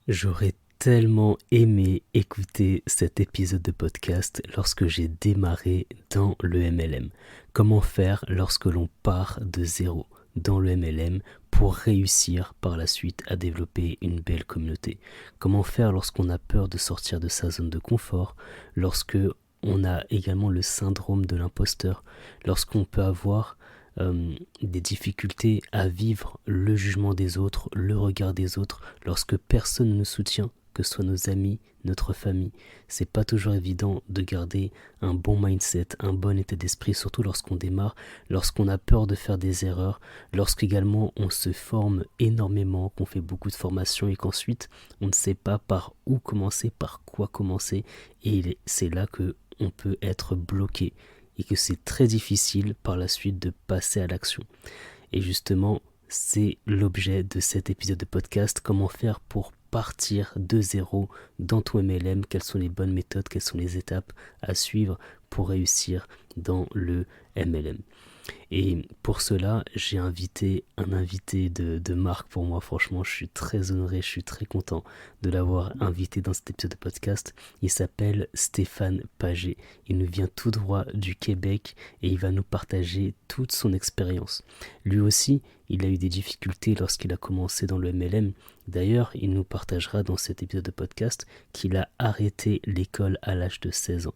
J'aurais tellement aimé écouter cet épisode de podcast lorsque j'ai démarré dans le MLM. Comment faire lorsque l'on part de zéro dans le MLM pour réussir par la suite à développer une belle communauté. Comment faire lorsqu'on a peur de sortir de sa zone de confort, lorsque on a également le syndrome de l'imposteur, lorsqu'on peut avoir des difficultés à vivre le jugement des autres, le regard des autres, lorsque personne ne nous soutient, que ce soit nos amis, notre famille. C'est pas toujours évident de garder un bon mindset, un bon état d'esprit, surtout lorsqu'on démarre, lorsqu'on a peur de faire des erreurs, lorsqu'également on se forme énormément, qu'on fait beaucoup de formations et qu'ensuite on ne sait pas par où commencer, par quoi commencer, et c'est là que on peut être bloqué et que c'est très difficile par la suite de passer à l'action. Et justement, c'est l'objet de cet épisode de podcast, comment faire pour partir de zéro dans ton MLM, quelles sont les bonnes méthodes, quelles sont les étapes à suivre pour réussir dans le MLM. Et pour cela, j'ai invité un invité de marque pour moi. Franchement, je suis très honoré, je suis très content de l'avoir invité dans cet épisode de podcast. Il s'appelle Stéphane Paget. Il nous vient tout droit du Québec et il va nous partager toute son expérience. Lui aussi, il a eu des difficultés lorsqu'il a commencé dans le MLM. D'ailleurs, il nous partagera dans cet épisode de podcast qu'il a arrêté l'école à l'âge de 16 ans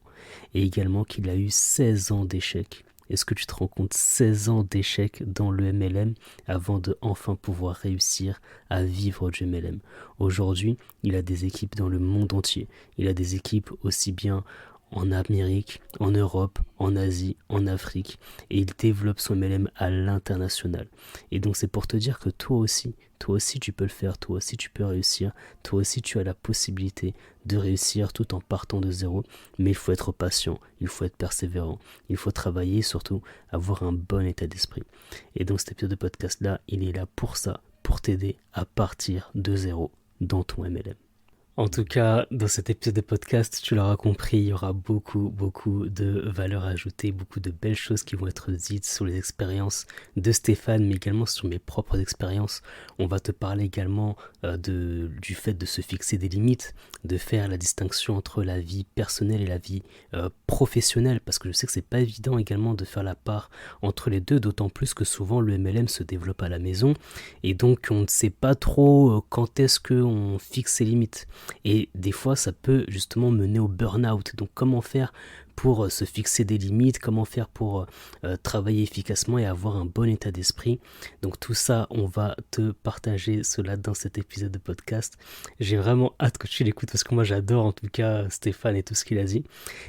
et également qu'il a eu 16 ans d'échecs. Est-ce que tu te rends compte, 16 ans d'échecs dans le MLM avant de enfin pouvoir réussir à vivre du MLM. Aujourd'hui, il a des équipes dans le monde entier. Il a des équipes aussi bien en Amérique, en Europe, en Asie, en Afrique, et il développe son MLM à l'international. Et donc c'est pour te dire que toi aussi tu peux le faire, toi aussi tu peux réussir, toi aussi tu as la possibilité de réussir tout en partant de zéro, mais il faut être patient, il faut être persévérant, il faut travailler et surtout avoir un bon état d'esprit. Et donc cet épisode de podcast là, il est là pour ça, pour t'aider à partir de zéro dans ton MLM. En tout cas, dans cet épisode de podcast, tu l'auras compris, il y aura beaucoup de valeur ajoutée, beaucoup de belles choses qui vont être dites sur les expériences de Stéphane, mais également sur mes propres expériences. On va te parler également du fait de se fixer des limites, de faire la distinction entre la vie personnelle et la vie professionnelle, parce que je sais que c'est pas évident également de faire la part entre les deux, d'autant plus que souvent le MLM se développe à la maison, et donc on ne sait pas trop quand est-ce qu'on fixe ses limites. Et des fois, ça peut justement mener au burn-out. Donc, comment faire pour se fixer des limites, comment faire pour travailler efficacement et avoir un bon état d'esprit. Donc tout ça, on va te partager cela dans cet épisode de podcast. J'ai vraiment hâte que tu l'écoutes parce que moi j'adore en tout cas Stéphane et tout ce qu'il a dit.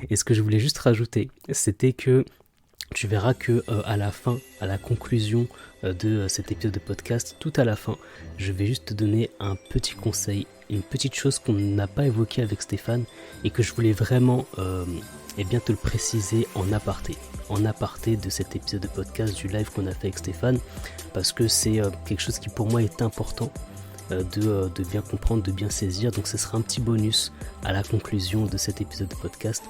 Et ce que je voulais juste rajouter, c'était que tu verras que à la fin, à la conclusion de cet épisode de podcast, tout à la fin, je vais juste te donner un petit conseil, une petite chose qu'on n'a pas évoquée avec Stéphane et que je voulais vraiment bien te le préciser en aparté de cet épisode de podcast, du live qu'on a fait avec Stéphane, parce que c'est quelque chose qui pour moi est important de bien comprendre, de bien saisir. Donc ce sera un petit bonus à la conclusion de cet épisode de podcast.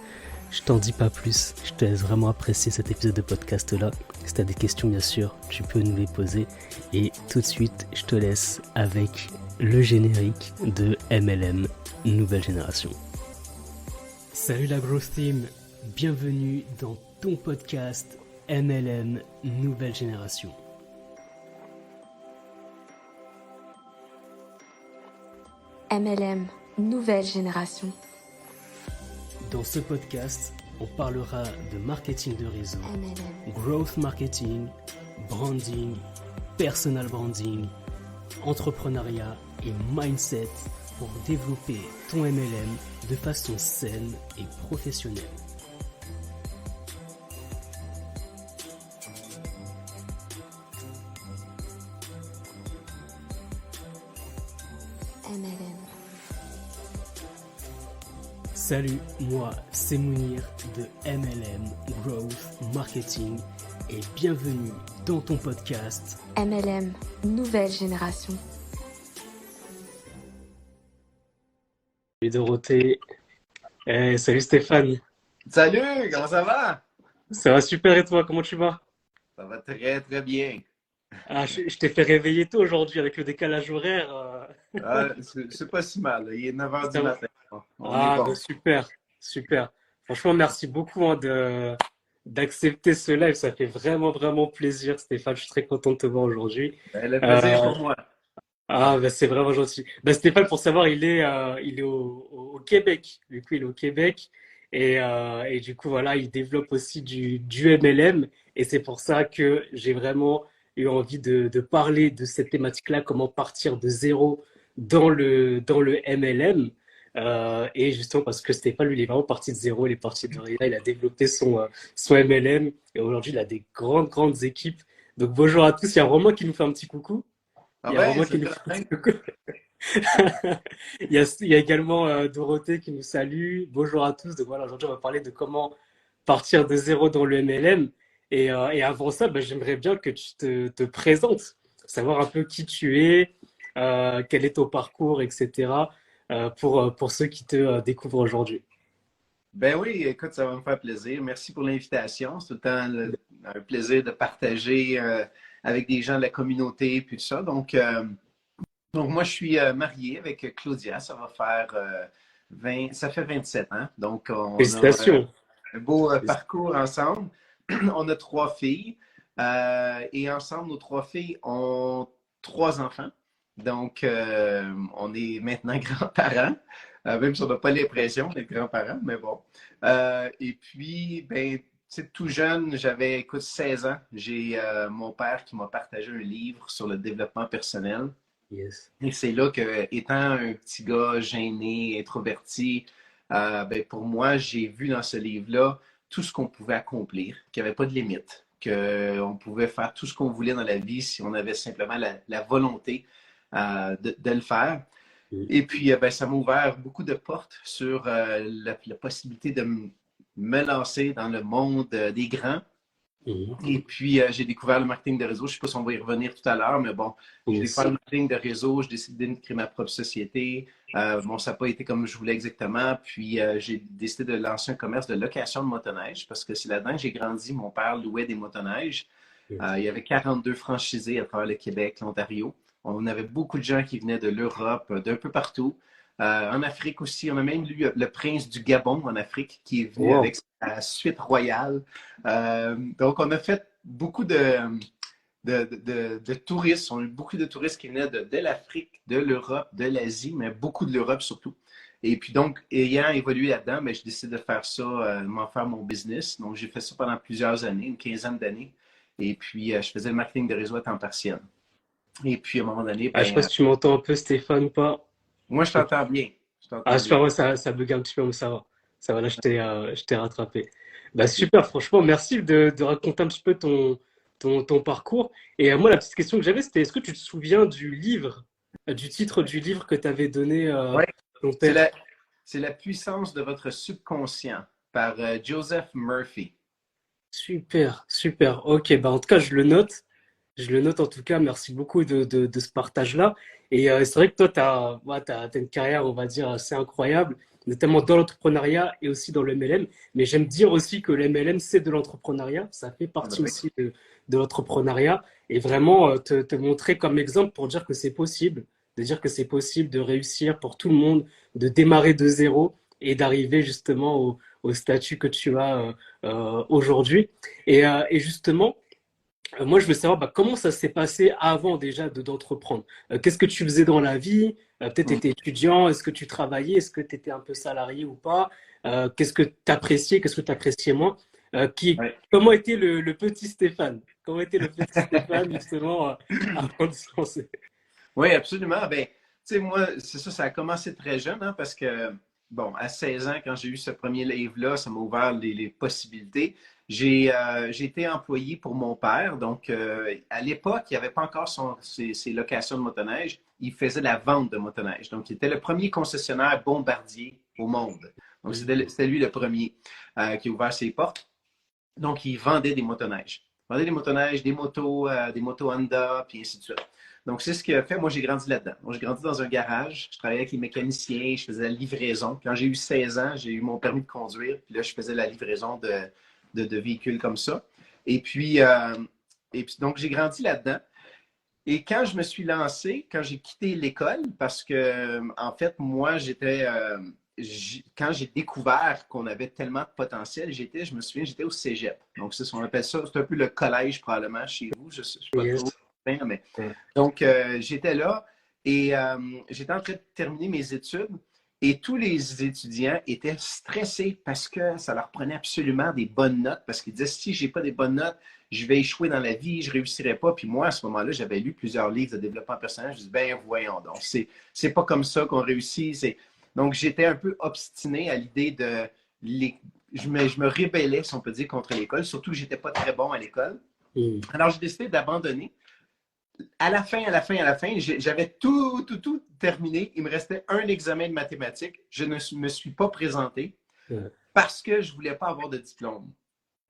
Je t'en dis pas plus, je te laisse vraiment apprécier cet épisode de podcast là. Si tu as des questions bien sûr, tu peux nous les poser. Et tout de suite, je te laisse avec le générique de MLM Nouvelle Génération. Salut la Growth Team, bienvenue dans ton podcast MLM Nouvelle Génération. MLM Nouvelle Génération. Dans ce podcast, on parlera de marketing de réseau, MLM. growth marketing, branding, personal branding, entrepreneuriat et mindset pour développer ton MLM de façon saine et professionnelle. MLM. Salut, moi c'est Mounir de MLM Growth Marketing et bienvenue dans ton podcast MLM Nouvelle Génération. Salut Dorothée, salut Stéphane, Salut, comment ça va? ça va super et toi, comment tu vas? Ça va très très bien. Ah, je t'ai fait réveiller tôt aujourd'hui avec le décalage horaire. Ah, c'est pas si mal, là. Il est 9 heures du Ça va. matin. On est Ah, bon. ben super, super. Franchement, merci beaucoup hein, d'accepter ce live. Ça fait vraiment, vraiment plaisir, Stéphane. Je suis très content de te voir aujourd'hui. Ben, le plaisir est Euh, pour moi. ben, c'est vraiment gentil. Ben, Stéphane, pour savoir, il est au Québec. Du coup, il est au Québec. Et du coup, voilà, il développe aussi du MLM. Et c'est pour ça que j'ai vraiment eu envie de parler de cette thématique-là, comment partir de zéro dans le MLM. Et justement, parce que Stéphane, lui, il est vraiment parti de zéro, il est parti de rien, il a développé son MLM. Et aujourd'hui, il a des grandes, grandes équipes. Donc, bonjour à tous. Il y a Romain qui nous fait un petit coucou. Ah Il y a ben, Romain ça qui nous fait fait un la petit fin. coucou. Il y a également Dorothée qui nous salue. Bonjour à tous. Donc voilà, aujourd'hui, on va parler de comment partir de zéro dans le MLM. Et avant ça, ben, j'aimerais bien que tu te présentes, savoir un peu qui tu es, quel est ton parcours, etc. Pour ceux qui te découvrent aujourd'hui. Ben oui, écoute, ça va me faire plaisir. Merci pour l'invitation. C'est tout le temps un plaisir de partager avec des gens de la communauté puis tout ça. Donc moi, je suis marié avec Claudia. Ça va faire 20, ça fait 27 ans. Donc, on a Félicitations. un beau parcours ensemble. On a trois filles. Et ensemble, nos trois filles ont trois enfants. Donc, on est maintenant grands-parents, même si on n'a pas l'impression d'être grands-parents, mais bon. Et puis, ben, tu sais, tout jeune, j'avais, écoute, 16 ans. J'ai mon père qui m'a partagé un livre sur le développement personnel. Yes. Et c'est là que, étant un petit gars gêné, introverti, ben pour moi, j'ai vu dans ce livre-là tout ce qu'on pouvait accomplir, qu'il n'y avait pas de limite, qu'on pouvait faire tout ce qu'on voulait dans la vie si on avait simplement la volonté de le faire. Mhm. Et puis, ben, ça m'a ouvert beaucoup de portes sur la possibilité de me lancer dans le monde des grands. Mhm. Et puis, j'ai découvert le marketing de réseau. Je ne sais pas si on va y revenir tout à l'heure, mais bon, j'ai découvert Yes. le marketing de réseau. J'ai décidé de créer ma propre société. Bon, ça n'a pas été comme je voulais exactement. Puis, j'ai décidé de lancer un commerce de location de motoneige parce que c'est là-dedans que j'ai grandi. Mon père louait des motoneiges. Yes. Il y avait 42 franchisés à travers le Québec, l'Ontario. On avait beaucoup de gens qui venaient de l'Europe, d'un peu partout. En Afrique aussi, on a même eu le prince du Gabon en Afrique qui est venu Wow. avec sa suite royale. Donc, on a fait beaucoup de touristes. On a eu beaucoup de touristes qui venaient de l'Afrique, de l'Europe, de l'Asie, mais beaucoup de l'Europe surtout. Et puis donc, ayant évolué là-dedans, ben, je décide de faire ça, m'en faire mon business. Donc, j'ai fait ça pendant plusieurs années, une quinzaine d'années. Et puis, je faisais le marketing de réseau à temps partiel. Et puis, à un moment donné, Ah, je sais pas ben, si tu m'entends un peu, Stéphane, ou pas. moi, je t'entends bien. Je Ah, t'entends bien. super, ouais, ça bug un petit peu, mais ça va. Ça va, là, je t'ai rattrapé. Bah, super, franchement, merci de raconter un petit peu ton parcours. Et moi, la petite question que j'avais, c'était est-ce que tu te souviens du livre, du titre du livre que tu avais donné Oui, à ton c'est père? la puissance de votre subconscient par Joseph Murphy. Super, super. Ok, bah, en tout cas, je le note. Je le note en tout cas. Merci beaucoup de ce partage-là. Et c'est vrai que toi, t'as une carrière, on va dire, assez incroyable, notamment dans l'entrepreneuriat et aussi dans le MLM. Mais j'aime dire aussi que le MLM, c'est de l'entrepreneuriat. Ça fait Ah ben partie oui. aussi de l'entrepreneuriat. Et vraiment, te montrer comme exemple pour dire que c'est possible, de dire que c'est possible de réussir pour tout le monde, de démarrer de zéro et d'arriver justement au statut que tu as aujourd'hui. Et justement, moi, je veux savoir bah, comment ça s'est passé avant déjà d'entreprendre. Qu'est-ce que tu faisais dans la vie? Peut-être tu Mm. étais étudiant, est-ce que tu travaillais, est-ce que tu étais un peu salarié ou pas? Qu'est-ce que tu appréciais, qu'est-ce que tu appréciais moins? Ouais. Comment était le petit Stéphane? Comment était le petit Stéphane justement avant de se lancer? Oui, absolument. Ben, tu sais, moi, c'est ça, ça a commencé très jeune, hein, parce que, bon, à 16 ans, quand j'ai eu ce premier livre-là, ça m'a ouvert les possibilités. J'ai été employé pour mon père. Donc, à l'époque, il n'y avait pas encore ses locations de motoneige. Il faisait la vente de motoneige. Donc, il était le premier concessionnaire bombardier au monde. Donc, Mhm. c'était lui le premier qui a ouvert ses portes. Donc, il vendait des motoneiges. Il vendait des motoneiges, des motos Honda, puis ainsi de suite. Donc, c'est ce qu'il a fait. Moi, j'ai grandi là-dedans. Donc, j'ai grandi dans un garage. Je travaillais avec les mécaniciens. Je faisais la livraison. Quand j'ai eu 16 ans, j'ai eu mon permis de conduire. Puis là, je faisais la livraison de véhicules comme ça. Et puis, donc, j'ai grandi là-dedans. Et quand je me suis lancé, quand j'ai quitté l'école, parce que, en fait, moi, quand j'ai découvert qu'on avait tellement de potentiel, je me souviens, j'étais au cégep. Donc, c'est ce qu'on appelle ça, c'est un peu le collège probablement chez vous, je ne suis pas Yes. trop certain, mais Ouais. donc, j'étais là et j'étais en train de terminer mes études et tous les étudiants étaient stressés parce que ça leur prenait absolument des bonnes notes parce qu'ils disaient si j'ai pas des bonnes notes, je vais échouer dans la vie, je réussirai pas. Puis moi, à ce moment-là, j'avais lu plusieurs livres de développement personnel. Je dis ben voyons donc, c'est pas comme ça qu'on réussit. Donc, j'étais un peu obstiné à l'idée de je me rébellais, si on peut dire, contre l'école, surtout que j'étais pas très bon à l'école. Mm. Alors, j'ai décidé d'abandonner à la fin, j'avais tout terminé. Il me restait un examen de mathématiques. Je ne me suis pas présenté Ouais. parce que je ne voulais pas avoir de diplôme.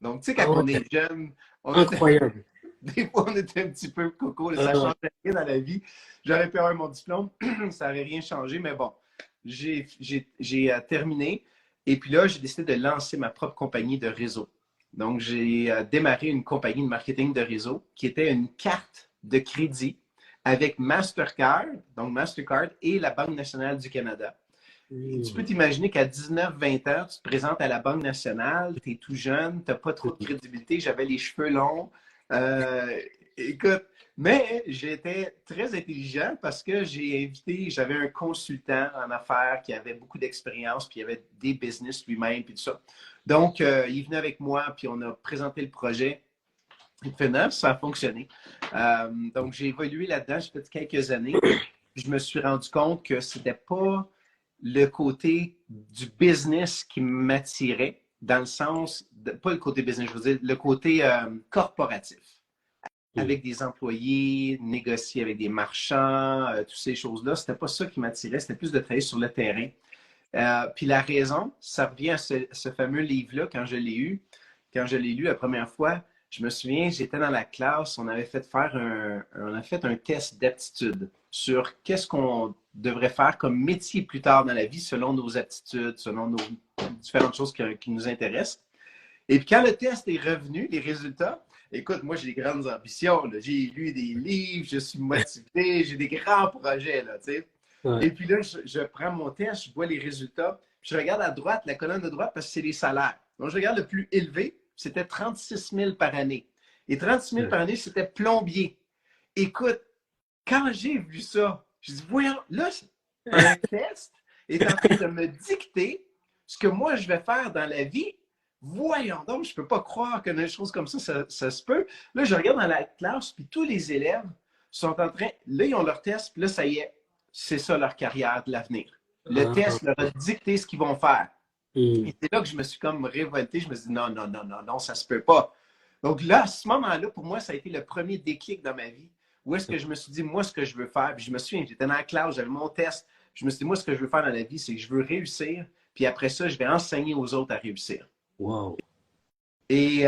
Donc, tu sais, quand Ah on ouais, est jeune, incroyable. des fois, on était un petit peu coco. Ça ne Ouais. changeait rien dans la vie. J'aurais pu avoir mon diplôme. Ça n'aurait rien changé. Mais bon, j'ai terminé. Et puis là, j'ai décidé de lancer ma propre compagnie de réseau. Donc, j'ai démarré une compagnie de marketing de réseau qui était une carte de crédit avec Mastercard, donc Mastercard et la Banque nationale du Canada. Et tu peux Mm. t'imaginer qu'à 19-20 ans, tu te présentes à la Banque nationale, tu es tout jeune, tu n'as pas trop de crédibilité, j'avais les cheveux longs. Euh, Écoute, mais j'étais très intelligent parce que j'avais un consultant en affaires qui avait beaucoup d'expérience, puis il avait des business lui-même, puis tout ça. Donc, il venait avec moi, puis on a présenté le projet. Et finalement, ça a fonctionné. Donc, j'ai évolué là-dedans, j'ai fait quelques années. Puis je me suis rendu compte que c'était pas le côté du business qui m'attirait, dans le sens, pas le côté business, je veux dire, le côté corporatif, Mm. avec des employés, négocier avec des marchands, toutes ces choses-là. C'était pas ça qui m'attirait, c'était plus de travailler sur le terrain. Puis la raison, ça revient à ce fameux livre-là, quand je l'ai lu la première fois, je me souviens, j'étais dans la classe, on a fait un test d'aptitude sur qu'est-ce qu'on devrait faire comme métier plus tard dans la vie selon nos aptitudes, selon nos différentes choses qui nous intéressent. Et puis quand le test est revenu, les résultats, écoute, moi j'ai des grandes ambitions, là. J'ai lu des livres, je suis motivé, j'ai des grands projets, là, tu sais. Ouais. Et puis là, je prends mon test, je vois les résultats, puis je regarde à droite, la colonne de droite, parce que c'est les salaires. Donc je regarde le plus élevé, c'était 36 000 par année. Et 36 000 Ouais. par année, c'était plombier. Écoute, quand j'ai vu ça, je dis, voyons, là, un test est en train de me dicter ce que moi je vais faire dans la vie. Voyons donc, je ne peux pas croire que des choses comme ça se peut. Là, je regarde dans la classe, puis tous les élèves sont en train, là, ils ont leur test, puis là, ça y est, c'est ça leur carrière de l'avenir. Le Ah. test leur a dicté ce qu'ils vont faire. Mm. Et c'est là que je me suis comme révolté. Je me suis dit, non, non, non, non, non, ça se peut pas. Donc là, à ce moment-là, pour moi, ça a été le premier déclic dans ma vie. Où est-ce que je me suis dit, moi, ce que je veux faire, puis je me souviens, j'étais dans la classe, j'avais mon test, je me suis dit, moi, ce que je veux faire dans la vie, c'est que je veux réussir, puis après ça, je vais enseigner aux autres à réussir. Wow. Et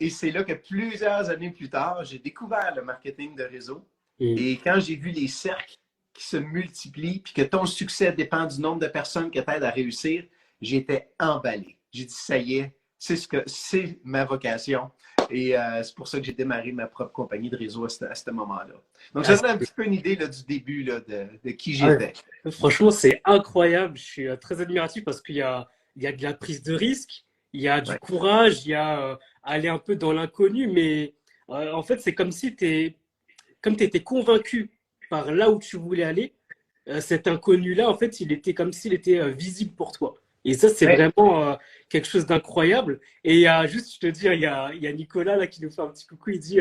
c'est là que plusieurs années plus tard, j'ai découvert le marketing de réseau. Mm. Et quand j'ai vu les cercles qui se multiplient, puis que ton succès dépend du nombre de personnes que tu aides à réussir, j'étais emballé. J'ai dit, ça y est, c'est ma vocation. Et c'est pour ça que j'ai démarré ma propre compagnie de réseau à ce moment-là. Donc, Ah, ça donne un petit peu une idée là, du début là, de qui ouais. j'étais. Franchement, c'est incroyable. Je suis très admiratif parce qu'il y a de la prise de risque, il y a du Ouais. courage, il y a aller un peu dans l'inconnu, mais en fait, c'est comme si comme tu étais convaincu par là où tu voulais aller, cet inconnu-là, en fait, il était comme s'il était visible pour toi. Et ça, c'est Ouais. vraiment quelque chose d'incroyable. Et il y a juste, je te dis, il y a Nicolas là qui nous fait un petit coucou, il dit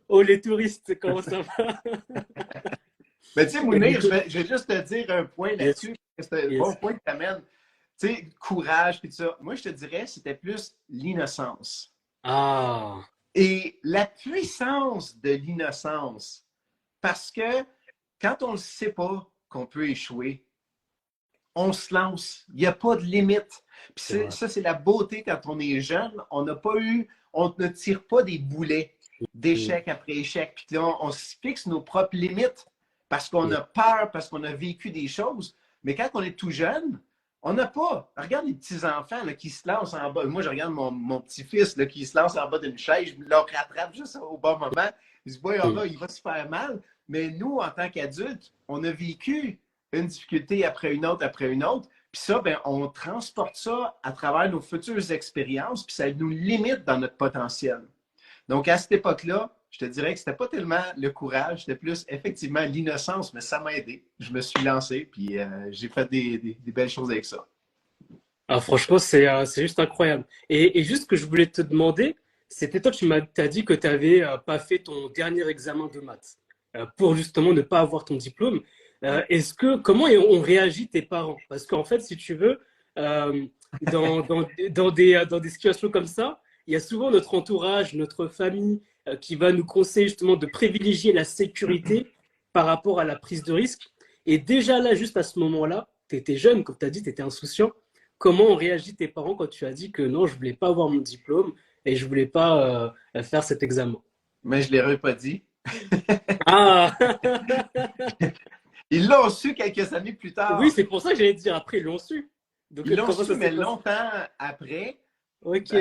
oh les touristes, comment ça va? Mais tu sais, Et Mounir, Nicolas, je vais juste te dire un point yes, là-dessus. C'est un bon yes. point que tu amènes. Tu sais, courage, puis tout ça. Moi, je te dirais, c'était plus l'innocence. Ah, Et la puissance de l'innocence, parce que quand on ne sait pas qu'on peut échouer, on se lance. Il n'y a pas de limite. Puis c'est vrai. ça, c'est la beauté quand on est jeune. On ne tire pas des boulets Mm, d'échec après échec. Puis là, on se fixe nos propres limites parce qu'on mm. a peur, parce qu'on a vécu des choses. Mais quand on est tout jeune, on n'a pas. Regarde les petits-enfants là, qui se lancent en bas. Moi, je regarde mon petit-fils là, qui se lance en bas d'une chaise, je le rattrape juste au bon moment. Je dis, voyons Mm. là, il va se faire mal. Mais nous, en tant qu'adultes, on a vécu une difficulté après une autre, après une autre. Puis ça, ben, on transporte ça à travers nos futures expériences, puis ça nous limite dans notre potentiel. Donc, à cette époque-là, je te dirais que c'était pas tellement le courage, c'était plus effectivement l'innocence, mais ça m'a aidé. Je me suis lancé, puis j'ai fait des belles choses avec ça. Ah, franchement, c'est juste incroyable. Et juste ce que je voulais te demander, c'était toi, t'as dit que tu n'avais pas fait ton dernier examen de maths pour justement ne pas avoir ton diplôme. Comment ont réagi tes parents? Parce qu'en fait, si tu veux, euh, dans des situations comme ça, il y a souvent notre entourage, notre famille qui va nous conseiller justement de privilégier la sécurité par rapport à la prise de risque. Et déjà là, juste à ce moment-là, tu étais jeune, comme tu as dit, tu étais insouciant. Comment ont réagi tes parents quand tu as dit que non, je voulais pas avoir mon diplôme et je voulais pas faire cet examen? Mais je ne l'aurais pas dit. Ah, Ils l'ont su quelques années plus oui, tard. c'est pour ça que j'allais te dire. Après, ils l'ont su. Donc, Ils l'ont comment su, ça s'est mais passé? longtemps après. Ok. Tu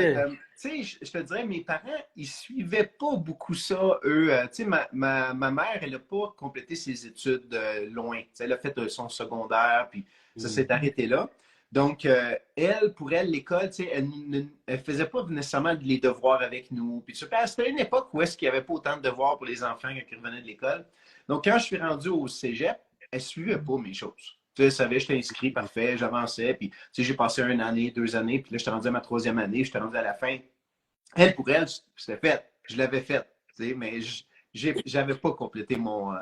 sais, je te dirais, mes parents, ils suivaient pas beaucoup ça, eux. Tu sais, ma mère, elle n'a pas complété ses études loin. Tu sais, elle a fait son secondaire, puis ça s'est Mhm. arrêté là. Donc, elle, pour elle, l'école, tu sais, elle faisait pas nécessairement les devoirs avec nous. Puis, c'était une époque où est-ce qu'il n'y avait pas autant de devoirs pour les enfants quand ils revenaient de l'école. Donc, quand je suis rendu au cégep, elle suivait pas mes choses. Tu sais, elle savait, j'étais inscrit, parfait, j'avançais, puis tu sais, j'ai passé une année, 2 années, puis là, j'étais rendu à ma troisième année, j'étais rendu à la fin. Elle, pour elle, c'était fait. Je l'avais fait, tu sais, mais j'avais pas complété mon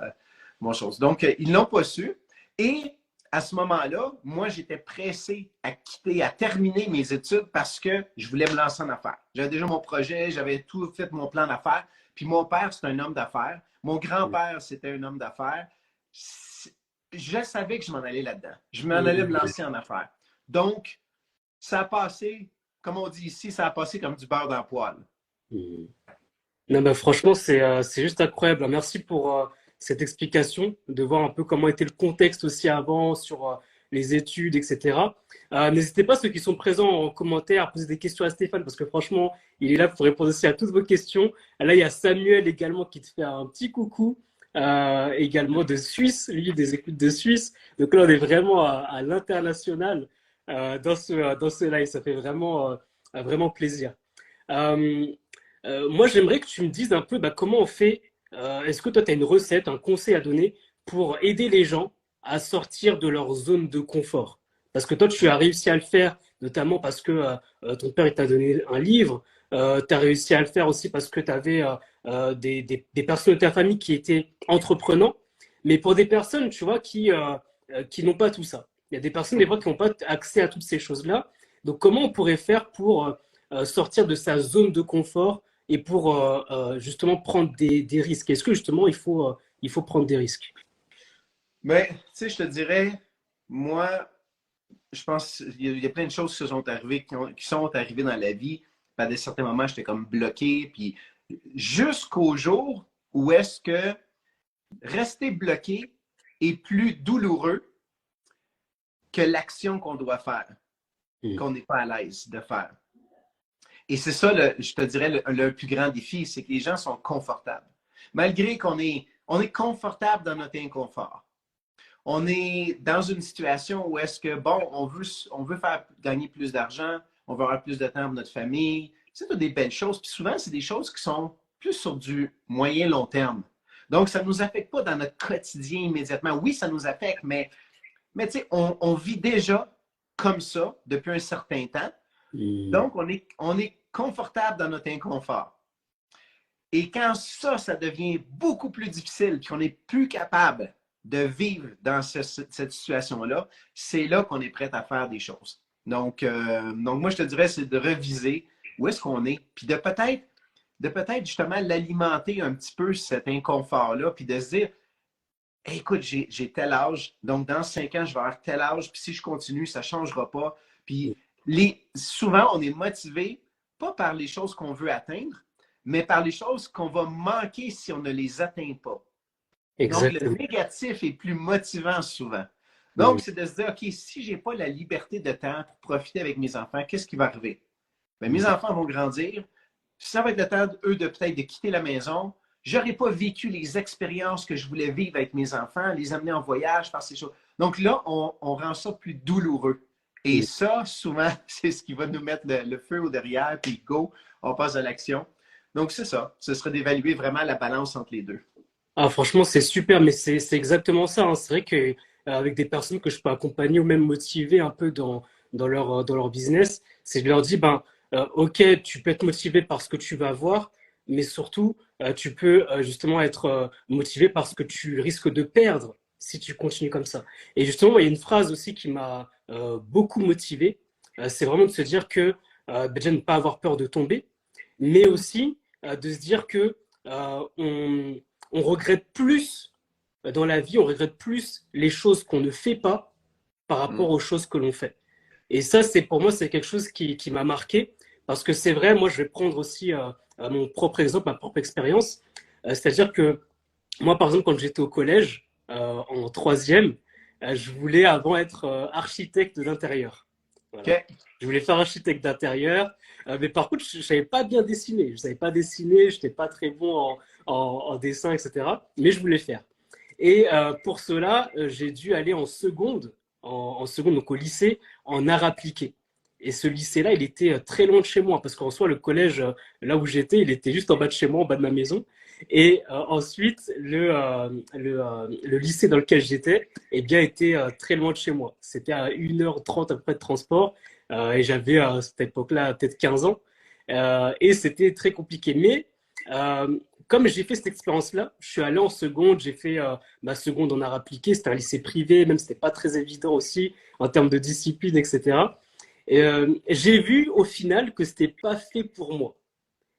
chose. Donc, ils l'ont pas su. Et à ce moment-là, moi, j'étais pressé à quitter, à terminer mes études parce que je voulais me lancer en affaires. J'avais déjà mon projet, j'avais tout fait mon plan d'affaires. Puis mon père, c'est un homme d'affaires. Mon grand-père, c'était un homme d'affaires. Je savais que je m'en allais là-dedans. Je m'en allais me Mhm. lancer en affaires. Donc, ça a passé, comme on dit ici, ça a passé comme du beurre dans le poêle. Mhm. Non, bah, franchement, c'est juste incroyable. Merci pour cette explication, de voir un peu comment était le contexte aussi avant sur les études, etc. N'hésitez pas, ceux qui sont présents en commentaire, à poser des questions à Stéphane, parce que franchement, il est là pour répondre aussi à toutes vos questions. Là, il y a Samuel également qui te fait un petit coucou, également de Suisse, lui, il des écoutes de Suisse. Donc là, on est vraiment à l'international dans ce live. Ça fait vraiment plaisir. Euh, Moi, j'aimerais que tu me dises un peu bah, comment on fait. Est-ce que toi, tu as une recette, un conseil à donner pour aider les gens à sortir de leur zone de confort? Parce que toi, tu as réussi à le faire, notamment parce que ton père il t'a donné un livre. Tu as réussi à le faire aussi parce que tu avais des personnes de ta famille qui étaient entreprenants. Mais pour des personnes, tu vois, qui n'ont pas tout ça. Il y a des personnes, des fois, qui n'ont pas accès à toutes ces choses-là. Donc, comment on pourrait faire pour sortir de sa zone de confort et pour justement prendre des risques? Est-ce que justement il faut prendre des risques? Mais, tu sais, je te dirais, moi, je pense qu'il y a plein de choses qui se sont arrivées, qui sont arrivées dans la vie. À des certains moments, j'étais comme bloqué. Puis jusqu'au jour où est-ce que rester bloqué est plus douloureux que l'action qu'on doit faire, Mm. qu'on n'est pas à l'aise de faire. Et c'est ça, je te dirais, le plus grand défi, c'est que les gens sont confortables. Malgré on est confortable dans notre inconfort. On est dans une situation où est-ce que, bon, on veut faire gagner plus d'argent, on veut avoir plus de temps pour notre famille. C'est toutes des belles choses. Puis souvent, c'est des choses qui sont plus sur du moyen-long terme. Donc, ça ne nous affecte pas dans notre quotidien immédiatement. Oui, ça nous affecte, mais tu sais, on vit déjà comme ça depuis un certain temps. Mm. Donc, on est confortable dans notre inconfort. Et quand ça devient beaucoup plus difficile, puis qu'on n'est plus capable de vivre dans cette situation-là, c'est là qu'on est prêt à faire des choses. Donc moi, je te dirais, c'est de reviser où est-ce qu'on est, puis de peut-être justement l'alimenter un petit peu, cet inconfort-là, puis de se dire, hey, écoute, j'ai tel âge, donc dans 5 ans, je vais avoir tel âge, puis si je continue, ça ne changera pas. Puis souvent, on est motivé, pas par les choses qu'on veut atteindre, mais par les choses qu'on va manquer si on ne les atteint pas. Donc, le Exactement. négatif est plus motivant souvent. Donc, Mm. c'est de se dire, OK, si je n'ai pas la liberté de temps pour profiter avec mes enfants, qu'est-ce qui va arriver? Bien, mes Mm. enfants vont grandir. Ça va être le temps, eux, de peut-être de quitter la maison. j'aurais pas vécu les expériences que je voulais vivre avec mes enfants, les amener en voyage, faire ces choses. Donc là, on rend ça plus douloureux. Et Mm. ça, souvent, c'est ce qui va nous mettre le feu au derrière, puis go, on passe à l'action. Donc c'est ça. Ce serait d'évaluer vraiment la balance entre les deux. Ah, franchement, c'est super, mais c'est exactement ça, hein. C'est vrai que avec des personnes que je peux accompagner ou même motiver un peu dans leur business, c'est de leur dire, ben, OK, tu peux être motivé par ce que tu vas voir, mais surtout, tu peux justement être motivé par ce que tu risques de perdre si tu continues comme ça. Et justement, il y a une phrase aussi qui m'a beaucoup motivé, c'est vraiment de se dire que déjà ne pas avoir peur de tomber, mais aussi de se dire que on regrette plus dans la vie, on regrette plus les choses qu'on ne fait pas par rapport Mm. aux choses que l'on fait. Et ça, c'est pour moi, c'est quelque chose qui m'a marqué parce que c'est vrai, moi, je vais prendre aussi mon propre exemple, ma propre expérience. C'est-à-dire que moi, par exemple, quand j'étais au collège, en troisième, je voulais avant être architecte d'intérieur. Voilà. OK. Je voulais faire architecte d'intérieur, mais par contre, je ne savais pas bien dessiner. Je ne savais pas dessiner, je n'étais pas très bon en dessin, etc. Mais je voulais faire. Et pour cela, j'ai dû aller en seconde, en seconde, donc au lycée, en art appliqué. Et ce lycée-là, il était très loin de chez moi, parce qu'en soi, le collège, là où j'étais, il était juste en bas de chez moi, en bas de ma maison. Et ensuite, le lycée dans lequel j'étais, eh bien, était très loin de chez moi. C'était à 1h30 à peu près de transport, et j'avais à cette époque-là peut-être 15 ans. Et c'était très compliqué. Mais comme j'ai fait cette expérience-là, je suis allé en seconde, j'ai fait ma seconde en art appliqué, c'était un lycée privé, même c'était pas très évident aussi en termes de discipline, etc. Et j'ai vu au final que c'était pas fait pour moi.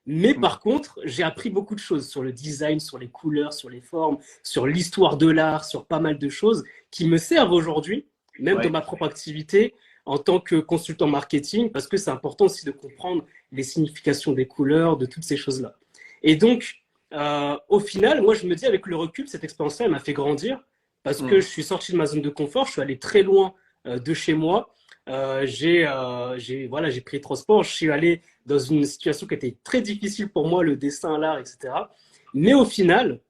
Mais Mm. par contre, j'ai appris beaucoup de choses sur le design, sur les couleurs, sur les formes, sur l'histoire de l'art, sur pas mal de choses qui me servent aujourd'hui, même dans Ouais. ma propre activité en tant que consultant marketing, parce que c'est important aussi de comprendre les significations des couleurs, de toutes ces choses-là. Et donc, au final, moi, je me dis avec le recul, cette expérience-là, elle m'a fait grandir parce que Mm. je suis sorti de ma zone de confort, je suis allé très loin de chez moi. Voilà, j'ai pris le transport, je suis allé dans une situation qui était très difficile pour moi, le dessin, l'art, etc. Mais au final,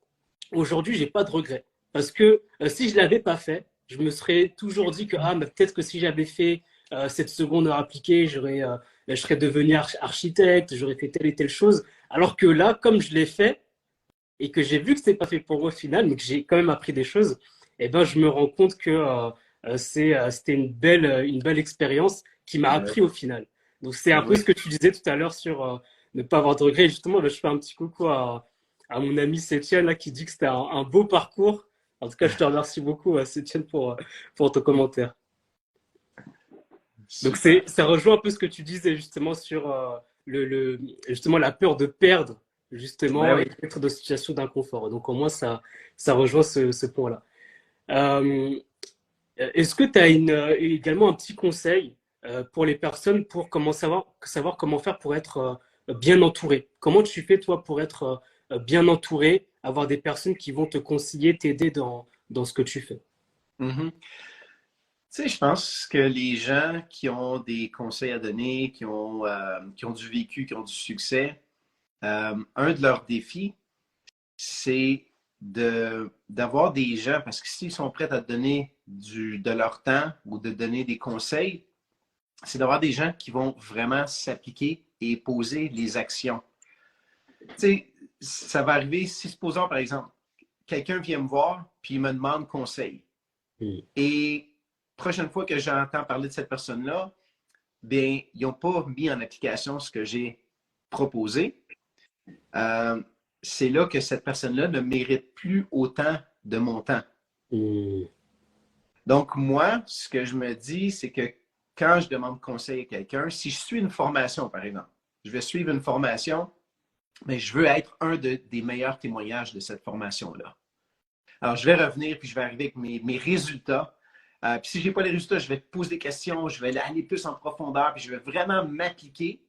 aujourd'hui, j'ai pas de regrets. Parce que si je l'avais pas fait, je me serais toujours dit que ah, mais peut-être que si j'avais fait cette seconde heure appliquée, je serais devenu architecte, j'aurais fait telle et telle chose. Alors que là, comme je l'ai fait et que j'ai vu que c'était pas fait pour moi au final, mais que j'ai quand même appris des choses, eh ben, je me rends compte que c'était une belle expérience qui m'a Ouais. appris au final. Donc c'est un peu Oui. ce que tu disais tout à l'heure sur ne pas avoir de regrets. Et justement, ben, je fais un petit coucou à mon ami Sétienne là, qui dit que c'était un beau parcours. En tout cas, je te remercie beaucoup, Sétienne, pour ton commentaire. Donc Super. ça rejoint un peu ce que tu disais justement sur justement la peur de perdre Ben justement et oui. d'être dans une situation d'inconfort. Donc au moins ça rejoint ce point-là. Euh, Est-ce que tu as également un petit conseil pour les personnes pour savoir comment faire pour être bien entouré? Comment tu fais toi pour être bien entouré, avoir des personnes qui vont te conseiller, t'aider dans ce que tu fais? Mhm. Tu sais, je pense que les gens qui ont des conseils à donner, qui ont du vécu, qui ont du succès, un de leurs défis, c'est d'avoir des gens, parce que s'ils sont prêts à te donner de leur temps ou de donner des conseils, c'est d'avoir des gens qui vont vraiment s'appliquer et poser les actions. Tu sais, ça va arriver si, supposons par exemple, quelqu'un vient me voir puis il me demande conseil. Mm. Et prochaine fois que j'entends parler de cette personne-là, bien, ils n'ont pas mis en application ce que j'ai proposé. Euh, c'est là que cette personne-là ne mérite plus autant de mon temps. Mm. Donc, moi, ce que je me dis, c'est que quand je demande conseil à quelqu'un, si je suis une formation, par exemple, je vais suivre une formation, mais je veux être des meilleurs témoignages de cette formation-là. Alors, je vais revenir, puis je vais arriver avec mes résultats. Puis si je n'ai pas les résultats, je vais te poser des questions, je vais aller plus en profondeur, puis je vais vraiment m'appliquer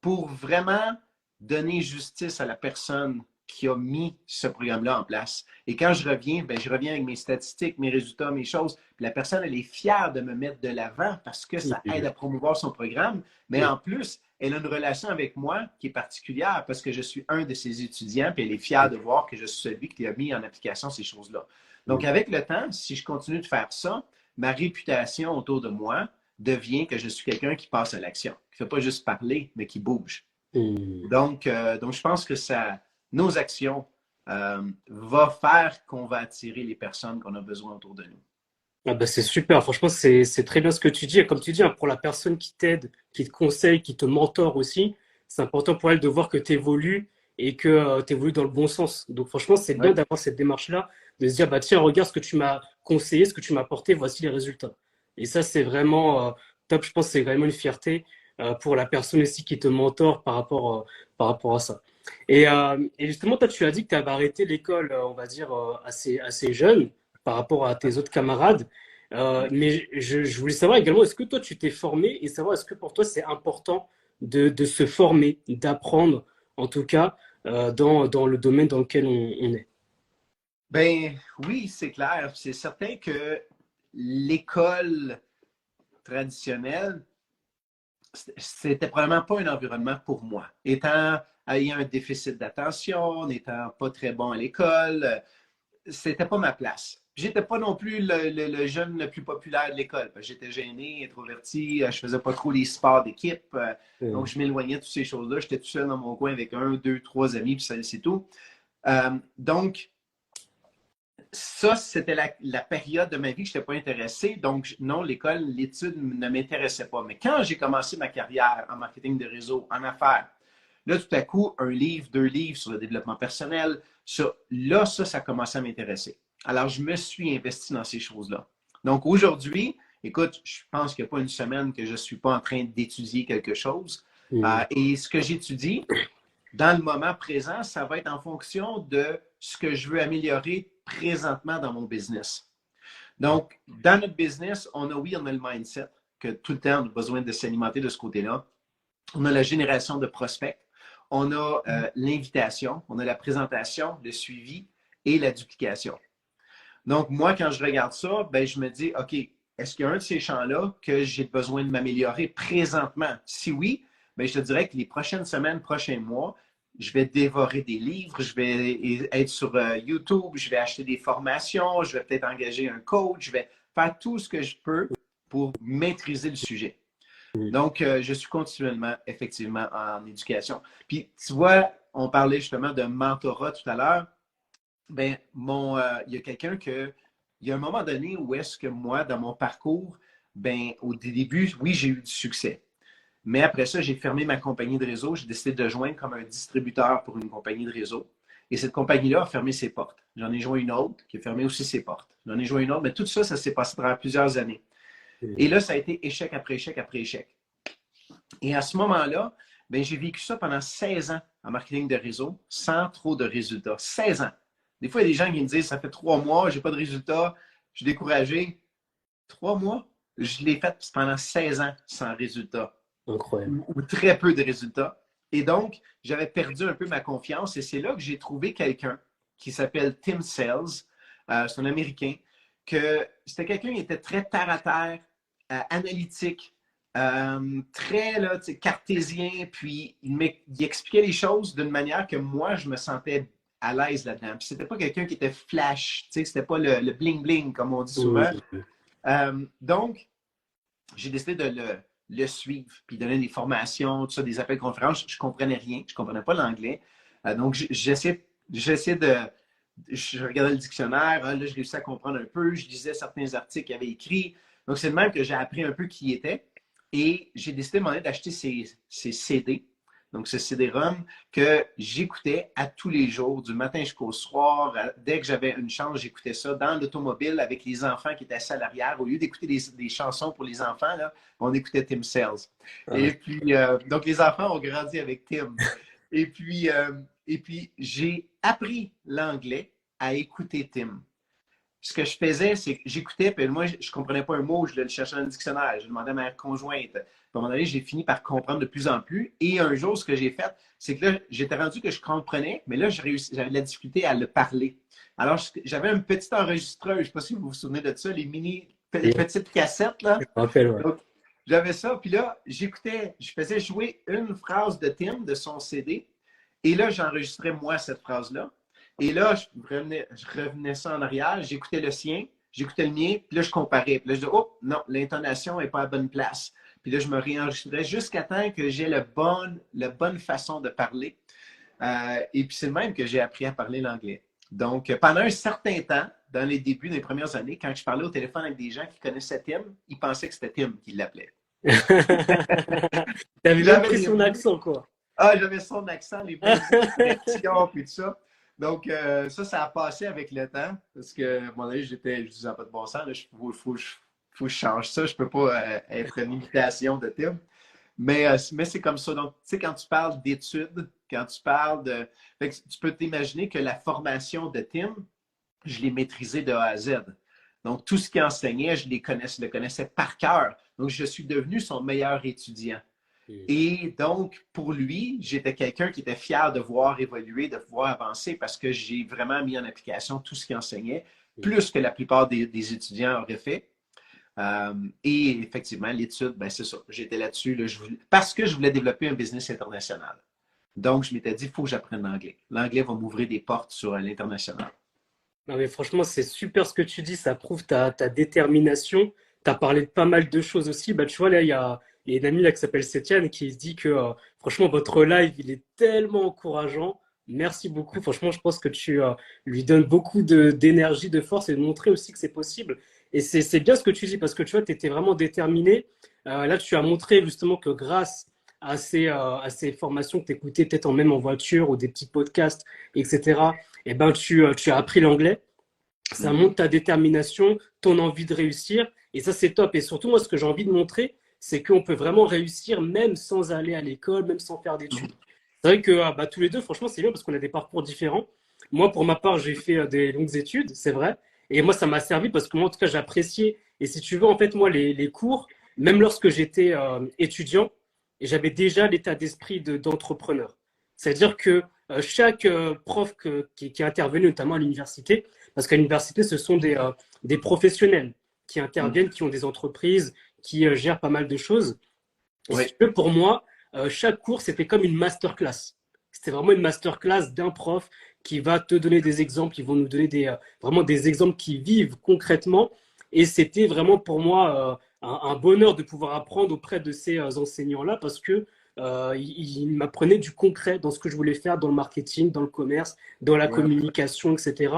pour vraiment donner justice à la personne qui a mis ce programme-là en place. Et quand je reviens, ben, je reviens avec mes statistiques, mes résultats, mes choses. Puis la personne, elle est fière de me mettre de l'avant parce que ça aide à promouvoir son programme. Mais en plus, elle a une relation avec moi qui est particulière parce que je suis un de ses étudiants, puis elle est fière de voir que je suis celui qui a mis en application ces choses-là. Donc, avec le temps, si je continue de faire ça, ma réputation autour de moi devient que je suis quelqu'un qui passe à l'action, qui ne fait pas juste parler, mais qui bouge. Donc, je pense que nos actions vont faire qu'on va attirer les personnes qu'on a besoin autour de nous. Ah bah c'est super, franchement, c'est très bien ce que tu dis. Et comme tu dis, hein, pour la personne qui t'aide, qui te conseille, qui te mentor aussi, c'est important pour elle de voir que tu évolues et que tu évolues dans le bon sens. Donc, franchement, c'est bien Ouais. d'avoir cette démarche-là, de se dire, bah, tiens, regarde ce que tu m'as conseillé, ce que tu m'as apporté, voici les résultats. Et ça, c'est vraiment top. Je pense que c'est vraiment une fierté pour la personne aussi qui te mentor par rapport à ça. Et justement, toi, tu as dit que tu avais arrêté l'école, on va dire, assez jeune par rapport à tes autres camarades. Mais je voulais savoir également, est-ce que toi, tu t'es formé et savoir est-ce que pour toi, c'est important de se former, d'apprendre, en tout cas, dans le domaine dans lequel on est. Ben oui, c'est clair. C'est certain que l'école traditionnelle, c'était probablement pas un environnement pour moi. Ayant un déficit d'attention, n'étant pas très bon à l'école, c'était pas ma place. J'étais pas non plus le jeune le plus populaire de l'école. J'étais gêné, introverti, je faisais pas trop les sports d'équipe. Donc, je m'éloignais de toutes ces choses-là. J'étais tout seul dans mon coin avec un, deux, trois amis, puis c'est tout. Donc, ça, c'était la période de ma vie que je n'étais pas intéressé. Donc, non, l'école, l'étude ne m'intéressait pas. Mais quand j'ai commencé ma carrière en marketing de réseau, en affaires, là, tout à coup, un livre, deux livres sur le développement personnel, ça a commencé à m'intéresser. Alors, je me suis investi dans ces choses-là. Donc, aujourd'hui, écoute, je pense qu'il n'y a pas une semaine que je ne suis pas en train d'étudier quelque chose. Et ce que j'étudie, dans le moment présent, ça va être en fonction de ce que je veux améliorer présentement dans mon business. Donc, dans notre business, on a le mindset, que tout le temps, on a besoin de s'alimenter de ce côté-là. On a la génération de prospects. On a l'invitation, on a la présentation, le suivi et la duplication. Donc, moi, quand je regarde ça, ben, je me dis, OK, est-ce qu'il y a un de ces champs-là que j'ai besoin de m'améliorer présentement? Si oui, ben, je te dirais que les prochaines semaines, prochains mois, je vais dévorer des livres, je vais être sur YouTube, je vais acheter des formations, je vais peut-être engager un coach, je vais faire tout ce que je peux pour maîtriser le sujet. Donc, je suis continuellement, effectivement, en éducation. Puis, tu vois, on parlait justement de mentorat tout à l'heure. Ben, il y a quelqu'un il y a un moment donné où est-ce que moi, dans mon parcours, ben, au début, oui, j'ai eu du succès. Mais après ça, j'ai fermé ma compagnie de réseau. J'ai décidé de joindre comme un distributeur pour une compagnie de réseau. Et cette compagnie-là a fermé ses portes. J'en ai joint une autre qui a fermé aussi ses portes. J'en ai joint une autre, mais tout ça, ça s'est passé à travers plusieurs années. Et là, ça a été échec après échec après échec. Et à ce moment-là, ben, j'ai vécu ça pendant 16 ans en marketing de réseau sans trop de résultats. 16 ans. Des fois, il y a des gens qui me disent, ça fait 3 mois, je n'ai pas de résultats, je suis découragé. 3 mois? Je l'ai fait pendant 16 ans sans résultats. Incroyable. Ou très peu de résultats. Et donc, j'avais perdu un peu ma confiance et c'est là que j'ai trouvé quelqu'un qui s'appelle Tim Sales. C'est un Américain. C'était quelqu'un qui était très terre à terre, analytique, très là, cartésien, puis il expliquait les choses d'une manière que moi, je me sentais à l'aise là-dedans. Puis c'était pas quelqu'un qui était flash, c'était pas le bling-bling, comme on dit souvent. Donc, j'ai décidé de le suivre, puis donner des formations, tout ça, des appels de conférences. Je comprenais rien, je comprenais pas l'anglais. Donc, j'essayais je regardais le dictionnaire, là, je réussissais à comprendre un peu, je lisais certains articles qu'il avait écrits. Donc, c'est de même que j'ai appris un peu qui il était. Et j'ai décidé de m'en aller d'acheter ces CD, donc ce CD-ROM, que j'écoutais à tous les jours, du matin jusqu'au soir. Dès que j'avais une chance, j'écoutais ça dans l'automobile avec les enfants qui étaient assis à l'arrière. Au lieu d'écouter des chansons pour les enfants, là, on écoutait Tim Sales. Et puis, donc les enfants ont grandi avec Tim. Et puis j'ai appris l'anglais à écouter Tim. ce que je faisais, c'est que j'écoutais, puis moi, je ne comprenais pas un mot, je le cherchais dans le dictionnaire, je demandais à ma conjointe. Puis à un moment donné, j'ai fini par comprendre de plus en plus. Et un jour, ce que j'ai fait, c'est que là, j'étais rendu que je comprenais, mais là, j'avais de la difficulté à le parler. Alors, j'avais un petit enregistreur, je ne sais pas si vous vous souvenez de ça, les petites cassettes, là. Je me rappelle, ouais. Donc, j'avais ça, puis là, j'écoutais, je faisais jouer une phrase de Tim, de son CD, et là, j'enregistrais moi cette phrase-là. Et là, je revenais ça en arrière, j'écoutais le sien, j'écoutais le mien, puis là, je comparais. Puis là, je disais, oh, non, l'intonation n'est pas à la bonne place. Puis là, je me réenregistrais jusqu'à temps que j'ai la bonne façon de parler. Et puis, c'est le même que j'ai appris à parler l'anglais. Donc, pendant un certain temps, dans les débuts, dans les premières années, quand je parlais au téléphone avec des gens qui connaissaient Tim, ils pensaient que c'était Tim qui l'appelait. T'avais même pris son accent, quoi. Ah, j'avais son accent, les bonnes expressions, puis tout ça. Donc, ça a passé avec le temps, parce que, à un moment donné, je disais pas de bon sens, il faut que je change ça, je peux pas être une imitation de Tim. Mais c'est comme ça. Donc, tu sais, quand tu parles d'études, quand tu parles de... Fait que tu peux t'imaginer que la formation de Tim, je l'ai maîtrisée de A à Z. Donc, tout ce qu'il enseignait, je le connaissais par cœur. Donc, je suis devenu son meilleur étudiant. Et donc, pour lui, j'étais quelqu'un qui était fier de voir évoluer, de voir avancer parce que j'ai vraiment mis en application tout ce qu'il enseignait, plus que la plupart des étudiants auraient fait. Et effectivement, l'étude, ben c'est ça. J'étais là-dessus parce que je voulais développer un business international. Donc, je m'étais dit, il faut que j'apprenne l'anglais. L'anglais va m'ouvrir des portes sur l'international. Non, mais franchement, c'est super ce que tu dis. Ça prouve ta détermination. Tu as parlé de pas mal de choses aussi. Bah, tu vois, là, il y a une amie là, qui s'appelle Sétiane qui se dit que franchement, votre live, il est tellement encourageant. Merci beaucoup. Franchement, je pense que tu lui donnes beaucoup d'énergie, de force et de montrer aussi que c'est possible. Et c'est bien ce que tu dis parce que tu vois, tu étais vraiment déterminé. Là, tu as montré justement que grâce à ces formations que tu écoutais peut-être même en voiture ou des petits podcasts, etc., eh ben, tu as appris l'anglais. Ça montre ta détermination, ton envie de réussir. Et ça, c'est top. Et surtout, moi, ce que j'ai envie de montrer, c'est qu'on peut vraiment réussir même sans aller à l'école, même sans faire d'études. C'est vrai que bah, tous les deux, franchement, c'est bien parce qu'on a des parcours différents. Moi, pour ma part, j'ai fait des longues études, c'est vrai. Et moi, ça m'a servi parce que moi, en tout cas, j'appréciais. Et si tu veux, en fait, moi, les cours, même lorsque j'étais étudiant, j'avais déjà l'état d'esprit d'entrepreneur. C'est-à-dire que chaque prof qui est intervenu, notamment à l'université, parce qu'à l'université, ce sont des professionnels qui interviennent, qui ont des entreprises, qui gèrent pas mal de choses. Et si tu veux, pour moi, chaque cours, c'était comme une masterclass. C'était vraiment une masterclass d'un prof qui va te donner des exemples, qui vont nous donner vraiment des exemples qui vivent concrètement. Et c'était vraiment pour moi un bonheur de pouvoir apprendre auprès de ces enseignants-là parce que ils m'apprenaient du concret dans ce que je voulais faire dans le marketing, dans le commerce, dans la communication, etc.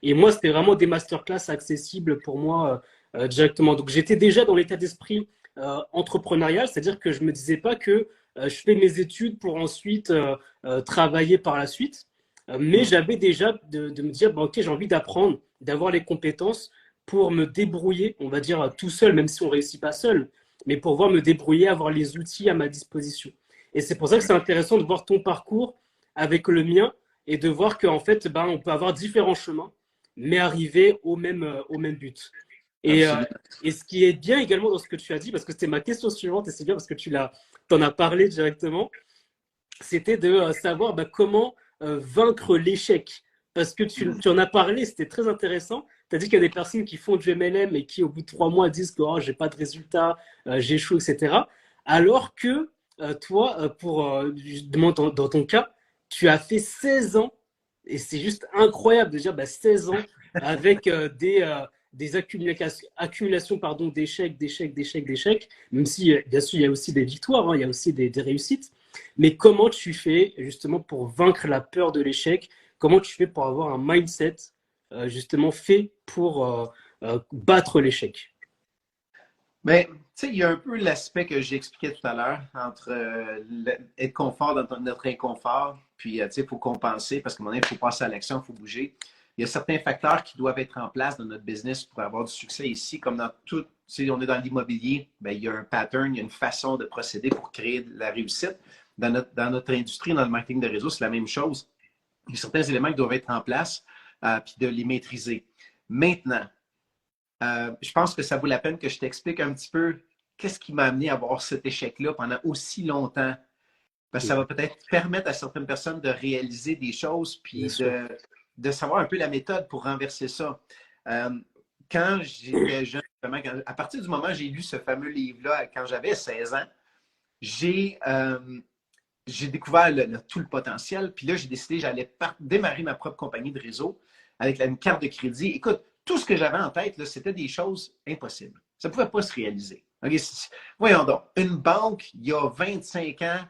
Et moi, c'était vraiment des masterclass accessibles pour moi directement. Donc, j'étais déjà dans l'état d'esprit entrepreneurial, c'est-à-dire que je ne me disais pas que je fais mes études pour ensuite travailler par la suite. Mais j'avais déjà de me dire, bah, ok, j'ai envie d'apprendre, d'avoir les compétences pour me débrouiller, on va dire tout seul, même si on ne réussit pas seul, mais pour pouvoir me débrouiller, avoir les outils à ma disposition. Et c'est pour ça que c'est intéressant de voir ton parcours avec le mien et de voir qu'en fait, ben, on peut avoir différents chemins, mais arriver au même but. Et ce qui est bien également dans ce que tu as dit, parce que c'était ma question suivante, et c'est bien parce que tu en as parlé directement, c'était de savoir bah, comment vaincre l'échec. Parce que tu en as parlé, c'était très intéressant. Tu as dit qu'il y a des personnes qui font du MLM et qui, au bout de 3 mois, disent que oh, j'ai pas de résultat, j'échoue, etc. Alors que toi, justement, dans ton cas, tu as fait 16 ans, et c'est juste incroyable de dire bah, 16 ans avec des accumulations pardon, d'échecs, même si, bien sûr, il y a aussi des victoires, hein, il y a aussi des réussites. Mais comment tu fais justement pour vaincre la peur de l'échec? Comment tu fais pour avoir un mindset justement fait pour battre l'échec? Mais tu sais, il y a un peu l'aspect que j'expliquais tout à l'heure entre être confort dans notre inconfort, puis tu sais, il faut compenser parce qu'à un moment donné, il faut passer à l'action, il faut bouger. Il y a certains facteurs qui doivent être en place dans notre business pour avoir du succès ici, comme dans tout. Si on est dans l'immobilier, ben, il y a un pattern, il y a une façon de procéder pour créer de la réussite. Dans notre industrie, dans le marketing de réseau, c'est la même chose. Il y a certains éléments qui doivent être en place, puis de les maîtriser. Maintenant, je pense que ça vaut la peine que je t'explique un petit peu qu'est-ce qui m'a amené à avoir cet échec-là pendant aussi longtemps. Parce que ça va peut-être permettre à certaines personnes de réaliser des choses puis de savoir un peu la méthode pour renverser ça. Quand j'étais jeune, à partir du moment où j'ai lu ce fameux livre-là, quand j'avais 16 ans, j'ai découvert tout le potentiel. Puis là, j'ai décidé que j'allais démarrer ma propre compagnie de réseau avec une carte de crédit. Écoute, tout ce que j'avais en tête, c'était des choses impossibles. Ça ne pouvait pas se réaliser. Okay? Voyons donc, une banque, il y a 25 ans,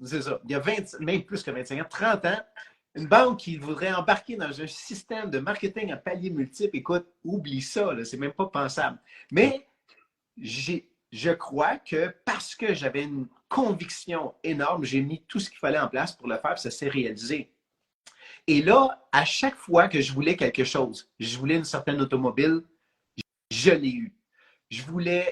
c'est ça, il y a même plus que 25 ans, 30 ans, une banque qui voudrait embarquer dans un système de marketing à paliers multiples, écoute, oublie ça, c'est même pas pensable. Mais je crois que parce que j'avais une conviction énorme, j'ai mis tout ce qu'il fallait en place pour le faire, puis ça s'est réalisé. Et là, à chaque fois que je voulais quelque chose, je voulais une certaine automobile, je l'ai eu.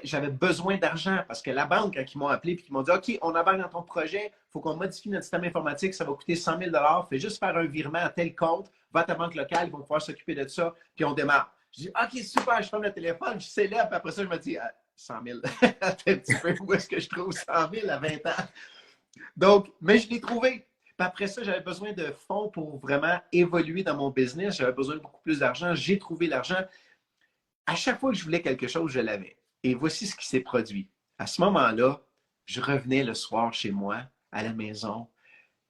J'avais besoin d'argent parce que la banque, quand ils m'ont appelé et qu'ils m'ont dit « OK, on embarque dans ton projet, il faut qu'on modifie notre système informatique, ça va coûter 100 000 $, fais juste faire un virement à tel compte, va à ta banque locale, ils vont pouvoir s'occuper de ça, puis on démarre. » Je dis « OK, super, je ferme le téléphone, je célèbre, puis après ça, je me dis 100 000. Attends un petit peu, où est-ce que je trouve 100 000 à 20 ans? Donc, mais je l'ai trouvé. Puis après ça, j'avais besoin de fonds pour vraiment évoluer dans mon business. J'avais besoin de beaucoup plus d'argent. J'ai trouvé l'argent. À chaque fois que je voulais quelque chose, je l'avais. Et voici ce qui s'est produit. À ce moment-là, je revenais le soir chez moi, à la maison.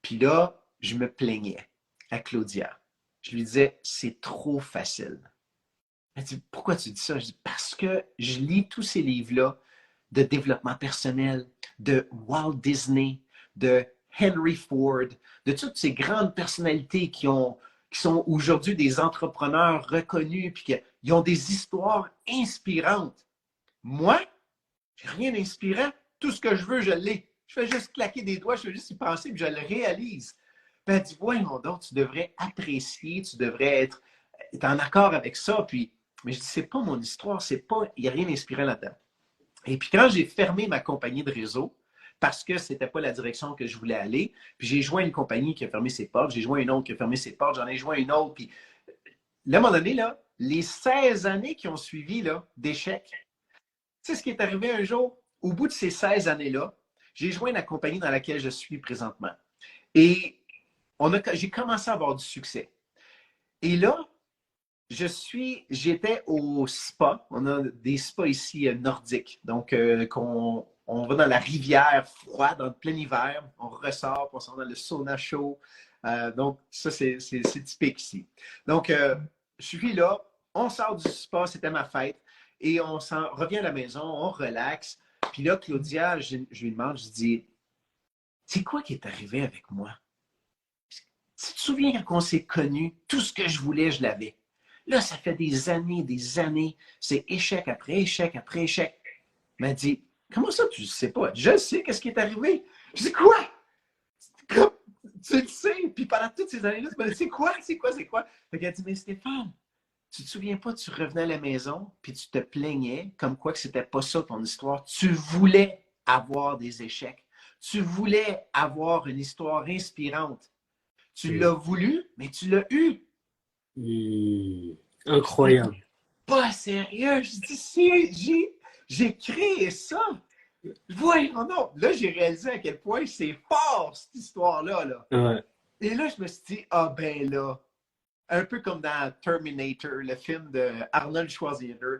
Puis là, je me plaignais à Claudia. Je lui disais, c'est trop facile. Elle dit, pourquoi tu dis ça? Je dis, parce que je lis tous ces livres-là de développement personnel, de Walt Disney, de Henry Ford, de toutes ces grandes personnalités qui sont aujourd'hui des entrepreneurs reconnus puis qui ont des histoires inspirantes. Moi, j'ai rien d'inspirant. Tout ce que je veux, je l'ai. Je fais juste claquer des doigts, je fais juste y penser puis je le réalise. Puis elle dit, voyons donc, tu devrais apprécier, tu devrais être en accord avec ça. Mais je dis, c'est pas mon histoire, il n'y a rien d'inspirant là-dedans. Et puis quand j'ai fermé ma compagnie de réseau, parce que ce n'était pas la direction que je voulais aller. Puis j'ai joint une compagnie qui a fermé ses portes, j'ai joint une autre qui a fermé ses portes, j'en ai joint une autre. Puis là, à un moment donné, là, les 16 années qui ont suivi d'échecs, tu sais ce qui est arrivé un jour? Au bout de ces 16 années-là, j'ai joint la compagnie dans laquelle je suis présentement. Et j'ai commencé à avoir du succès. Et là, j'étais au spa. On a des spas ici nordiques. Donc, on va dans la rivière froide, en plein hiver, on ressort, on sort dans le sauna chaud. Donc, ça, c'est typique ici. Donc, je suis là, on sort du spa, c'était ma fête, et on revient à la maison, on relaxe. Puis là, Claudia, je lui demande, je dis, c'est quoi qui est arrivé avec moi? Tu te souviens quand on s'est connus, tout ce que je voulais, je l'avais. Là, ça fait des années, c'est échec après échec après échec. Elle m'a dit, comment ça, tu ne sais pas? Je sais qu'est-ce qui est arrivé. Je dis, quoi? Tu le sais. Puis pendant toutes ces années-là, tu me dis, c'est quoi? Fait qu'elle dit, mais Stéphane, tu te souviens pas, tu revenais à la maison, puis tu te plaignais comme quoi que c'était pas ça ton histoire. Tu voulais avoir des échecs. Tu voulais avoir une histoire inspirante. Tu l'as voulu, mais tu l'as eu. Incroyable. Pas sérieux. Je dis, j'ai créé ça. Voyons non. Là, j'ai réalisé à quel point c'est fort, cette histoire-là. Là. Ouais. Et là, je me suis dit, ah ben là, un peu comme dans Terminator, le film de Arnold Schwarzenegger,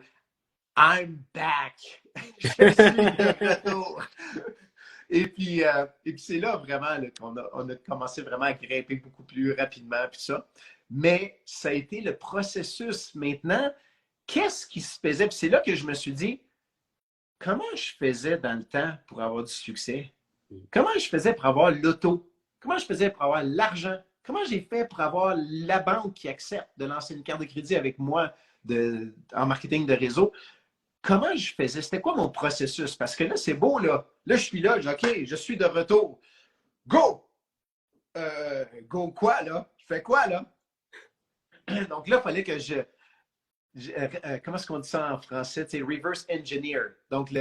I'm back. Je suis de retour. Et puis c'est là vraiment là, qu'on a commencé vraiment à grimper beaucoup plus rapidement. Puis ça. Mais ça a été le processus. Maintenant, qu'est-ce qui se faisait? Puis c'est là que je me suis dit, comment je faisais dans le temps pour avoir du succès? Comment je faisais pour avoir l'auto? Comment je faisais pour avoir l'argent? Comment j'ai fait pour avoir la banque qui accepte de lancer une carte de crédit avec moi en marketing de réseau? Comment je faisais? C'était quoi mon processus? Parce que là, c'est beau, là. Là, je suis là, OK, je suis de retour. Go! Go quoi, là? Je fais quoi, là? Donc là, il fallait que comment est-ce qu'on dit ça en français? C'est reverse engineer. Donc,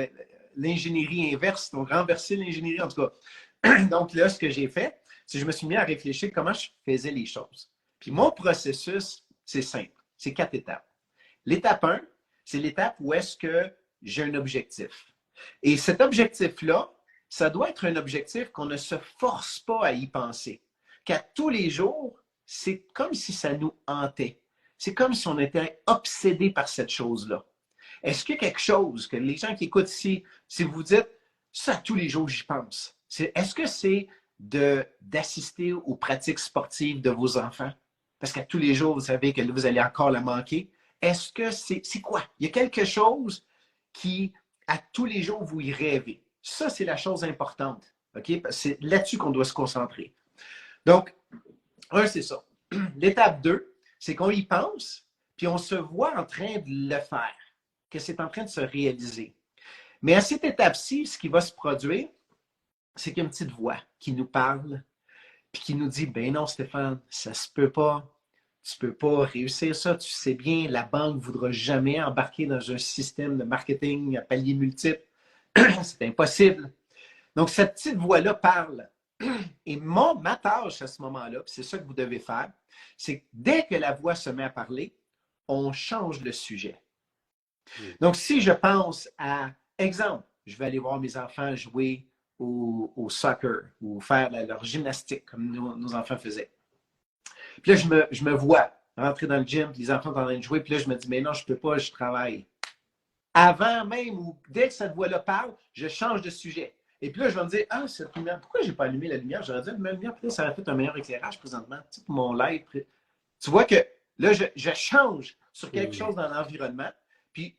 l'ingénierie inverse. Donc, renverser l'ingénierie, en tout cas. Donc là, ce que j'ai fait, c'est que je me suis mis à réfléchir comment je faisais les choses. Puis mon processus, c'est simple. c'est 4 étapes. L'étape 1, c'est l'étape où est-ce que j'ai un objectif. Et cet objectif-là, ça doit être un objectif qu'on ne se force pas à y penser. Qu'à tous les jours, c'est comme si ça nous hantait. C'est comme si on était obsédé par cette chose-là. Est-ce qu'il y a quelque chose que les gens qui écoutent ici, si vous dites, ça tous les jours, j'y pense. Est-ce que c'est d'assister aux pratiques sportives de vos enfants? Parce qu'à tous les jours, vous savez que vous allez encore la manquer. Est-ce que c'est quoi? Il y a quelque chose qui, à tous les jours, vous y rêvez. Ça, c'est la chose importante. OK? C'est là-dessus qu'on doit se concentrer. Donc, un, c'est ça. L'étape 2, c'est qu'on y pense, puis on se voit en train de le faire, que c'est en train de se réaliser. Mais à cette étape-ci, ce qui va se produire, c'est qu'il y a une petite voix qui nous parle, puis qui nous dit, ben non, Stéphane, ça se peut pas. Tu peux pas réussir ça. Tu sais bien, la banque ne voudra jamais embarquer dans un système de marketing à paliers multiples. C'est impossible. Donc, cette petite voix-là parle. Et ma tâche à ce moment-là, puis c'est ça que vous devez faire, c'est que dès que la voix se met à parler, on change le sujet. Donc, si je pense à, exemple, je vais aller voir mes enfants jouer au soccer ou faire leur gymnastique comme nos enfants faisaient. Puis là, je me vois rentrer dans le gym, puis les enfants sont en train de jouer, puis là, je me dis, mais non, je ne peux pas, je travaille. Avant même, ou dès que cette voix-là parle, je change de sujet. Et puis là, je vais me dire, ah, cette lumière, pourquoi je n'ai pas allumé la lumière? J'aurais dû allumer la lumière, peut-être ça aurait fait un meilleur éclairage présentement, tu sais, pour mon live. Tu vois que là, je change sur quelque chose dans l'environnement, puis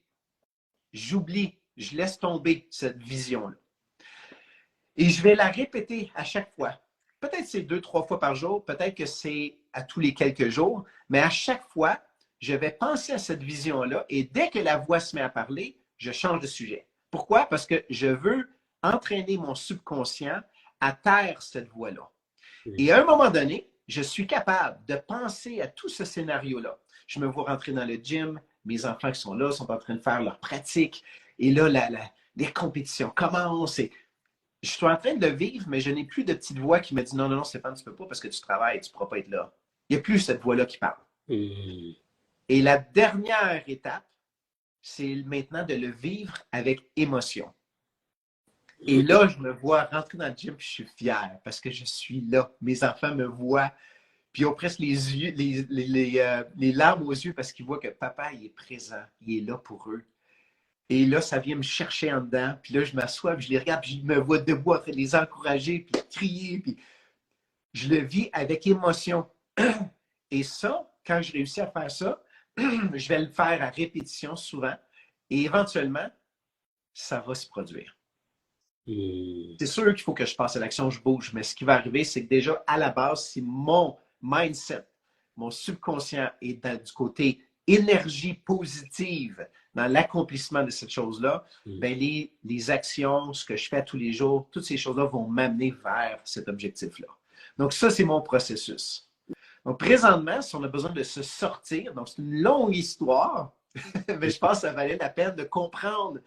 j'oublie, je laisse tomber cette vision-là. Et je vais la répéter à chaque fois. Peut-être c'est 2-3 fois par jour, peut-être que c'est à tous les quelques jours, mais à chaque fois, je vais penser à cette vision-là et dès que la voix se met à parler, je change de sujet. Pourquoi? Parce que je veux entraîner mon subconscient à taire cette voix-là. Et à un moment donné, je suis capable de penser à tout ce scénario-là. Je me vois rentrer dans le gym, mes enfants qui sont là sont en train de faire leur pratique, et là, les compétitions commencent. Et je suis en train de le vivre, mais je n'ai plus de petite voix qui me dit non, non, non, Stéphane, tu ne peux pas parce que tu travailles, tu ne pourras pas être là. Il n'y a plus cette voix-là qui parle. Et la dernière étape, c'est maintenant de le vivre avec émotion. Et là, je me vois rentrer dans le gym et je suis fier parce que je suis là. Mes enfants me voient, puis ils ont presque les larmes aux yeux parce qu'ils voient que papa, il est présent, il est là pour eux. Et là, ça vient me chercher en dedans. Puis là, je m'assois, puis je les regarde, puis je me vois debout en train de les encourager, puis crier, puis je le vis avec émotion. Et ça, quand je réussis à faire ça, je vais le faire à répétition souvent. Et éventuellement, ça va se produire. C'est sûr qu'il faut que je passe à l'action, je bouge. Mais ce qui va arriver, c'est que déjà, à la base, si mon mindset, mon subconscient est du côté énergie positive dans l'accomplissement de cette chose-là, ben les actions, ce que je fais tous les jours, toutes ces choses-là vont m'amener vers cet objectif-là. Donc ça, c'est mon processus. Donc présentement, si on a besoin de se sortir, donc c'est une longue histoire, mais je pense que ça valait la peine de comprendre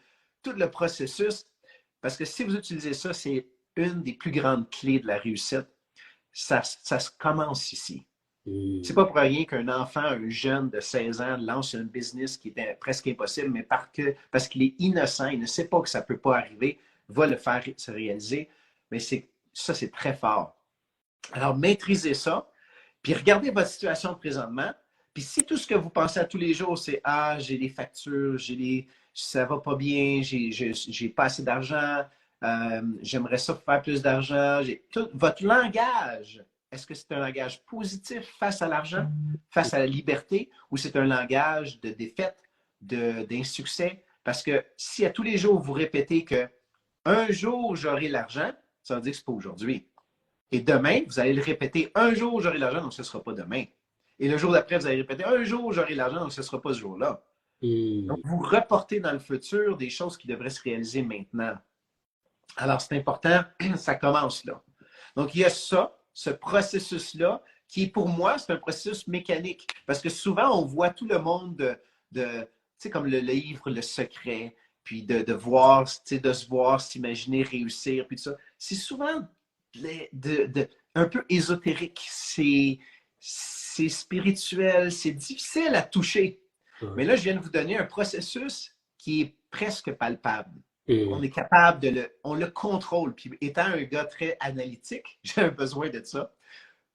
tout le processus, parce que si vous utilisez ça, c'est une des plus grandes clés de la réussite. Ça se commence ici. C'est pas pour rien qu'un enfant, un jeune de 16 ans lance un business qui est presque impossible, mais parce qu'il est innocent, il ne sait pas que ça ne peut pas arriver, va le faire se réaliser. Mais ça, c'est très fort. Alors, maîtrisez ça, puis regardez votre situation présentement. Puis si tout ce que vous pensez à tous les jours, c'est « Ah, j'ai des factures, ça va pas bien, j'ai pas assez d'argent, j'aimerais ça faire plus d'argent. » Votre langage, est-ce que c'est un langage positif face à l'argent, face à la liberté, ou c'est un langage de défaite, d'insuccès? Parce que si à tous les jours, vous répétez que un jour, j'aurai l'argent, ça veut dire que ce n'est pas aujourd'hui. Et demain, vous allez le répéter, un jour, j'aurai l'argent, donc ce ne sera pas demain. Et le jour d'après, vous allez répéter, un jour, j'aurai l'argent, donc ce ne sera pas ce jour-là. Donc, vous reportez dans le futur des choses qui devraient se réaliser maintenant. Alors, c'est important, ça commence là. Donc, il y a ça, ce processus-là, qui pour moi, c'est un processus mécanique. Parce que souvent, on voit tout le monde tu sais, comme le livre Le Secret, puis de voir, tu sais, de se voir, s'imaginer réussir, puis tout ça. C'est souvent un peu ésotérique. c'est spirituel, c'est difficile à toucher. Mais là, je viens de vous donner un processus qui est presque palpable. On est capable on le contrôle. Puis étant un gars très analytique, j'ai besoin de ça.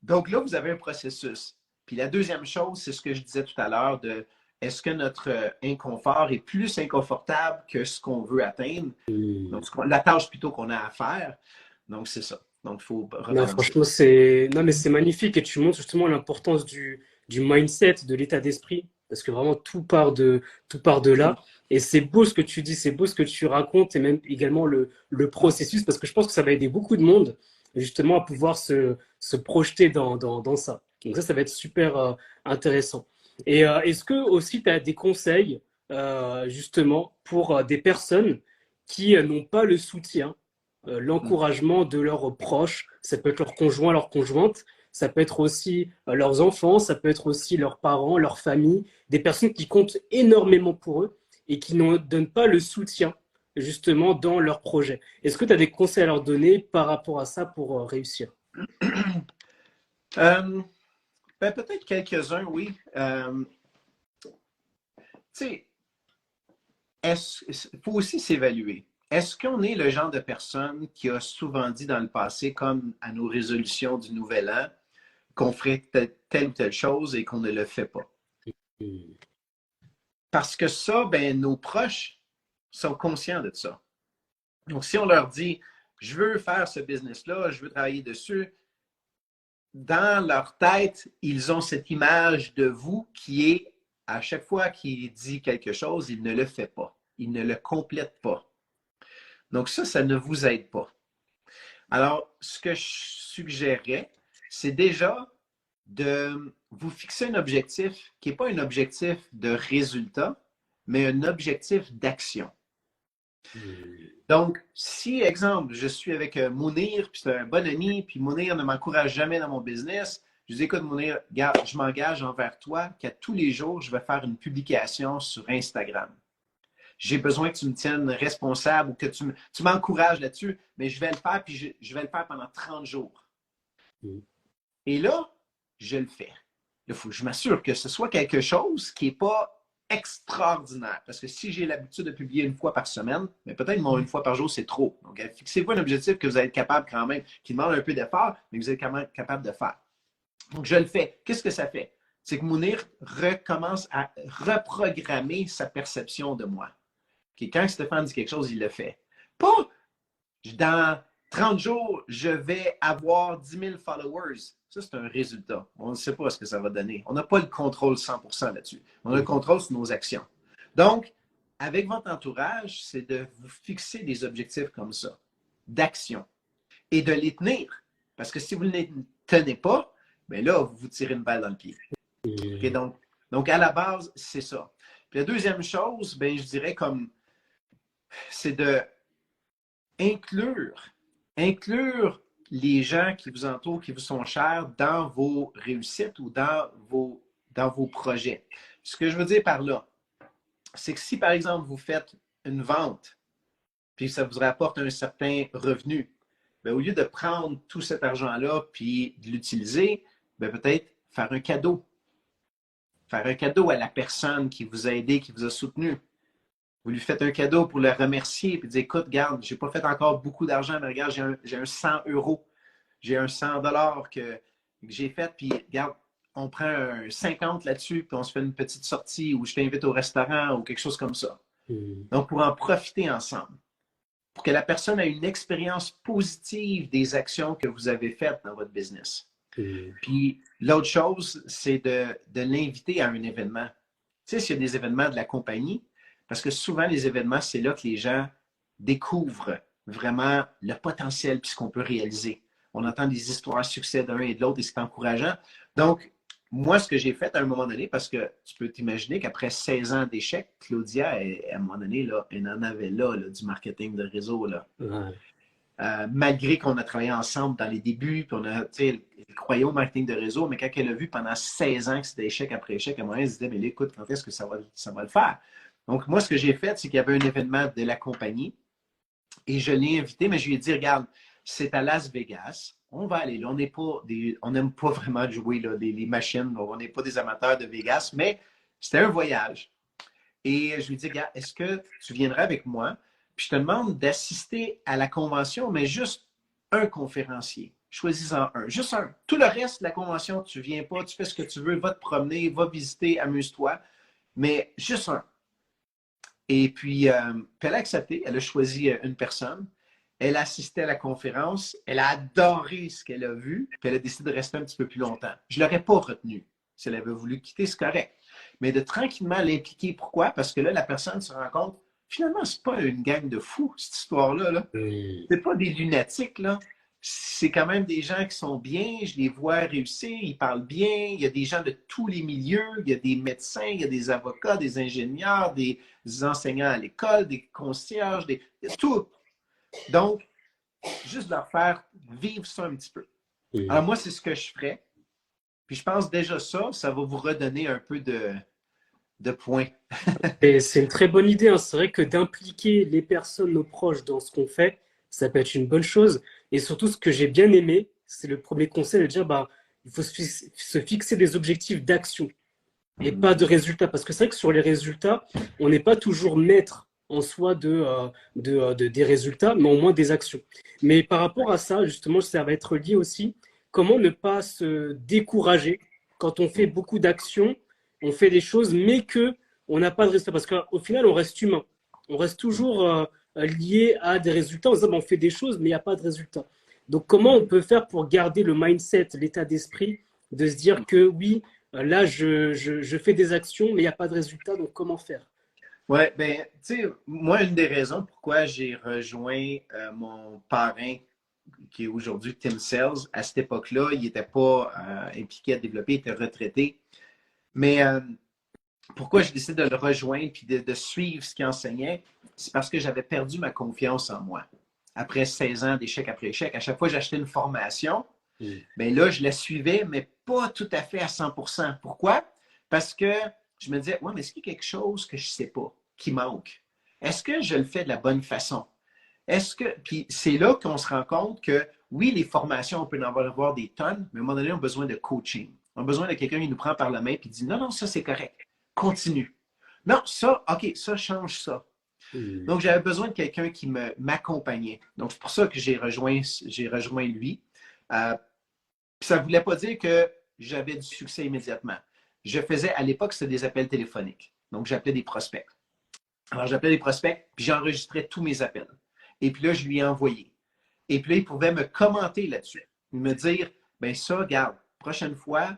Donc là, vous avez un processus. Puis la deuxième chose, c'est ce que je disais tout à l'heure de est-ce que notre inconfort est plus inconfortable que ce qu'on veut atteindre? Donc, la tâche plutôt qu'on a à faire. Donc, c'est ça. Donc, il faut Non, franchement, c'est magnifique et tu montres justement l'importance du mindset, de l'état d'esprit, parce que vraiment tout part de là. Et c'est beau ce que tu dis, c'est beau ce que tu racontes et même également le processus, parce que je pense que ça va aider beaucoup de monde justement à pouvoir se projeter dans ça. Donc ça va être super intéressant. Et est-ce que aussi tu as des conseils justement pour des personnes qui n'ont pas le soutien, l'encouragement de leurs proches, ça peut être leur conjoint, leur conjointe, ça peut être aussi leurs enfants, ça peut être aussi leurs parents, leur famille, des personnes qui comptent énormément pour eux et qui ne donnent pas le soutien justement dans leur projet. Est-ce que tu as des conseils à leur donner par rapport à ça pour réussir? Peut-être quelques-uns, oui. Tu sais, il faut aussi s'évaluer. Est-ce qu'on est le genre de personne qui a souvent dit dans le passé, comme à nos résolutions du Nouvel An, qu'on ferait telle ou telle chose et qu'on ne le fait pas? Parce que ça, nos proches sont conscients de ça. Donc, si on leur dit, je veux faire ce business-là, je veux travailler dessus, dans leur tête, ils ont cette image de vous qui est, à chaque fois qu'il dit quelque chose, il ne le fait pas. Il ne le complète pas. Donc ça ne vous aide pas. Alors, ce que je suggérerais, c'est déjà de vous fixer un objectif qui n'est pas un objectif de résultat, mais un objectif d'action. Donc, si, exemple, je suis avec Mounir, puis c'est un bon ami, puis Mounir ne m'encourage jamais dans mon business, je dis, écoute, Mounir, regarde, je m'engage envers toi qu'à tous les jours, je vais faire une publication sur Instagram. J'ai besoin que tu me tiennes responsable ou que tu m'encourages là-dessus, mais je vais le faire, puis je vais le faire pendant 30 jours. Et là, je le fais. Il faut que je m'assure que ce soit quelque chose qui n'est pas extraordinaire. Parce que si j'ai l'habitude de publier une fois par semaine, mais peut-être une fois par jour, c'est trop. Donc, fixez-vous un objectif que vous allez être capable quand même, qui demande un peu d'effort, mais que vous êtes quand même capable de faire. Donc, je le fais. Qu'est-ce que ça fait? C'est que Mounir recommence à reprogrammer sa perception de moi. Quand Stéphane dit quelque chose, il le fait. Pas dans 30 jours, je vais avoir 10 000 followers. Ça, c'est un résultat. On ne sait pas ce que ça va donner. On n'a pas le contrôle 100% là-dessus. On a le contrôle sur nos actions. Donc, avec votre entourage, c'est de vous fixer des objectifs comme ça, d'action, et de les tenir. Parce que si vous ne les tenez pas, bien là, vous vous tirez une balle dans le pied. Okay, donc, à la base, c'est ça. Puis la deuxième chose, je dirais c'est de inclure les gens qui vous entourent, qui vous sont chers, dans vos réussites ou dans vos projets. Ce que je veux dire par là, c'est que si, par exemple, vous faites une vente, puis ça vous rapporte un certain revenu, au lieu de prendre tout cet argent-là puis de l'utiliser, peut-être faire un cadeau. Faire un cadeau à la personne qui vous a aidé, qui vous a soutenu. Vous lui faites un cadeau pour le remercier et dire, écoute, regarde, je n'ai pas fait encore beaucoup d'argent, mais regarde, j'ai un 100 euros. J'ai un 100 $ que j'ai fait, puis regarde, on prend un 50 là-dessus, puis on se fait une petite sortie ou je t'invite au restaurant ou quelque chose comme ça. Donc, pour en profiter ensemble. Pour que la personne ait une expérience positive des actions que vous avez faites dans votre business. Puis, l'autre chose, c'est de l'inviter à un événement. Tu sais, s'il y a des événements de la compagnie, parce que souvent, les événements, c'est là que les gens découvrent vraiment le potentiel puis ce qu'on peut réaliser. On entend des histoires de succès d'un et de l'autre et c'est encourageant. Donc, moi, ce que j'ai fait à un moment donné, parce que tu peux t'imaginer qu'après 16 ans d'échecs, Claudia, à un moment donné, là, elle en avait là, du marketing de réseau. Là. Malgré qu'on a travaillé ensemble dans les débuts, puis on a, tu sais, elle croyait au marketing de réseau, mais quand elle a vu pendant 16 ans que c'était échec après échec, à un moment, elle se disait, mais là, écoute, quand est-ce que ça va le faire? Donc, moi, ce que j'ai fait, c'est qu'il y avait un événement de la compagnie et je l'ai invité, mais je lui ai dit, regarde, c'est à Las Vegas, on va aller là. On n'aime pas vraiment jouer là, les machines. On n'est pas des amateurs de Vegas, mais c'était un voyage. Et je lui dis, gars, est-ce que tu viendrais avec moi? Puis je te demande d'assister à la convention, mais juste un conférencier. Choisis-en un. Juste un. Tout le reste de la convention, tu viens pas, tu fais ce que tu veux, va te promener, va visiter, amuse-toi. Mais juste un. Et puis elle a accepté, elle a choisi une personne. Elle a assisté à la conférence, elle a adoré ce qu'elle a vu, puis elle a décidé de rester un petit peu plus longtemps. Je ne l'aurais pas retenue. Si elle avait voulu quitter, c'est correct. Mais de tranquillement l'impliquer. Pourquoi? Parce que là, la personne se rend compte, finalement, c'est pas une gang de fous, cette histoire-là. Là. C'est pas des lunatiques, là. C'est quand même des gens qui sont bien, je les vois réussir, ils parlent bien, il y a des gens de tous les milieux, il y a des médecins, il y a des avocats, des ingénieurs, des enseignants à l'école, des concierges, tout. Donc, juste leur faire vivre ça un petit peu. Alors moi, c'est ce que je ferais. Puis je pense déjà ça va vous redonner un peu de points. Et c'est une très bonne idée, hein. C'est vrai que d'impliquer les personnes, nos proches, dans ce qu'on fait, ça peut être une bonne chose. Et surtout, ce que j'ai bien aimé, c'est le premier conseil de dire, bah, il faut se fixer des objectifs d'action et pas de résultats. Parce que c'est vrai que sur les résultats, on n'est pas toujours maître en soi des résultats, mais au moins des actions. Mais par rapport à ça, justement, ça va être lié aussi, comment ne pas se décourager quand on fait beaucoup d'actions, on fait des choses, mais que on n'a pas de résultats. Parce qu'au final, on reste humain. On reste toujours lié à des résultats. On se dit, bah, on fait des choses, mais il n'y a pas de résultats. Donc, comment on peut faire pour garder le mindset, l'état d'esprit, de se dire que oui, là, je fais des actions, mais il n'y a pas de résultats, donc comment faire? Oui, bien, tu sais, moi, une des raisons pourquoi j'ai rejoint mon parrain, qui est aujourd'hui Tim Sells, à cette époque-là, il n'était pas impliqué à développer, il était retraité. Mais pourquoi j'ai décidé de le rejoindre et de suivre ce qu'il enseignait, c'est parce que j'avais perdu ma confiance en moi. Après 16 ans d'échec après échec, à chaque fois que j'achetais une formation, bien là, je la suivais, mais pas tout à fait à 100%. Pourquoi? Parce que je me disais, ouais, mais est-ce qu'il y a quelque chose que je ne sais pas, qui manque? Est-ce que je le fais de la bonne façon? Puis c'est là qu'on se rend compte que oui, les formations, on peut en avoir des tonnes, mais à un moment donné, on a besoin de coaching. On a besoin de quelqu'un qui nous prend par la main et dit non, non, ça c'est correct. Continue. Non, ça, OK, ça change ça. Donc, j'avais besoin de quelqu'un qui m'accompagnait. Donc, c'est pour ça que j'ai rejoint lui. Ça ne voulait pas dire que j'avais du succès immédiatement. Je faisais, à l'époque, c'était des appels téléphoniques. Donc, j'appelais des prospects. Alors, j'appelais des prospects, puis j'enregistrais tous mes appels. Et puis là, je lui ai envoyé. Et puis là, il pouvait me commenter là-dessus. Me dire, ben ça, regarde, prochaine fois,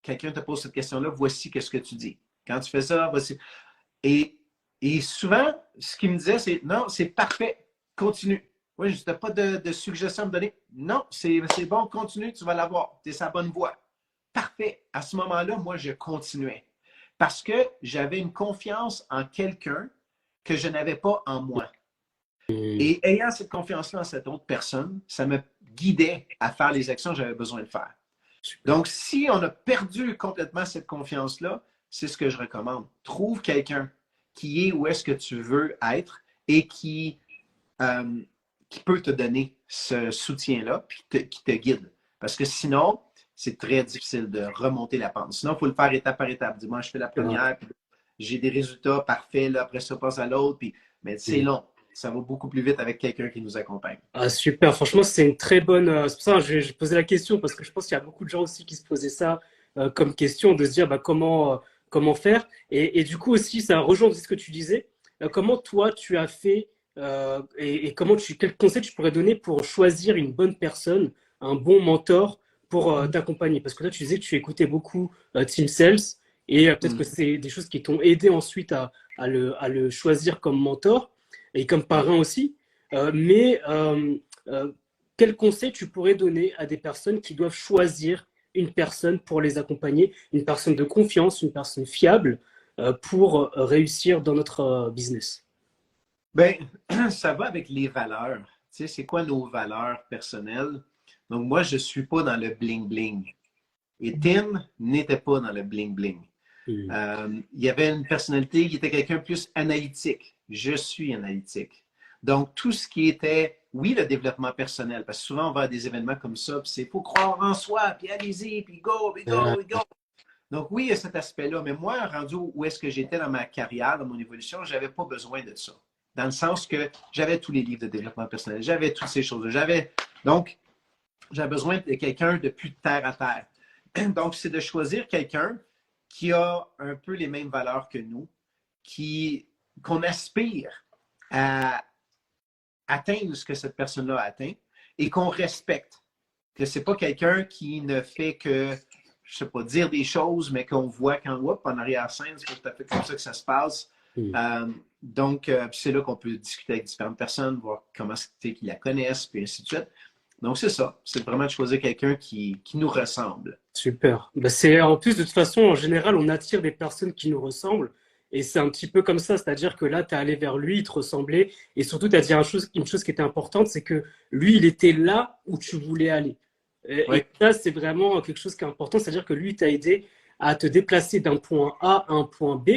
quelqu'un te pose cette question-là, voici qu'est-ce que tu dis. Quand tu fais ça, voici. Et souvent, ce qu'il me disait, c'est non, c'est parfait, continue. Oui, je n'ai pas de suggestion à me donner. Non, c'est bon, continue, tu vas l'avoir. Tu es sur la bonne voie. Parfait. À ce moment-là, moi, je continuais. Parce que j'avais une confiance en quelqu'un que je n'avais pas en moi. Et ayant cette confiance-là en cette autre personne, ça me guidait à faire les actions que j'avais besoin de faire. Donc, si on a perdu complètement cette confiance-là, c'est ce que je recommande. Trouve quelqu'un qui est où est-ce que tu veux être et qui peut te donner ce soutien-là puis qui te guide. Parce que sinon, c'est très difficile de remonter la pente. Sinon, il faut le faire étape par étape. Dis-moi, je fais la première, puis j'ai des résultats parfaits, là, après ça, passe à l'autre, mais c'est long. Ça va beaucoup plus vite avec quelqu'un qui nous accompagne. Ah, super, franchement, c'est une très bonne. C'est pour ça que je posais la question, parce que je pense qu'il y a beaucoup de gens aussi qui se posaient ça comme question, de se dire bah, comment faire. Et du coup, aussi, ça rejoint ce que tu disais. Comment toi, tu as fait et quel conseil tu pourrais donner pour choisir une bonne personne, un bon mentor pour t'accompagner? Parce que là, tu disais que tu écoutais beaucoup Team Sales et peut-être que c'est des choses qui t'ont aidé ensuite à le choisir comme mentor et comme parrain aussi. Quel conseil tu pourrais donner à des personnes qui doivent choisir une personne pour les accompagner, une personne de confiance, une personne fiable pour réussir dans notre business? Bien, ça va avec les valeurs. Tu sais, c'est quoi nos valeurs personnelles? Donc, moi, je ne suis pas dans le bling-bling. Et Tim n'était pas dans le bling-bling. Il y avait une personnalité qui était quelqu'un plus analytique. Je suis analytique. Donc, tout ce qui était oui, le développement personnel, parce que souvent on va à des événements comme ça, puis c'est faut croire en soi, puis allez-y, puis go, puis go, puis go. Donc oui, il y a cet aspect-là, mais moi, rendu où est-ce que j'étais dans ma carrière, dans mon évolution, je n'avais pas besoin de ça. Dans le sens que j'avais tous les livres de développement personnel, j'avais toutes ces choses-là. Donc, j'avais besoin de quelqu'un de plus terre à terre. Donc, c'est de choisir quelqu'un qui a un peu les mêmes valeurs que nous, qu'on aspire à atteindre ce que cette personne-là a atteint et qu'on respecte. Que ce n'est pas quelqu'un qui ne fait que, je ne sais pas, dire des choses, mais qu'on voit en arrière-scène, c'est tout à fait comme ça que ça se passe. Donc, c'est là qu'on peut discuter avec différentes personnes, voir comment c'est qu'ils la connaissent, puis ainsi de suite. Donc, c'est ça. C'est vraiment de choisir quelqu'un qui nous ressemble. Super. Ben, en plus, de toute façon, en général, on attire des personnes qui nous ressemblent. Et c'est un petit peu comme ça, c'est-à-dire que là, tu es allé vers lui, il te ressemblait. Et surtout, tu as dit une chose qui était importante, c'est que lui, il était là où tu voulais aller. Oui. Et ça, c'est vraiment quelque chose qui est important, c'est-à-dire que lui, t'a aidé à te déplacer d'un point A à un point B.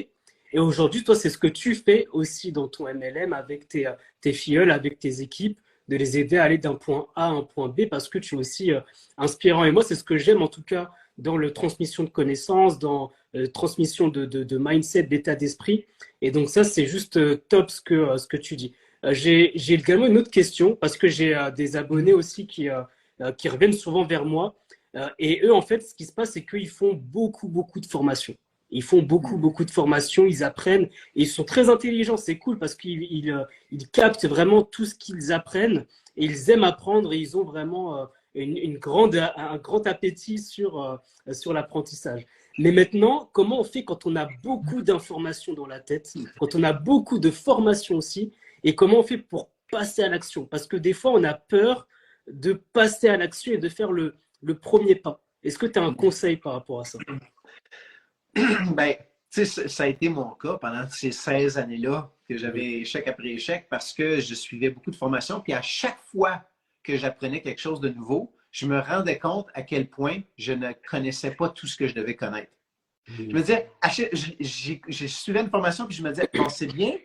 Et aujourd'hui, toi, c'est ce que tu fais aussi dans ton MLM avec tes filleuls, avec tes équipes, de les aider à aller d'un point A à un point B parce que tu es aussi inspirant. Et moi, c'est ce que j'aime en tout cas dans la transmission de connaissances, dans la transmission de mindset, d'état d'esprit. Et donc ça, c'est juste top ce que tu dis. J'ai également une autre question parce que j'ai des abonnés aussi qui reviennent souvent vers moi. Et eux, en fait, ce qui se passe, c'est qu'ils font beaucoup de formations. Ils font beaucoup de formations, ils apprennent et ils sont très intelligents. C'est cool parce qu'ils captent vraiment tout ce qu'ils apprennent et ils aiment apprendre et ils ont vraiment un grand appétit sur l'apprentissage. Mais maintenant, comment on fait quand on a beaucoup d'informations dans la tête, quand on a beaucoup de formations aussi, et comment on fait pour passer à l'action? Parce que des fois, on a peur de passer à l'action et de faire le premier pas. Est-ce que tu as un conseil par rapport à ça? Ben, tu sais, ça a été mon cas pendant ces 16 années-là que j'avais échec après échec parce que je suivais beaucoup de formations. Puis à chaque fois que j'apprenais quelque chose de nouveau, je me rendais compte à quel point je ne connaissais pas tout ce que je devais connaître. Je me disais, j'ai suivi une formation puis je me disais, bon, c'est bien,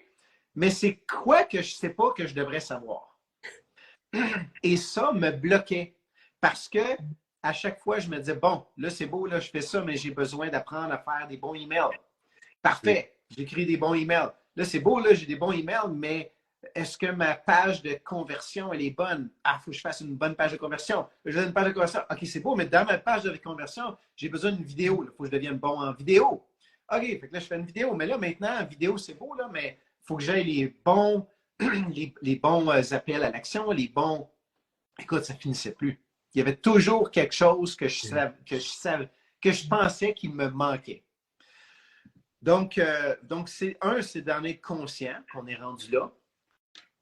mais c'est quoi que je ne sais pas que je devrais savoir? Et ça me bloquait parce que à chaque fois, je me disais, bon, là, c'est beau, là, je fais ça, mais j'ai besoin d'apprendre à faire des bons emails. Parfait, j'écris des bons emails. Là, c'est beau, là, j'ai des bons emails, mais est-ce que ma page de conversion, elle est bonne? Ah, il faut que je fasse une bonne page de conversion. Je donne une page de conversion. OK, c'est beau, mais dans ma page de conversion, j'ai besoin d'une vidéo. Il faut que je devienne bon en vidéo. OK, fait que là, je fais une vidéo. Mais là, maintenant, en vidéo, c'est beau, là, mais il faut que j'aille les bons, les bons appels à l'action, les bons... Écoute, ça finissait plus. Il y avait toujours quelque chose que je pensais qu'il me manquait. Donc c'est d'en être conscient qu'on est rendu là.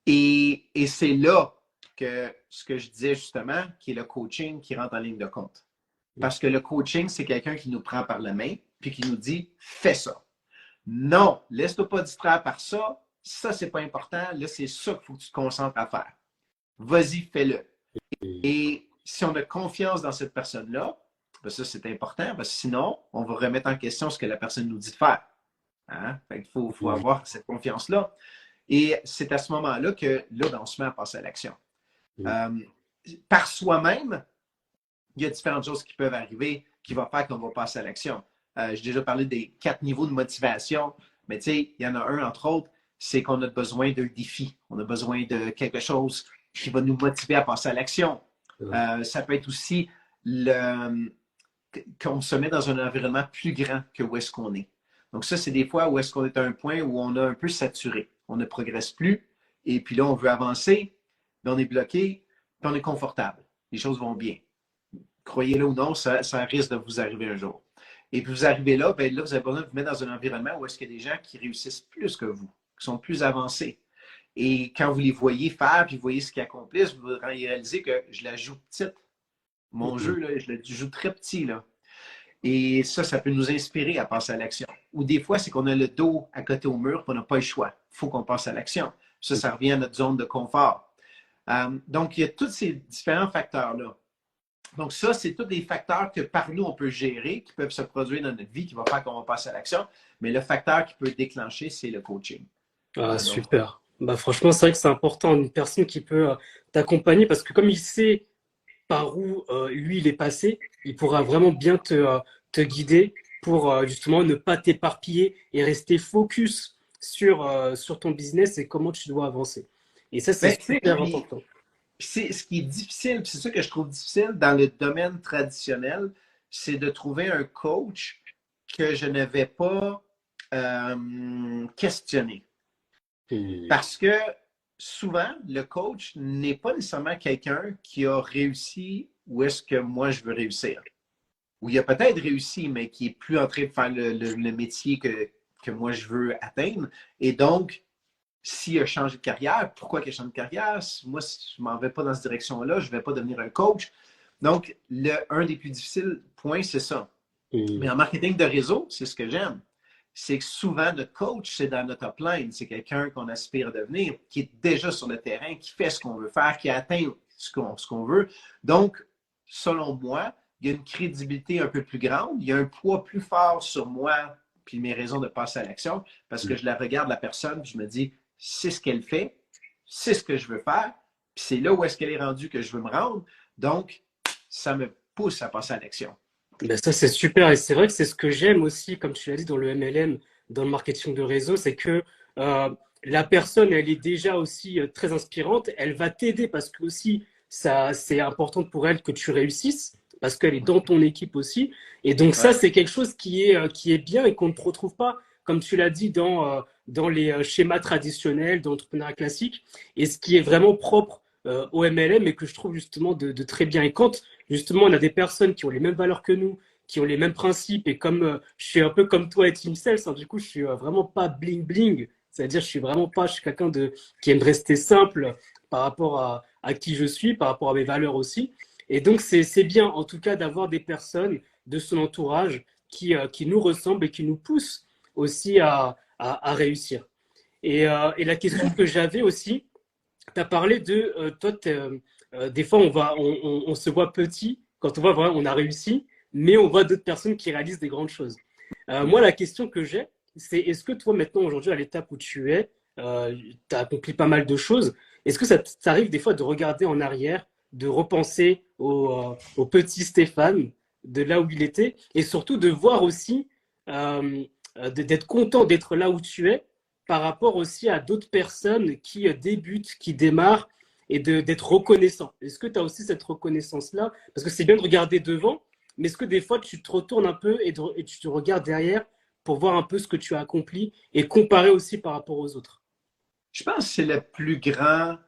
Et c'est là que ce que je disais justement, qui est le coaching qui rentre en ligne de compte. Parce que le coaching, c'est quelqu'un qui nous prend par la main puis qui nous dit « Fais ça ». Non, laisse-toi pas distraire par ça. Ça, c'est pas important. Là, c'est ça qu'il faut que tu te concentres à faire. Vas-y, fais-le. Et si on a confiance dans cette personne-là, ben ça, c'est important, parce que sinon, on va remettre en question ce que la personne nous dit de faire. Hein? Fait qu'il faut avoir cette confiance-là. Et c'est à ce moment-là que là, ben, on se met à passer à l'action. Par soi-même, il y a différentes choses qui peuvent arriver qui vont faire qu'on va passer à l'action. J'ai déjà parlé des 4 niveaux de motivation, mais tu sais, il y en a un, entre autres, c'est qu'on a besoin d'un défi. On a besoin de quelque chose qui va nous motiver à passer à l'action. Ça peut être aussi qu'on se met dans un environnement plus grand que où est-ce qu'on est. Donc ça, c'est des fois où est-ce qu'on est à un point où on a un peu saturé. On ne progresse plus. Et puis là, on veut avancer, mais on est bloqué, puis on est confortable. Les choses vont bien. Croyez-le ou non, ça risque de vous arriver un jour. Et puis vous arrivez là, bien là, vous avez besoin de vous mettre dans un environnement où est-ce qu'il y a des gens qui réussissent plus que vous, qui sont plus avancés. Et quand vous les voyez faire, puis vous voyez ce qu'ils accomplissent, vous réalisez que je la joue petite. Mon jeu, là, je le joue très petit. Là. Et ça peut nous inspirer à passer à l'action. Ou des fois, c'est qu'on a le dos à côté au mur, puis on n'a pas le choix. Il faut qu'on passe à l'action. Ça revient à notre zone de confort. Donc, il y a tous ces différents facteurs-là. Donc, ça, c'est tous des facteurs que par nous, on peut gérer, qui peuvent se produire dans notre vie, qui va faire qu'on va passer à l'action. Mais le facteur qui peut déclencher, c'est le coaching. Ah, super. Bah, franchement, c'est vrai que c'est important, une personne qui peut t'accompagner parce que comme il sait par où lui il est passé, il pourra vraiment bien te guider pour justement ne pas t'éparpiller et rester focus sur ton business et comment tu dois avancer. Et ça, c'est Ben, tu sais, super puis important. c'est ce qui est difficile, puis c'est ça que je trouve difficile dans le domaine traditionnel, c'est de trouver un coach que je ne vais pas questionner. Hmm. Parce que souvent, le coach n'est pas nécessairement quelqu'un qui a réussi où est-ce que moi je veux réussir. Ou il a peut-être réussi, mais qui est plus en train de faire le métier que moi je veux atteindre. Et donc, s'il a changé de carrière, pourquoi il a changé de carrière? Moi, si je ne m'en vais pas dans cette direction-là, je ne vais pas devenir un coach. Donc, un des plus difficiles points, c'est ça. Mais Hmm. en marketing de réseau, c'est ce que j'aime. C'est que souvent, notre coach, c'est dans notre upline. C'est quelqu'un qu'on aspire à devenir, qui est déjà sur le terrain, qui fait ce qu'on veut faire, qui a atteint ce qu'on veut. Donc, selon moi, il y a une crédibilité un peu plus grande, il y a un poids plus fort sur moi, puis mes raisons de passer à l'action, parce que je la regarde, la personne, puis je me dis, c'est ce qu'elle fait, c'est ce que je veux faire, puis c'est là où est-ce qu'elle est rendue que je veux me rendre. Donc, ça me pousse à passer à l'action. Ben ça, c'est super. Et c'est vrai que c'est ce que j'aime aussi, comme tu l'as dit, dans le MLM, dans le marketing de réseau, c'est que euh, la personne, elle est déjà aussi très inspirante. Elle va t'aider parce que aussi, ça, c'est important pour elle que tu réussisses, parce qu'elle est dans ton équipe aussi. Et donc ça, Ouais. c'est quelque chose qui est bien et qu'on ne retrouve pas, comme tu l'as dit, dans les schémas traditionnels d'entrepreneuriat classique. Et ce qui est vraiment propre au MLM et que je trouve justement de très bien. Et quand justement, on a des personnes qui ont les mêmes valeurs que nous, qui ont les mêmes principes. Et comme je suis un peu comme toi et Team Sales, hein, du coup, je suis vraiment pas bling bling. C'est-à-dire, je suis quelqu'un qui aime rester simple par rapport à qui je suis, par rapport à mes valeurs aussi. Et donc, c'est bien, en tout cas, d'avoir des personnes de son entourage qui nous ressemblent et qui nous poussent aussi à réussir. Et la question que j'avais aussi, tu as parlé de toi, des fois, on se voit petit quand on voit vraiment on a réussi, mais on voit d'autres personnes qui réalisent des grandes choses. Moi, la question que j'ai, c'est est-ce que toi, maintenant, aujourd'hui, à l'étape où tu es, tu as accompli pas mal de choses, est-ce que ça t'arrive des fois de regarder en arrière, de repenser au petit Stéphane, de là où il était, et surtout de voir aussi, d'être content d'être là où tu es, par rapport aussi à d'autres personnes qui débutent, qui démarrent et d'être reconnaissant. Est-ce que tu as aussi cette reconnaissance-là? Parce que c'est bien de regarder devant, mais est-ce que des fois tu te retournes un peu et tu te regardes derrière pour voir un peu ce que tu as accompli et comparer aussi par rapport aux autres? Je pense que c'est la plus grande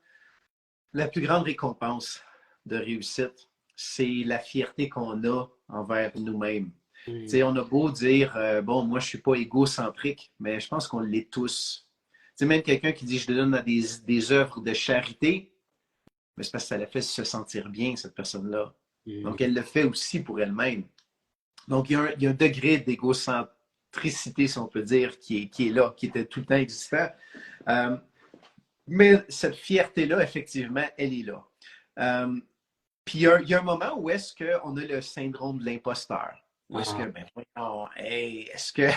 récompense de réussite. C'est la fierté qu'on a envers nous-mêmes. Tu sais, Hmm. on a beau dire, bon, moi, je suis pas égocentrique, mais je pense qu'on l'est tous. Tu sais, même quelqu'un qui dit, je te donne à des œuvres de charité, mais c'est parce que ça la fait se sentir bien, cette personne-là. Donc, Hmm. elle le fait aussi pour elle-même. Donc, il y a un degré d'égocentricité, si on peut dire, qui est là, qui était tout le temps existant. Euh, mais cette fierté-là, effectivement, elle est là. Euh, Puis il y a un moment où est-ce qu'on a le syndrome de l'imposteur. Où est-ce que, Ah. ben voyons, hey, est-ce que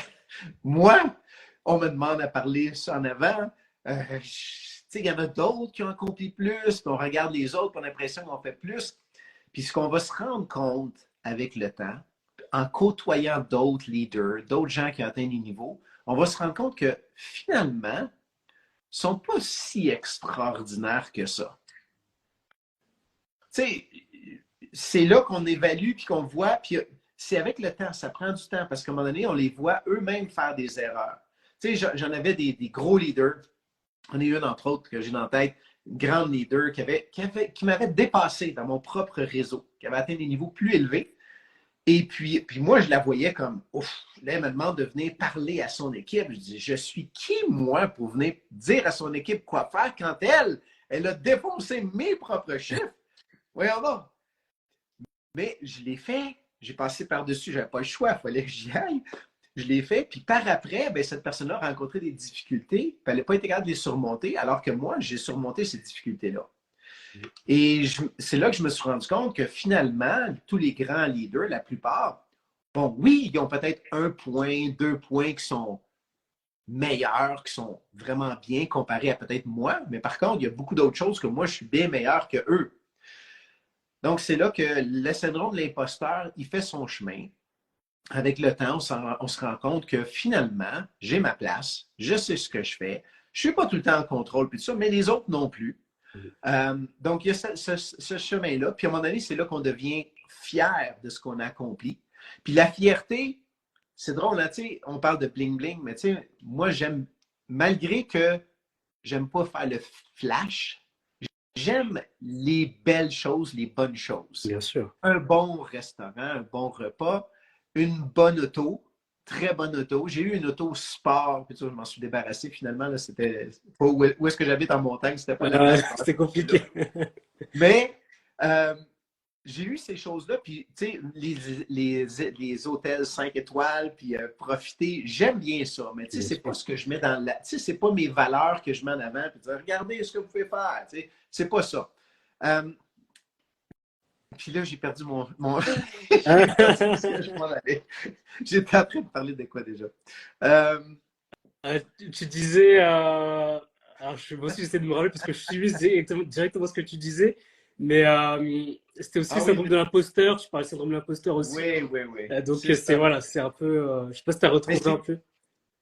moi, on me demande à parler ça en avant? Il y en a d'autres qui ont accompli plus, puis on regarde les autres, puis on a l'impression qu'on fait plus. Puis ce qu'on va se rendre compte avec le temps, en côtoyant d'autres leaders, d'autres gens qui ont atteint des niveaux, on va se rendre compte que finalement, ne sont pas si extraordinaires que ça. Tu sais, c'est là qu'on évalue puis qu'on voit, puis c'est avec le temps, ça prend du temps parce qu'à un moment donné, on les voit eux-mêmes faire des erreurs. Tu sais, j'en avais des gros leaders. On a eu une, entre autres, que j'ai dans la tête, une grande leader qui m'avait dépassé dans mon propre réseau, qui avait atteint des niveaux plus élevés. Et puis moi, je la voyais comme, ouf, là, elle me demande de venir parler à son équipe. Je dis, je suis qui, moi, pour venir dire à son équipe quoi faire quand elle a défoncé mes propres chiffres? Voyons donc. Mais je l'ai fait. J'ai passé par-dessus. Je n'avais pas le choix. Il fallait que j'y aille. Je l'ai fait. Puis par après, ben, cette personne-là a rencontré des difficultés. Puis elle n'a pas été capable de les surmonter, alors que moi, j'ai surmonté ces difficultés-là. Et c'est là que je me suis rendu compte que finalement, tous les grands leaders, la plupart, bon, oui, ils ont peut-être un point, deux points qui sont meilleurs, qui sont vraiment bien comparés à peut-être moi, mais par contre, il y a beaucoup d'autres choses que moi, je suis bien meilleur que eux. Donc, c'est là que le syndrome de l'imposteur, il fait son chemin. Avec le temps, on se rend compte que finalement, j'ai ma place, je sais ce que je fais, je ne suis pas tout le temps en contrôle, puis tout ça, mais les autres non plus. Donc, il y a ce chemin-là. Puis à un moment donné, c'est là qu'on devient fier de ce qu'on a accompli. Puis la fierté, c'est drôle, hein, tu sais, on parle de bling-bling, mais tu sais, moi, malgré que j'aime pas faire le flash, j'aime les belles choses, les bonnes choses. Bien sûr. Un bon restaurant, un bon repas, une bonne auto, très bonne auto. J'ai eu une auto sport, puis je m'en suis débarrassé finalement. Là, c'était pas où est-ce que j'habite en montagne, c'était pas la place. C'était compliqué. Mais j'ai eu ces choses-là, puis tu sais, les hôtels 5 étoiles, puis profiter, j'aime bien ça, mais tu sais, c'est pas ce que je mets dans la. Tu sais, c'est pas mes valeurs que je mets en avant, puis dire, regardez ce que vous pouvez faire, tu sais, c'est pas ça. Puis là, j'ai perdu mon... J'étais en train de parler de quoi déjà? Tu disais, alors je vais aussi essayer de me rappeler parce que je suis directement ce que tu disais, mais c'était aussi le syndrome de l'imposteur. Tu parlais du syndrome de l'imposteur aussi. Oui. Donc voilà, c'est un peu, je sais pas si tu as retrouvé un peu.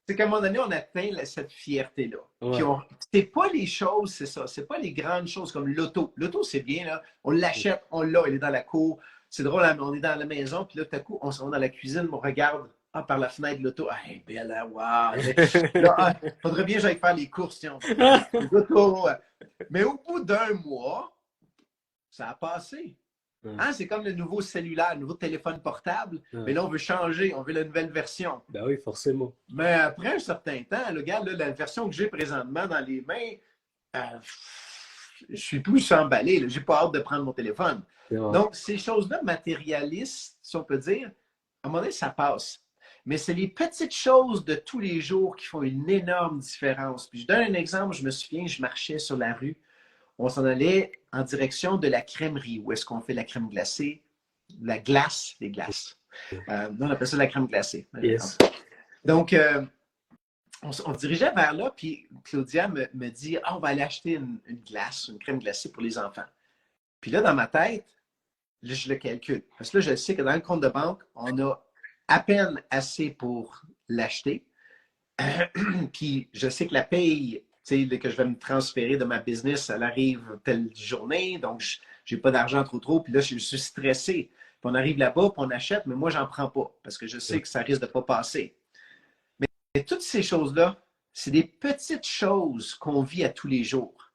C'est qu'à un moment donné, on atteint cette fierté-là. Ouais. C'est pas les choses, c'est ça. C'est pas les grandes choses comme l'auto. L'auto, c'est bien, là. On l'achète, on l'a, elle est dans la cour. C'est drôle, hein, on est dans la maison, puis là, tout à coup, on s'en va dans la cuisine, on regarde par la fenêtre de l'auto. Ah, elle est belle, hein, wow! Là, faudrait bien que j'aille faire les courses, tiens. L'auto. Mais au bout d'un mois, ça a passé. Hein, c'est comme le nouveau cellulaire, le nouveau téléphone portable. Mais là, on veut changer, on veut la nouvelle version. Ben oui, forcément. Mais après un certain temps, le gars, là, la version que j'ai présentement dans les mains, je suis plus emballé. J'ai pas hâte de prendre mon téléphone. Donc, ces choses-là matérialistes, si on peut dire, à un moment donné, ça passe. Mais c'est les petites choses de tous les jours qui font une énorme différence. Puis je donne un exemple. Je me souviens, je marchais sur la rue. On s'en allait en direction de la crèmerie, où est-ce qu'on fait la crème glacée, la glace, les glaces. On appelle ça la crème glacée. Yes. Donc, on se dirigeait vers là, puis Claudia me dit, on va aller acheter une glace, une crème glacée pour les enfants. Puis là, dans ma tête, là, je le calcule. Parce que là, je sais que dans le compte de banque, on a à peine assez pour l'acheter. Puis je sais que la paye que je vais me transférer de ma business, elle arrive telle journée, donc je n'ai pas d'argent trop, puis là, je suis stressé. Puis on arrive là-bas, puis on achète, mais moi, j'en prends pas, parce que je sais que ça risque de pas passer. Mais toutes ces choses-là, c'est des petites choses qu'on vit à tous les jours.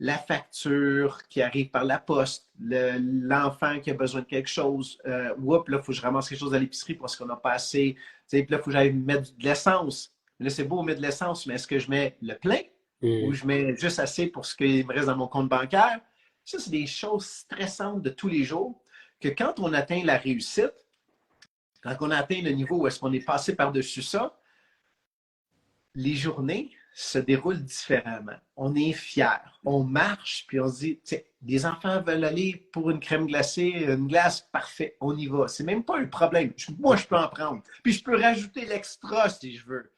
La facture qui arrive par la poste, l'enfant qui a besoin de quelque chose, là, il faut que je ramasse quelque chose à l'épicerie parce qu'on n'a pas assez. Puis là, il faut que j'aille mettre de l'essence. Là, c'est beau mettre de l'essence, mais est-ce que je mets le plein? Ou je mets juste assez pour ce qui me reste dans mon compte bancaire. Ça, c'est des choses stressantes de tous les jours que quand on atteint la réussite, quand on atteint le niveau où est-ce qu'on est passé par-dessus ça, les journées se déroulent différemment. On est fiers. On marche, puis on se dit, les enfants veulent aller pour une crème glacée, une glace, parfait, on y va. C'est même pas un problème. Moi, je peux en prendre. Puis je peux rajouter l'extra si je veux.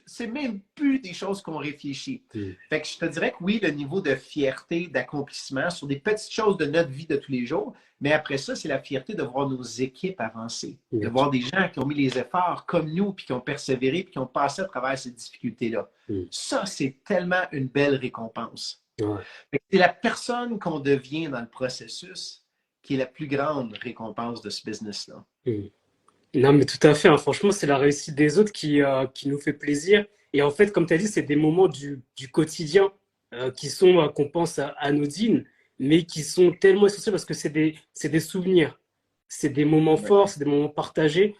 C'est même plus des choses qu'on réfléchit. Fait que je te dirais que oui, le niveau de fierté, d'accomplissement sur des petites choses de notre vie de tous les jours, mais après ça, c'est la fierté de voir nos équipes avancer, de voir des gens qui ont mis les efforts comme nous, puis qui ont persévéré, puis qui ont passé à travers ces difficultés-là. Ça, c'est tellement une belle récompense. C'est la personne qu'on devient dans le processus qui est la plus grande récompense de ce business-là. Non, mais tout à fait, hein. Franchement, c'est la réussite des autres qui nous fait plaisir. Et en fait, comme tu as dit, c'est des moments du quotidien qui sont, qu'on pense anodines, mais qui sont tellement essentiels parce que c'est des souvenirs. C'est des moments forts, c'est des moments partagés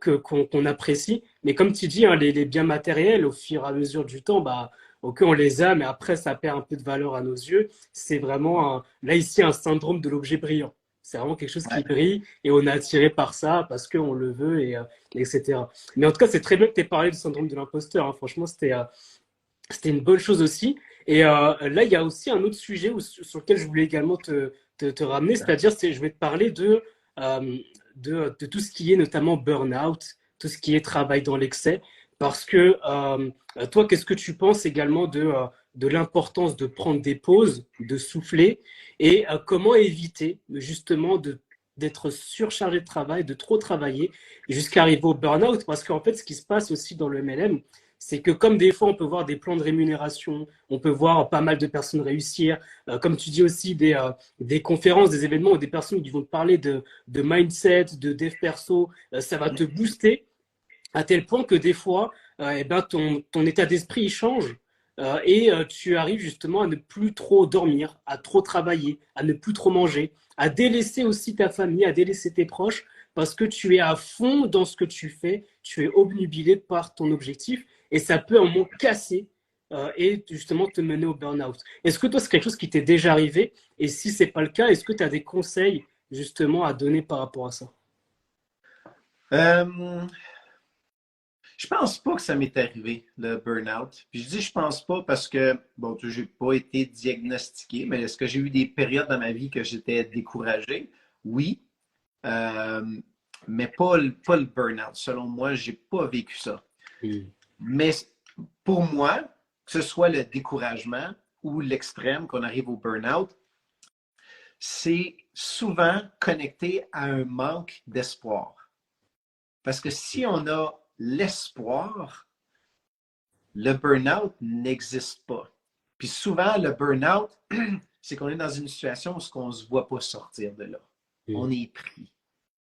qu'on apprécie. Mais comme tu dis, hein, les biens matériels, au fur et à mesure du temps, ok, on les a, mais après, ça perd un peu de valeur à nos yeux. C'est vraiment, là, ici, un syndrome de l'objet brillant. C'est vraiment quelque chose qui brille et on est attiré par ça parce qu'on le veut, etc. Mais en tout cas, c'est très bien que tu aies parlé du syndrome de l'imposteur, hein. Franchement, c'était une bonne chose aussi. Et là, il y a aussi un autre sujet sur lequel je voulais également te ramener, c'est-à-dire, je vais te parler de tout ce qui est notamment burn-out, tout ce qui est travail dans l'excès. parce que toi, qu'est-ce que tu penses également de l'importance de prendre des pauses, de souffler et comment éviter justement d'être surchargé de travail, de trop travailler jusqu'à arriver au burn-out? Parce qu'en fait, ce qui se passe aussi dans le MLM, c'est que comme des fois, on peut voir des plans de rémunération, on peut voir pas mal de personnes réussir, comme tu dis aussi, des conférences, des événements où des personnes qui vont te parler de mindset, de dev perso, ça va te booster à tel point que des fois, eh ben, ton état d'esprit il change et tu arrives justement à ne plus trop dormir, à trop travailler, à ne plus trop manger, à délaisser aussi ta famille, à délaisser tes proches, parce que tu es à fond dans ce que tu fais, tu es obnubilé par ton objectif, et ça peut un moment casser et justement te mener au burn-out. Est-ce que toi, c'est quelque chose qui t'est déjà arrivé? Et si ce n'est pas le cas, est-ce que tu as des conseils justement à donner par rapport à ça? Euh, je pense pas que ça m'est arrivé, le burn-out. Puis je dis je pense pas parce que, bon, j'ai pas été diagnostiqué, mais est-ce que j'ai eu des périodes dans ma vie que j'étais découragé? Oui, euh, mais pas le burn-out. Selon moi, j'ai pas vécu ça. Mm. Mais pour moi, que ce soit le découragement ou l'extrême, qu'on arrive au burn-out, c'est souvent connecté à un manque d'espoir. Parce que si on a l'espoir, le burn-out n'existe pas. Puis souvent, le burn-out, c'est qu'on est dans une situation où on ne se voit pas sortir de là. On est pris.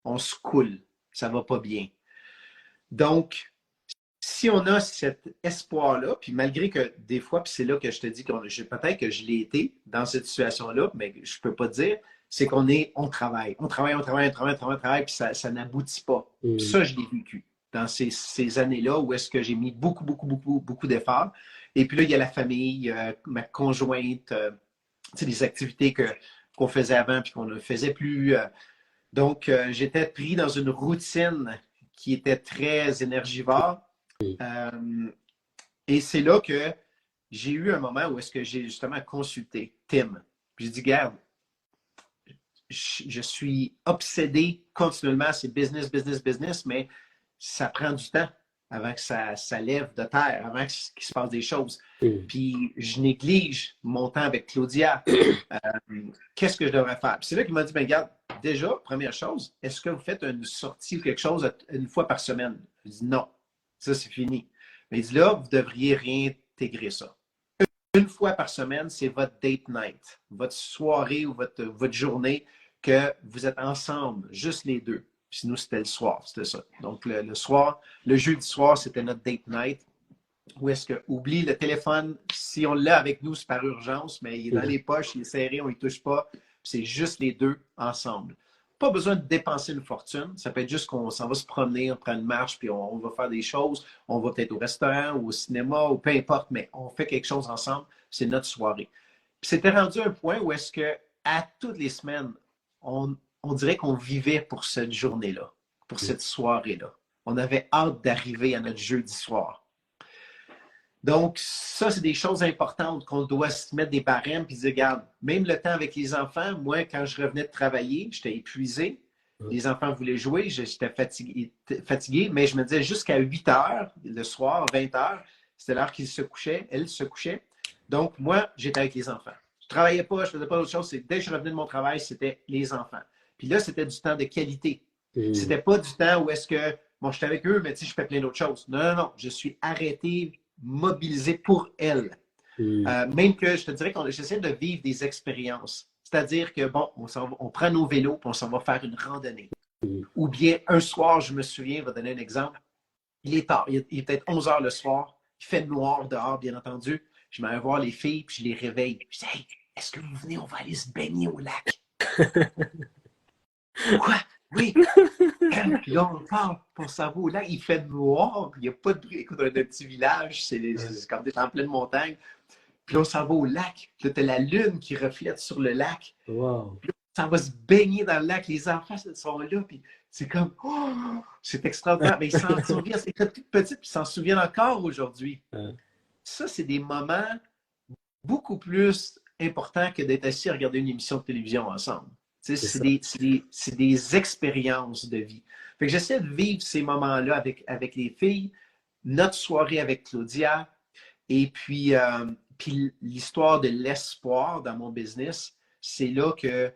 On se coule. Ça ne va pas bien. Donc, si on a cet espoir-là, puis malgré que des fois, puis c'est là que je te dis que peut-être que je l'ai été dans cette situation-là, mais je ne peux pas dire, c'est on travaille, puis ça n'aboutit pas. Puis ça, je l'ai vécu dans ces années-là où est-ce que j'ai mis beaucoup d'efforts. Et puis là, il y a la famille, ma conjointe, les activités qu'on faisait avant puis qu'on ne faisait plus. Donc, j'étais pris dans une routine qui était très énergivore. Et c'est là que j'ai eu un moment où est-ce que j'ai justement consulté Tim. Puis j'ai dit, garde, je suis obsédé continuellement, c'est business, mais ça prend du temps avant que ça lève de terre, avant qu'il se passe des choses. Puis je néglige mon temps avec Claudia. Qu'est-ce que je devrais faire? Puis c'est là qu'il m'a dit, ben regarde, déjà, première chose, est-ce que vous faites une sortie ou quelque chose une fois par semaine? Je dis non, ça c'est fini. Mais il dit là, vous devriez réintégrer ça. Une fois par semaine, c'est votre date night, votre soirée ou votre journée que vous êtes ensemble, juste les deux. Puis nous, c'était le soir, c'était ça. Donc, le soir, le jeudi soir, c'était notre date night. Où est-ce que, oublie le téléphone, si on l'a avec nous, c'est par urgence, mais il est dans les poches, il est serré, on ne touche pas. C'est juste les deux ensemble. Pas besoin de dépenser une fortune. Ça peut être juste qu'on s'en va se promener, on prend une marche, puis on va faire des choses. On va peut-être au restaurant ou au cinéma ou peu importe, mais on fait quelque chose ensemble. C'est notre soirée. Puis c'était rendu un point où est-ce que à toutes les semaines, on dirait qu'on vivait pour cette journée-là, pour cette soirée-là. On avait hâte d'arriver à notre jeudi soir. Donc, ça, c'est des choses importantes qu'on doit se mettre des barèmes et dire, regarde, même le temps avec les enfants, moi, quand je revenais de travailler, j'étais épuisé. Les enfants voulaient jouer, j'étais fatigué, mais je me disais jusqu'à 8 heures le soir, 20 heures, c'était l'heure qu'ils se couchaient, elles se couchaient. Donc, moi, j'étais avec les enfants. Je ne travaillais pas, je ne faisais pas d'autre chose. Dès que je revenais de mon travail, c'était les enfants. Puis là, c'était du temps de qualité. C'était pas du temps où est-ce que, bon, j'étais avec eux, mais tu sais, je fais plein d'autres choses. Non. Je suis arrêté, mobilisé pour elles. Même que je te dirais que j'essaie de vivre des expériences. C'est-à-dire que, bon, on prend nos vélos et on s'en va faire une randonnée. Ou bien, un soir, je me souviens, je vais donner un exemple, il est tard, il est peut-être 11 heures le soir, il fait noir dehors, bien entendu. Je m'en vais voir les filles, puis je les réveille. Je dis, hey, est-ce que vous venez, on va aller se baigner au lac? Quoi? Oui. Puis là, on part, on s'en va au lac, il fait noir, il n'y a pas de bruit. Écoute, on est un petit village, c'est quand on est en pleine montagne. Puis là, on s'en va au lac. Puis là, tu as la lune qui reflète sur le lac. Wow. Puis là, on va se baigner dans le lac. Les enfants sont là, puis c'est comme, oh, c'est extraordinaire. Mais ils s'en souviennent, c'est toute petite, puis ils s'en souviennent encore aujourd'hui. Ça, c'est des moments beaucoup plus importants que d'être assis à regarder une émission de télévision ensemble. C'est des expériences de vie. Fait que j'essaie de vivre ces moments-là avec les filles. notre soirée avec Claudia et puis l'histoire de l'espoir dans mon business, c'est là que, tu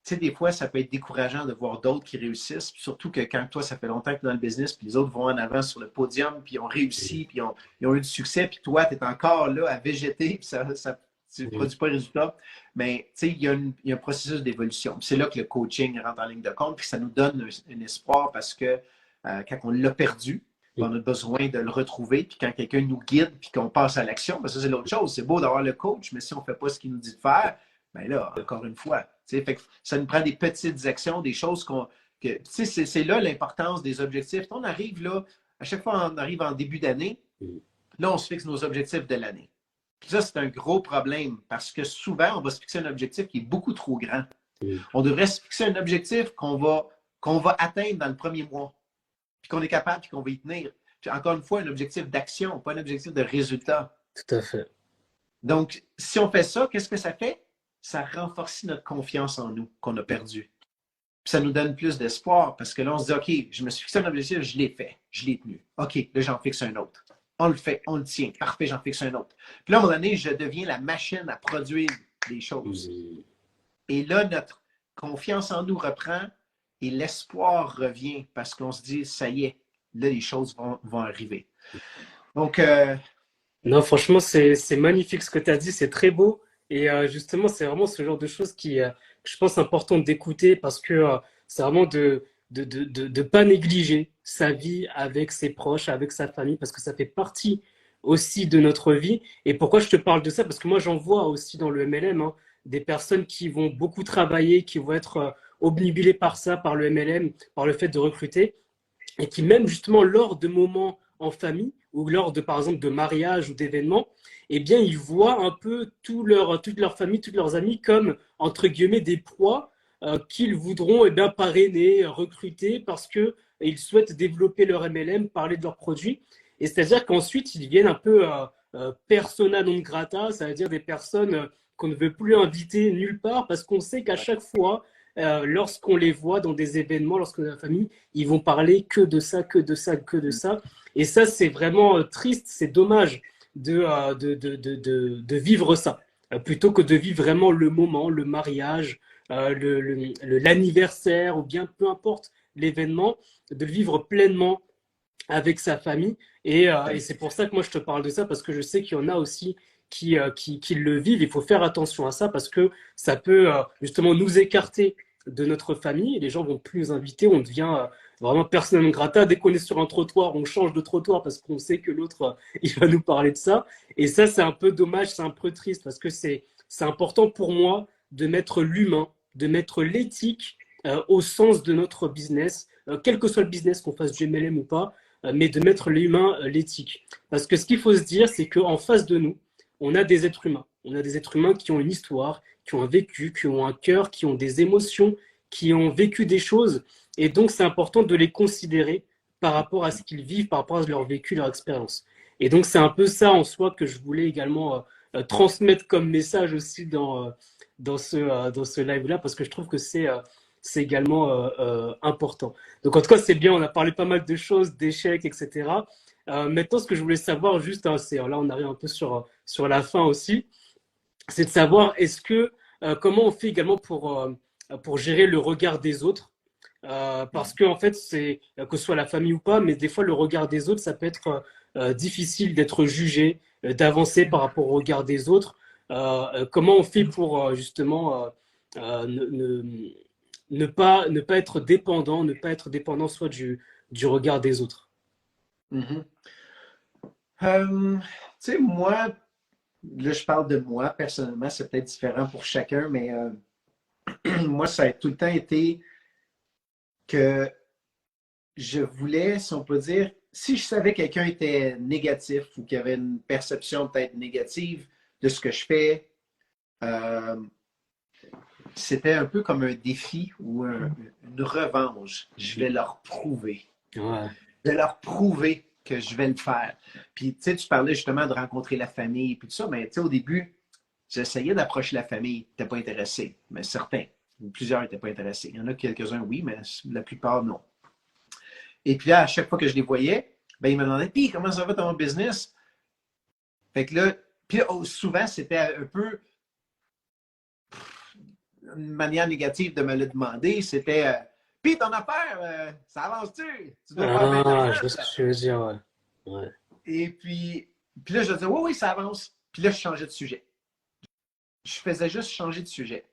sais, des fois, ça peut être décourageant de voir d'autres qui réussissent, puis surtout que quand toi, ça fait longtemps que tu es dans le business, puis les autres vont en avant sur le podium, puis ils ont réussi, puis ils ont eu du succès, puis toi, tu es encore là à végéter, puis tu ne produis pas de résultat. Mais tu sais, il y a un processus d'évolution. C'est là que le coaching rentre en ligne de compte, puis ça nous donne un espoir parce que quand on l'a perdu, on a besoin de le retrouver, puis quand quelqu'un nous guide, puis qu'on passe à l'action, parce que ça, c'est l'autre chose. C'est beau d'avoir le coach, mais si on ne fait pas ce qu'il nous dit de faire, bien là, encore une fois, fait que ça nous prend des petites actions, des choses c'est là l'importance des objectifs. On arrive là, à chaque fois on arrive en début d'année, là, on se fixe nos objectifs de l'année. Puis ça, c'est un gros problème parce que souvent, on va se fixer un objectif qui est beaucoup trop grand. On devrait se fixer un objectif qu'on va atteindre dans le premier mois, puis qu'on est capable, puis qu'on va y tenir. Puis encore une fois, un objectif d'action, pas un objectif de résultat. Tout à fait. Donc, si on fait ça, qu'est-ce que ça fait? Ça renforce notre confiance en nous qu'on a perdu. Puis ça nous donne plus d'espoir parce que là, on se dit, OK, je me suis fixé un objectif, je l'ai fait, je l'ai tenu. OK, là, j'en fixe un autre. On le fait, on le tient. Parfait, j'en fixe un autre. Puis là, à un moment donné, je deviens la machine à produire des choses. Et là, notre confiance en nous reprend et l'espoir revient parce qu'on se dit, ça y est, là, les choses vont arriver. Donc, Non, franchement, c'est magnifique ce que tu as dit, c'est très beau. Et justement, c'est vraiment ce genre de choses que je pense important d'écouter parce que c'est vraiment de pas négliger sa vie avec ses proches, avec sa famille, parce que ça fait partie aussi de notre vie. Et pourquoi je te parle de ça? Parce que moi, j'en vois aussi dans le MLM, hein, des personnes qui vont beaucoup travailler, qui vont être obnubilées par ça, par le MLM, par le fait de recruter, et qui même justement lors de moments en famille ou lors de, par exemple, de mariage ou d'événements, eh bien, ils voient un peu toute leur famille, tous leurs amis comme, entre guillemets, des proies qu'ils voudront parrainer, recruter parce qu'ils souhaitent développer leur MLM, parler de leurs produits. Et c'est-à-dire qu'ensuite, ils deviennent un peu persona non grata, c'est-à-dire des personnes qu'on ne veut plus inviter nulle part parce qu'on sait qu'à chaque fois, lorsqu'on les voit dans des événements, lorsqu'on est dans la famille, ils vont parler que de ça, que de ça, que de ça. Et ça, c'est vraiment triste, c'est dommage de vivre ça, plutôt que de vivre vraiment le moment, le mariage, l'anniversaire, ou bien peu importe l'événement, de le vivre pleinement avec sa famille. Et c'est pour ça que moi, je te parle de ça, parce que je sais qu'il y en a aussi qui le vivent. Il faut faire attention à ça, parce que ça peut justement nous écarter de notre famille. Les gens vont plus nous inviter, on devient vraiment persona non grata. Dès qu'on est sur un trottoir, on change de trottoir parce qu'on sait que l'autre, il va nous parler de ça. Et ça, c'est un peu dommage, c'est un peu triste parce que c'est important pour moi de mettre l'humain, de mettre l'éthique au sens de notre business, quel que soit le business, qu'on fasse du MLM ou pas, mais de mettre l'humain, l'éthique. Parce que ce qu'il faut se dire, c'est qu'en face de nous, on a des êtres humains. On a des êtres humains qui ont une histoire, qui ont un vécu, qui ont un cœur, qui ont des émotions, qui ont vécu des choses. Et donc, c'est important de les considérer par rapport à ce qu'ils vivent, par rapport à leur vécu, leur expérience. Et donc, c'est un peu ça en soi que je voulais également transmettre comme message aussi dans ce live-là, parce que je trouve que c'est également important. Donc, en tout cas, c'est bien, on a parlé pas mal de choses, d'échecs, etc. Maintenant, ce que je voulais savoir juste, hein, là, on arrive un peu sur la fin aussi, c'est de savoir comment on fait également pour gérer le regard des autres. Parce que en fait, c'est que ce soit la famille ou pas, mais des fois le regard des autres, ça peut être difficile d'être jugé, d'avancer par rapport au regard des autres. Comment on fait pour justement ne pas être dépendant soit du regard des autres. Tu sais, moi, là je parle de moi personnellement, c'est peut-être différent pour chacun, mais moi, ça a tout le temps été que je voulais, si on peut dire, si je savais que quelqu'un était négatif ou qu'il avait une perception peut-être négative de ce que je fais, c'était un peu comme un défi ou une revanche. Je vais leur prouver. Ouais. Je vais leur prouver que je vais le faire. Puis, tu sais, tu parlais justement de rencontrer la famille, puis tout ça, mais tu sais, au début, j'essayais d'approcher la famille, n'étaient pas intéressés, mais certains. Plusieurs n'étaient pas intéressés. Il y en a quelques-uns, oui, mais la plupart, non. Et puis là, à chaque fois que je les voyais, ben, il me demandait, puis comment ça va ton business? Fait que là, puis souvent, c'était un peu une manière négative de me le demander. C'était, puis ton affaire, ça avance-tu? Tu dois faire bien Ah, d'argent, je vois ce que ça. tu veux dire, ouais. Ouais. Et puis là, je disais, oui, oui, ça avance. Puis là, je changeais de sujet. Je faisais juste changer de sujet.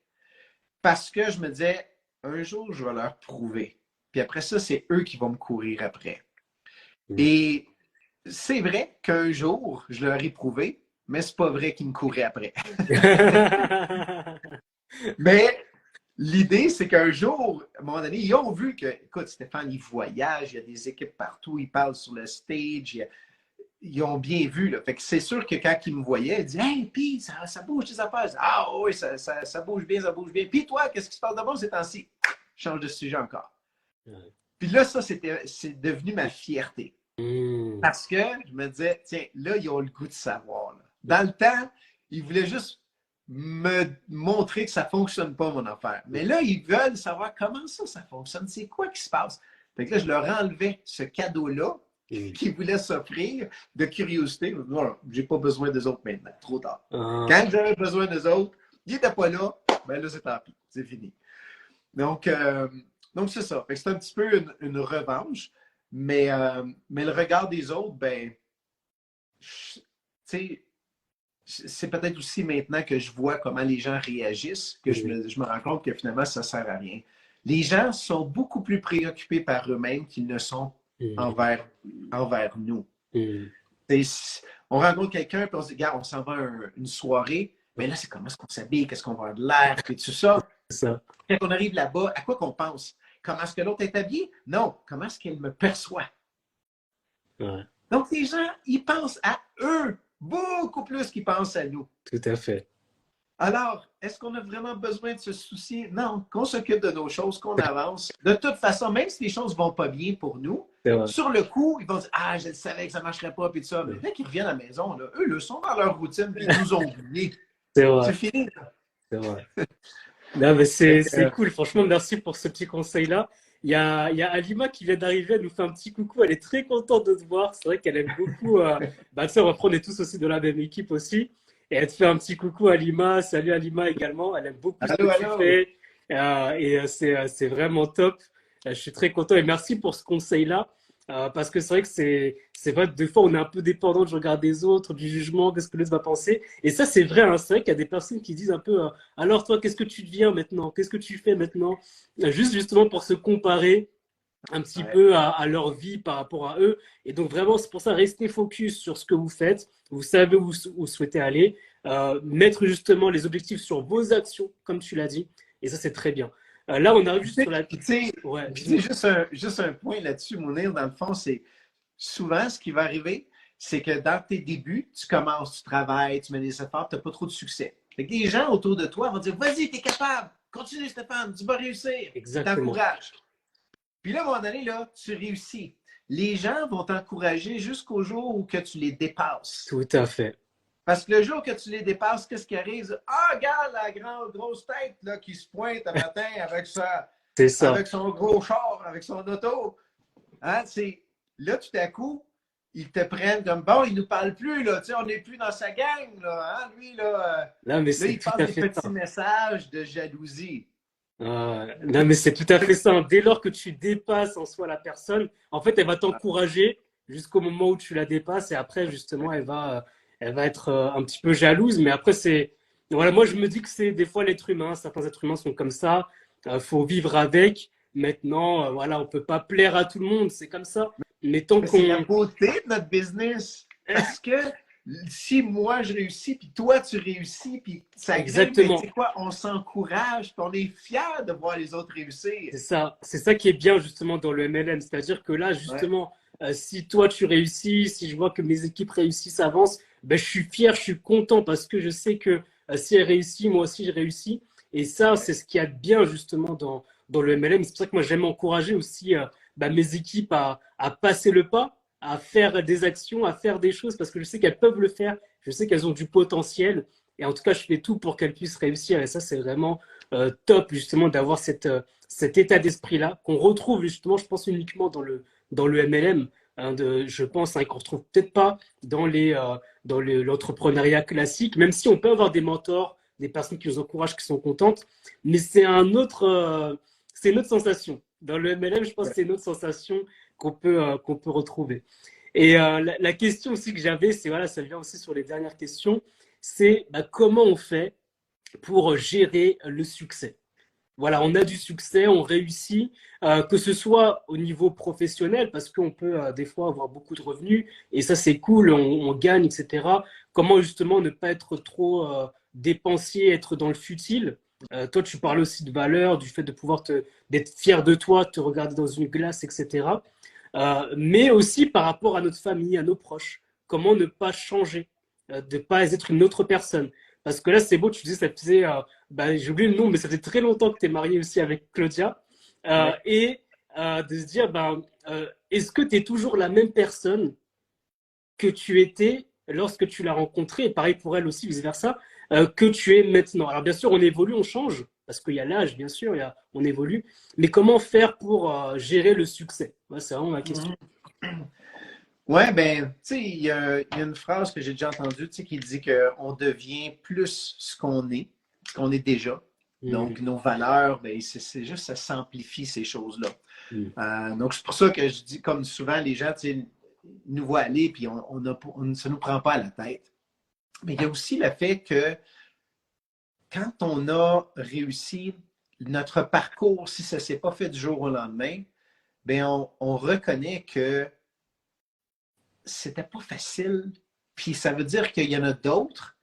Parce que je me disais, un jour, je vais leur prouver. Puis après ça, c'est eux qui vont me courir après. Mm. Et c'est vrai qu'un jour, je leur ai prouvé, mais c'est pas vrai qu'ils me couraient après. Mais l'idée, c'est qu'un jour, à un moment donné, ils ont vu que, écoute, Stéphane, il voyage, il y a des équipes partout, il parle sur le stage, ils ont bien vu. Là. Fait que c'est sûr que quand ils me voyaient, ils disaient, hey, puis ça bouge tes affaires. Je dis, ah oui, ça bouge bien, ça bouge bien. Puis toi, qu'est-ce qui se passe de bon ces temps-ci? Change de sujet encore. Ouais. Puis là, ça, c'est devenu ma fierté. Mm. Parce que je me disais, tiens, là, ils ont le goût de savoir. Là. Dans le temps, ils voulaient juste me montrer que ça ne fonctionne pas, mon affaire. Mais là, ils veulent savoir comment ça fonctionne. C'est quoi qui se passe? Fait que là, je leur enlevais ce cadeau-là Mm. qu'ils voulaient s'offrir de curiosité. Non, j'ai pas besoin des autres maintenant. Trop tard. Ah. Quand j'avais besoin des autres, ils n'étaient pas là. Ben là, c'est tant pis. C'est fini. Donc c'est ça. Fait que c'est un petit peu une revanche. Mais le regard des autres, ben, tu sais, c'est peut-être aussi maintenant que je vois comment les gens réagissent que je me rends compte que finalement, ça ne sert à rien. Les gens sont beaucoup plus préoccupés par eux-mêmes qu'ils ne sont envers nous. On rencontre quelqu'un et on se dit, regarde, on s'en va à une soirée, mais là, c'est comment est-ce qu'on s'habille, qu'est-ce qu'on va avoir de l'air, puis tout ça. Ça. Quand on arrive là-bas, à quoi qu'on pense? Comment est-ce que l'autre est habillé? Non, comment est-ce qu'elle me perçoit? Ouais. Donc, les gens, ils pensent à eux beaucoup plus qu'ils pensent à nous. Tout à fait. Alors, est-ce qu'on a vraiment besoin de se soucier? Non, qu'on s'occupe de nos choses, qu'on avance. De toute façon, même si les choses ne vont pas bien pour nous, sur le coup, ils vont dire, ah, je le savais que ça ne marcherait pas, puis tout ça. Mais dès qu'ils reviennent à la maison, là, eux, ils sont dans leur routine, puis ils nous ont oubliés. C'est vrai. C'est fini. C'est vrai. Non, mais c'est cool. Franchement, merci pour ce petit conseil-là. Il y a Alima qui vient d'arriver, elle nous fait un petit coucou. Elle est très contente de te voir. C'est vrai qu'elle aime beaucoup. Tu sais, on est tous aussi de la même équipe aussi. Et elle te fait un petit coucou, Alima. Salut Alima également. Elle aime beaucoup ce que tu fais. C'est vraiment top. Je suis très content et merci pour ce conseil-là. Parce que c'est vrai que c'est vrai que des fois on est un peu dépendant du regard des autres, du jugement, qu'est-ce que l'autre va penser. Et ça c'est vrai, hein, c'est vrai qu'il y a des personnes qui disent un peu alors toi qu'est-ce que tu deviens maintenant, qu'est-ce que tu fais maintenant, justement pour se comparer un petit peu à leur vie par rapport à eux. Et donc vraiment c'est pour ça restez focus sur ce que vous faites, vous savez où vous souhaitez aller, mettre justement les objectifs sur vos actions comme tu l'as dit. Et ça c'est très bien. Là, on arrive juste sur la. Juste un point là-dessus, Mounir, dans le fond, c'est souvent ce qui va arriver, c'est que dans tes débuts, tu commences, tu travailles, tu mets des efforts, tu n'as pas trop de succès. Fait que les gens autour de toi vont dire, vas-y, tu es capable, continue Stéphane, tu vas réussir. T'encourages. Puis là, à un moment donné, là, tu réussis. Les gens vont t'encourager jusqu'au jour où que tu les dépasses. Tout à fait. Parce que le jour que tu les dépasses, qu'est-ce qui arrive? Ah, regarde la grande grosse tête là, qui se pointe un matin avec son gros char, avec son auto. Hein, là, tout à coup, ils te prennent comme bon, il ne nous parle plus, là, on n'est plus dans sa gang. Là, hein, lui, là, là il passe des petits messages de jalousie. Non, mais c'est tout à fait ça. Dès lors que tu dépasses en soi la personne, en fait, elle va t'encourager jusqu'au moment où tu la dépasses et après, justement, elle va être un petit peu jalouse, mais après, voilà, moi, je me dis que c'est des fois l'être humain. Certains êtres humains sont comme ça. Faut vivre avec. Maintenant, voilà, on peut pas plaire à tout le monde. C'est comme ça. Mais tant qu'on. C'est la beauté de notre business. Parce que si moi, je réussis, puis toi, tu réussis, puis ça exactement. C'est quoi? On s'encourage, puis on est fiers de voir les autres réussir. C'est ça qui est bien, justement, dans le MLM. C'est-à-dire que là, justement, si toi, tu réussis, si je vois que mes équipes réussissent, avancent, ben, je suis fier, je suis content parce que je sais que si elle réussit, moi aussi, je réussis. Et ça, c'est ce qu'il y a de bien, justement, dans le MLM. C'est pour ça que moi, j'aime encourager aussi mes équipes à passer le pas, à faire des actions, à faire des choses parce que je sais qu'elles peuvent le faire. Je sais qu'elles ont du potentiel. Et en tout cas, je fais tout pour qu'elles puissent réussir. Et ça, c'est vraiment top, justement, d'avoir cet état d'esprit-là qu'on retrouve, justement, je pense, uniquement dans le MLM. hein, je pense, hein, qu'on retrouve peut-être pas dans l'entrepreneuriat classique, même si on peut avoir des mentors, des personnes qui nous encouragent, qui sont contentes, mais c'est une autre sensation. Dans le MLM, je pense que c'est une autre sensation qu'on peut retrouver. Et la question aussi que j'avais, c'est voilà, ça vient aussi sur les dernières questions, c'est comment on fait pour gérer le succès. Voilà, on a du succès, on réussit, que ce soit au niveau professionnel, parce qu'on peut des fois avoir beaucoup de revenus, et ça c'est cool, on gagne, etc. Comment justement ne pas être trop dépensier, être dans le futile. Toi, tu parles aussi de valeur, du fait de d'être fier de toi, te regarder dans une glace, etc. Mais aussi par rapport à notre famille, à nos proches. Comment ne pas changer, de ne pas être une autre personne. Parce que là, c'est beau, tu disais, ça faisait, j'ai oublié le nom, mais ça fait très longtemps que tu es marié aussi avec Claudia. Et de se dire, est-ce que tu es toujours la même personne que tu étais lorsque tu l'as rencontrée, et pareil pour elle aussi, vice-versa, que tu es maintenant? Alors bien sûr, on évolue, on change, parce qu'il y a l'âge, bien sûr, on évolue, mais comment faire pour gérer le succès? C'est vraiment ma question. Ouais, ben, tu sais, il y a une phrase que j'ai déjà entendue, tu sais, qui dit qu'on devient plus ce qu'on est déjà. Donc, nos valeurs, ben, c'est juste, ça s'amplifie ces choses-là. Donc, c'est pour ça que je dis, comme souvent, les gens, tu sais, nous voient aller, puis ça ne nous prend pas à la tête. Mais il y a aussi le fait que quand on a réussi notre parcours, si ça ne s'est pas fait du jour au lendemain, ben, on reconnaît que c'était pas facile. Puis ça veut dire qu'il y en a d'autres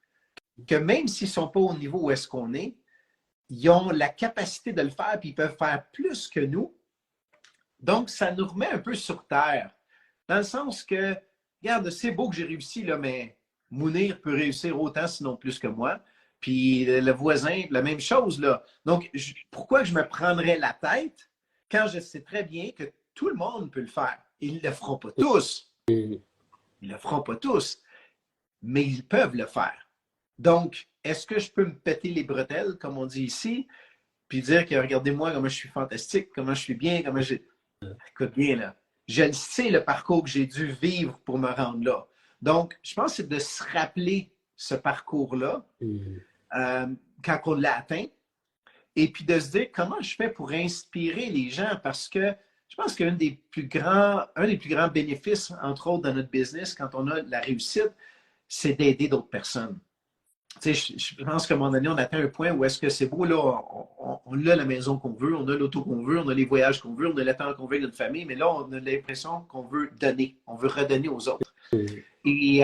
que même s'ils ne sont pas au niveau où est-ce qu'on est, ils ont la capacité de le faire, puis ils peuvent faire plus que nous. Donc, ça nous remet un peu sur terre. Dans le sens que, regarde, c'est beau que j'ai réussi, là, mais Mounir peut réussir autant, sinon plus que moi. Puis le voisin, la même chose, là. Donc, pourquoi je me prendrais la tête quand je sais très bien que tout le monde peut le faire? Ils ne le feront pas tous. Ils ne le feront pas tous, mais ils peuvent le faire. Donc, est-ce que je peux me péter les bretelles, comme on dit ici, puis dire que regardez-moi comment je suis fantastique, comment je suis bien, comment j'ai... Écoute bien, là. Je le sais, le parcours que j'ai dû vivre pour me rendre là. Donc, je pense que c'est de se rappeler ce parcours-là quand on l'a atteint, et puis de se dire comment je fais pour inspirer les gens, parce que je pense qu'un des plus grands bénéfices, entre autres, dans notre business, quand on a la réussite, c'est d'aider d'autres personnes. Tu sais, je pense qu'à un moment donné, on atteint un point où est-ce que c'est beau, là, on a la maison qu'on veut, on a l'auto qu'on veut, on a les voyages qu'on veut, on a le temps qu'on veut avec notre famille, mais là, on a l'impression qu'on veut donner, on veut redonner aux autres. Et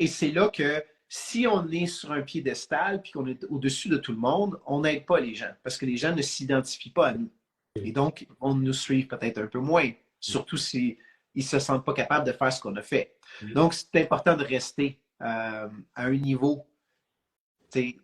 c'est là que si on est sur un piédestal puis qu'on est au-dessus de tout le monde, on n'aide pas les gens parce que les gens ne s'identifient pas à nous. Et donc, on nous suit peut-être un peu moins, surtout s'ils ne se sentent pas capables de faire ce qu'on a fait. Donc, c'est important de rester à un niveau. C'est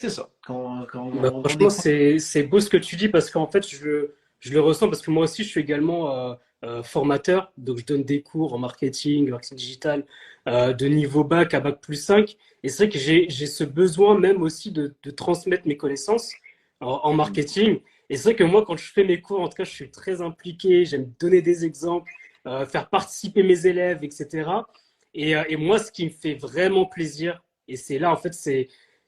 ça. Franchement, c'est beau ce que tu dis parce qu'en fait, je le ressens parce que moi aussi, je suis également formateur. Donc, je donne des cours en marketing digital de niveau bac à bac plus 5. Et c'est vrai que j'ai ce besoin même aussi de transmettre mes connaissances en marketing. Et c'est vrai que moi, quand je fais mes cours, en tout cas, je suis très impliqué. J'aime donner des exemples, faire participer mes élèves, etc. Et moi, ce qui me fait vraiment plaisir, et c'est là, en fait,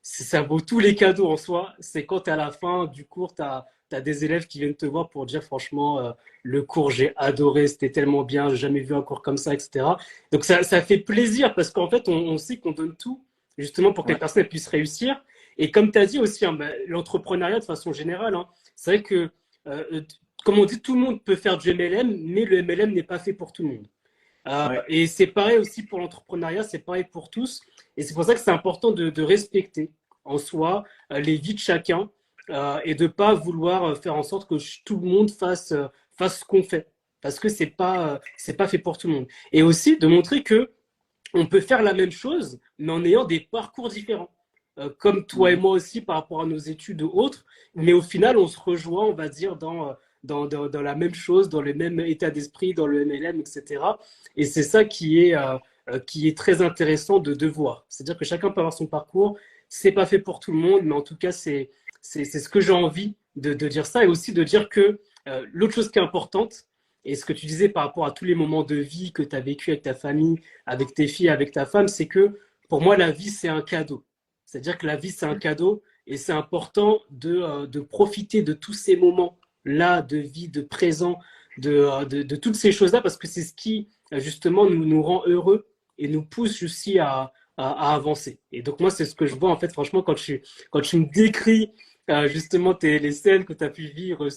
ça vaut tous les cadeaux en soi, c'est quand à la fin du cours, tu as des élèves qui viennent te voir pour dire franchement, le cours, j'ai adoré, c'était tellement bien, j'ai jamais vu un cours comme ça, etc. Donc ça fait plaisir parce qu'en fait, on sait qu'on donne tout justement pour que les personnes puissent réussir. Et comme tu as dit aussi, hein, l'entrepreneuriat de façon générale, hein, c'est vrai que, comme on dit, tout le monde peut faire du MLM, mais le MLM n'est pas fait pour tout le monde. Et c'est pareil aussi pour l'entrepreneuriat, c'est pareil pour tous. Et c'est pour ça que c'est important de respecter en soi les vies de chacun et de ne pas vouloir faire en sorte que tout le monde fasse ce qu'on fait. Parce que c'est pas fait pour tout le monde. Et aussi de montrer que on peut faire la même chose, mais en ayant des parcours différents. Comme toi et moi aussi par rapport à nos études ou autres. Mais au final, on se rejoint, on va dire, dans la même chose, dans le même état d'esprit, dans le MLM, etc. Et c'est ça qui est très intéressant de voir. C'est-à-dire que chacun peut avoir son parcours. C'est pas fait pour tout le monde, mais en tout cas, c'est ce que j'ai envie de dire ça. Et aussi de dire que l'autre chose qui est importante, Et ce que tu disais par rapport à tous les moments de vie que tu as vécu avec ta famille, avec tes filles, avec ta femme, c'est que pour moi, la vie, c'est un cadeau. C'est-à-dire que la vie, c'est un cadeau et c'est important de profiter de tous ces moments-là de vie, de présent, de toutes ces choses-là, parce que c'est ce qui, justement, nous rend heureux et nous pousse aussi à avancer. Et donc, moi, c'est ce que je vois, en fait, franchement, quand tu me décris justement les scènes que tu as pu vivre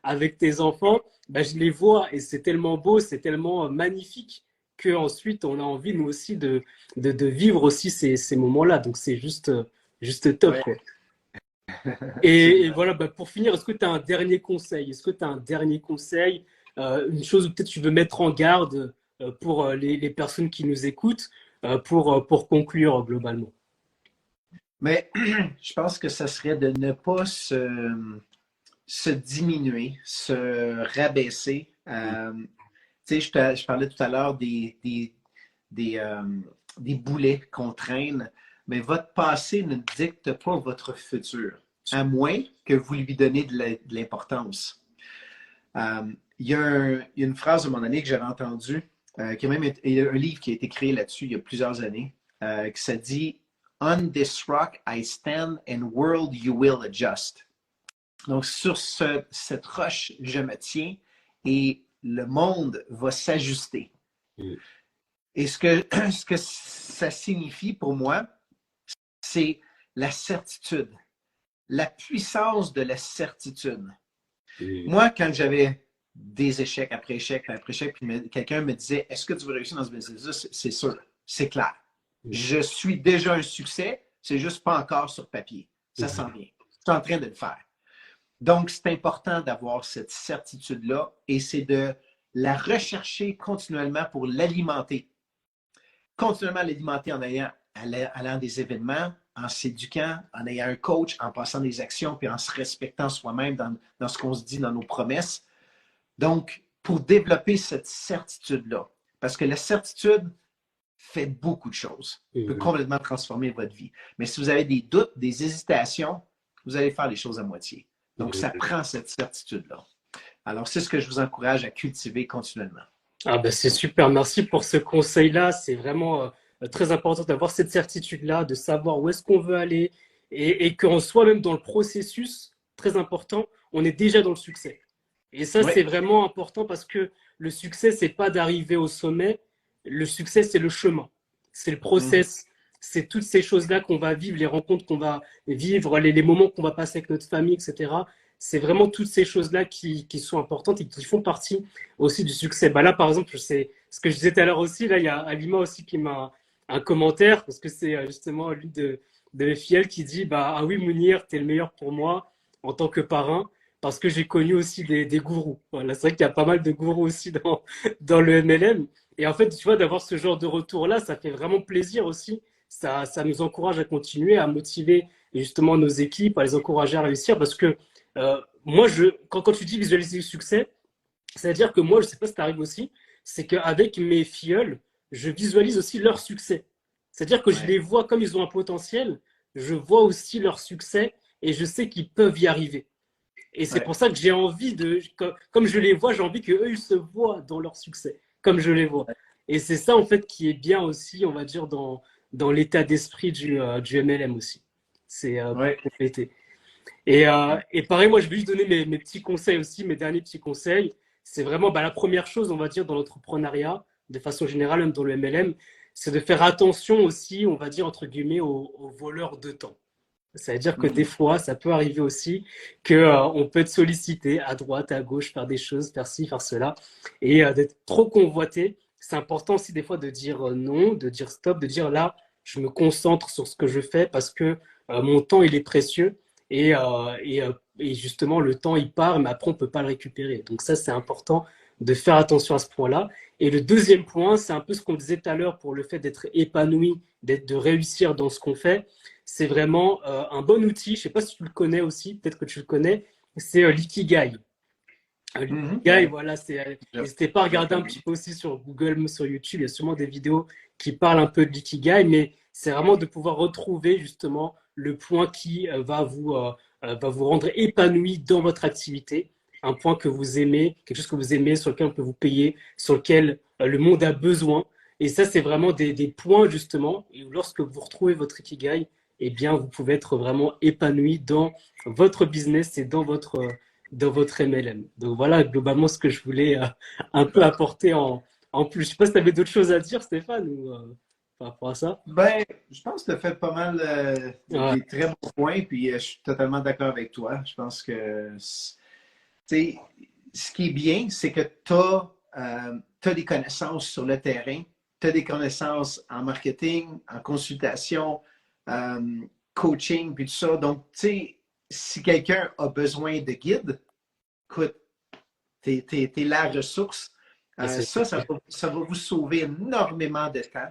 avec tes enfants, ben, je les vois et c'est tellement beau, c'est tellement magnifique qu'ensuite, on a envie, nous aussi, de vivre aussi ces moments-là. Donc, c'est juste top, Ouais, quoi. Et absolument. voilà, bah, pour finir, est-ce que tu as un dernier conseil? Est-ce que tu as un dernier conseil, une chose où peut-être tu veux mettre en garde pour les personnes qui nous écoutent, pour conclure globalement? Mais je pense que ça serait de ne pas se diminuer, se rabaisser. Tu sais, je parlais tout à l'heure des boulets qu'on traîne, mais votre passé ne dicte pas votre futur, à moins que vous lui donnez de l'importance. Il y a il y a une phrase à un moment donné que j'avais entendue, il y a un livre qui a été créé là-dessus il y a plusieurs années, qui ça dit On this rock I stand and world you will adjust. Donc, sur cette roche, je me tiens et le monde va s'ajuster. Mm. Et ce que ça signifie pour moi, c'est la certitude, la puissance de la certitude. Mm. Moi, quand j'avais des échecs après échecs après échecs, puis quelqu'un me disait, est-ce que tu veux réussir dans ce business-là? C'est sûr, c'est clair. Je suis déjà un succès, c'est juste pas encore sur papier. Ça s'en vient. Je suis en train de le faire. Donc, c'est important d'avoir cette certitude-là et c'est de la rechercher continuellement pour l'alimenter. Continuellement l'alimenter en allant des événements, en s'éduquant, en ayant un coach, en passant des actions, puis en se respectant soi-même dans ce qu'on se dit, dans nos promesses. Donc, pour développer cette certitude-là, parce que la certitude fait beaucoup de choses, peut complètement transformer votre vie. Mais si vous avez des doutes, des hésitations, vous allez faire les choses à moitié. Donc, ça prend cette certitude-là. Alors, c'est ce que je vous encourage à cultiver continuellement. Ah ben c'est super, merci pour ce conseil-là. C'est vraiment très important d'avoir cette certitude-là, de savoir où est-ce qu'on veut aller et qu'en soit même dans le processus, très important, on est déjà dans le succès. Et ça, Oui. c'est vraiment important parce que le succès, c'est pas d'arriver au sommet. Le succès, c'est le chemin, c'est le process, c'est toutes ces choses-là qu'on va vivre, les rencontres qu'on va vivre, les moments qu'on va passer avec notre famille, etc. C'est vraiment toutes ces choses-là qui sont importantes et qui font partie aussi du succès. Bah là, par exemple, c'est ce que je disais tout à l'heure aussi. Là, il y a Alima aussi qui m'a un commentaire parce que c'est justement l'une de mes filles qui dit bah, ah oui, Mounir, t'es le meilleur pour moi en tant que parrain parce que j'ai connu aussi des gourous. Voilà, c'est vrai qu'il y a pas mal de gourous aussi dans le MLM. Et en fait, tu vois, d'avoir ce genre de retour-là, ça fait vraiment plaisir aussi. Ça nous encourage à continuer, à motiver justement nos équipes, à les encourager à réussir parce que moi, quand tu dis visualiser le succès, c'est-à-dire que moi, je ne sais pas si ça arrive aussi, c'est qu'avec mes filleuls, je visualise aussi leur succès. C'est-à-dire que je Ouais. les vois comme ils ont un potentiel, je vois aussi leur succès et je sais qu'ils peuvent y arriver. Et c'est Ouais. pour ça que j'ai envie comme je les vois, j'ai envie qu'eux, ils se voient dans leur succès, comme je les vois. Et c'est ça, en fait, qui est bien aussi, on va dire, dans l'état d'esprit du MLM aussi. C'est Ouais. pour compléter. Et pareil, moi, je vais juste donner mes petits conseils aussi, mes derniers petits conseils. C'est vraiment bah, la première chose, on va dire, dans l'entrepreneuriat, de façon générale, même dans le MLM, c'est de faire attention aussi, on va dire, entre guillemets, aux voleurs de temps. Ça veut dire que des fois, ça peut arriver aussi qu'on peut être sollicité à droite, à gauche, faire des choses, faire ci, faire cela, et d'être trop convoité. C'est important aussi des fois de dire non, de dire stop, de dire là, je me concentre sur ce que je fais parce que mon temps, il est précieux et justement, le temps, il part, mais après, on ne peut pas le récupérer. Donc ça, c'est important de faire attention à ce point-là. Et le deuxième point, c'est un peu ce qu'on disait tout à l'heure pour le fait d'être épanoui, de réussir dans ce qu'on fait. C'est vraiment un bon outil. Je ne sais pas si tu le connais aussi, peut-être que tu le connais. C'est l'Ikigai. L'ikigai, Ouais. voilà, Je- n'hésitez pas à je regarder un connais. petit peu aussi sur Google, sur YouTube. Il y a sûrement des vidéos qui parlent un peu de l'ikigai, mais c'est vraiment de pouvoir retrouver justement le point qui va vous rendre épanoui dans votre activité un point que vous aimez, quelque chose que vous aimez, sur lequel on peut vous payer, sur lequel le monde a besoin. Et ça, c'est vraiment des points, justement, et lorsque vous retrouvez votre Ikigai, eh bien, vous pouvez être vraiment épanoui dans votre business et dans votre MLM. Donc voilà, globalement, ce que je voulais un peu apporter en plus. Je ne sais pas si tu avais d'autres choses à dire, Stéphane, ou, par rapport à ça. Ben, je pense que tu as fait pas mal Ouais, des très bons points, puis je suis totalement d'accord avec toi. Je pense que, tu sais, ce qui est bien, c'est que tu as des connaissances sur le terrain, tu as des connaissances en marketing, en consultation, euh, coaching, puis tout ça. Donc, tu sais, si quelqu'un a besoin de guide, écoute, t'es la ressource. ah, c'est Ça va vous sauver énormément de temps,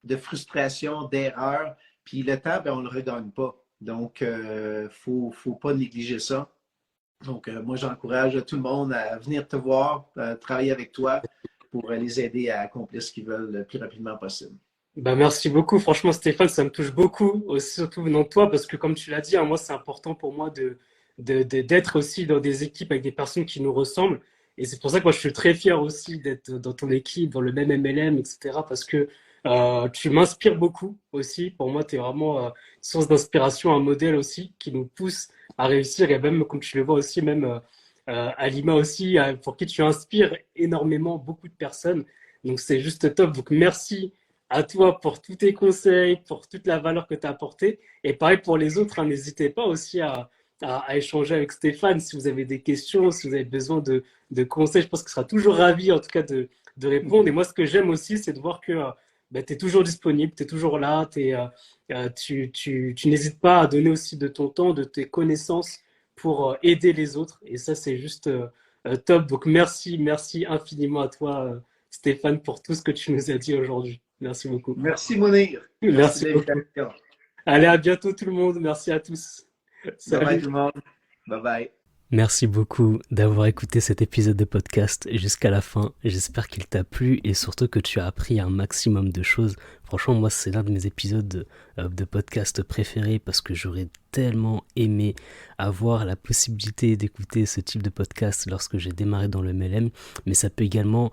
de frustration, d'erreurs. Puis le temps, ben, on ne le regagne pas. Donc, il ne faut pas négliger ça. Donc, moi, j'encourage tout le monde à venir te voir, travailler avec toi pour les aider à accomplir ce qu'ils veulent le plus rapidement possible. bah, merci beaucoup. Franchement, Stéphane, ça me touche beaucoup, aussi, surtout venant de toi, parce que comme tu l'as dit, hein, moi, c'est important pour moi d'être aussi dans des équipes avec des personnes qui nous ressemblent. Et c'est pour ça que moi, je suis très fier aussi d'être dans ton équipe, dans le même MLM, etc. Parce que tu m'inspires beaucoup aussi. Pour moi, tu es vraiment source d'inspiration, un modèle aussi qui nous pousse à réussir. Et même, comme tu le vois aussi, même Alima aussi, pour qui tu inspires énormément beaucoup de personnes. Donc, c'est juste top. Donc, merci à toi pour tous tes conseils, pour toute la valeur que tu as apportée. Et pareil pour les autres, hein, n'hésitez pas aussi à échanger avec Stéphane si vous avez des questions, si vous avez besoin de conseils. Je pense qu'il sera toujours ravi, en tout cas, de répondre. Et moi, ce que j'aime aussi, c'est de voir que tu es toujours disponible, tu es toujours là, tu n'hésites pas à donner aussi de ton temps, de tes connaissances pour aider les autres. Et ça, c'est juste top. Donc, merci infiniment à toi, Stéphane, pour tout ce que tu nous as dit aujourd'hui. Merci beaucoup. Merci, Mounir. Merci Merci de beaucoup. l'invitation. Allez, à bientôt tout le monde. Merci à tous. Bye bye tout Salut. le monde. Bye bye. Merci beaucoup d'avoir écouté cet épisode de podcast jusqu'à la fin. J'espère qu'il t'a plu et surtout que tu as appris un maximum de choses. Franchement, moi, c'est l'un de mes épisodes de podcast préférés parce que j'aurais tellement aimé avoir la possibilité d'écouter ce type de podcast lorsque j'ai démarré dans le MLM. Mais ça peut également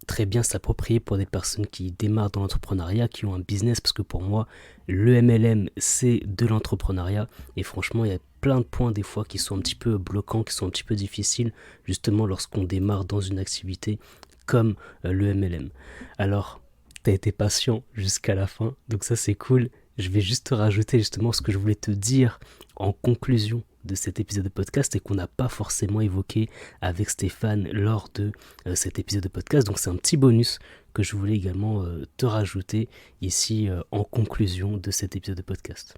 très bien s'approprier pour des personnes qui démarrent dans l'entrepreneuriat, qui ont un business, parce que pour moi, le MLM, c'est de l'entrepreneuriat. Et franchement, il y a plein de points des fois qui sont un petit peu bloquants, qui sont un petit peu difficiles, justement lorsqu'on démarre dans une activité comme le MLM. Alors, tu as été patient jusqu'à la fin, donc ça c'est cool. Je vais juste te rajouter justement ce que je voulais te dire en conclusion de cet épisode de podcast et qu'on n'a pas forcément évoqué avec Stéphane lors de cet épisode de podcast. Donc c'est un petit bonus que je voulais également te rajouter ici en conclusion de cet épisode de podcast.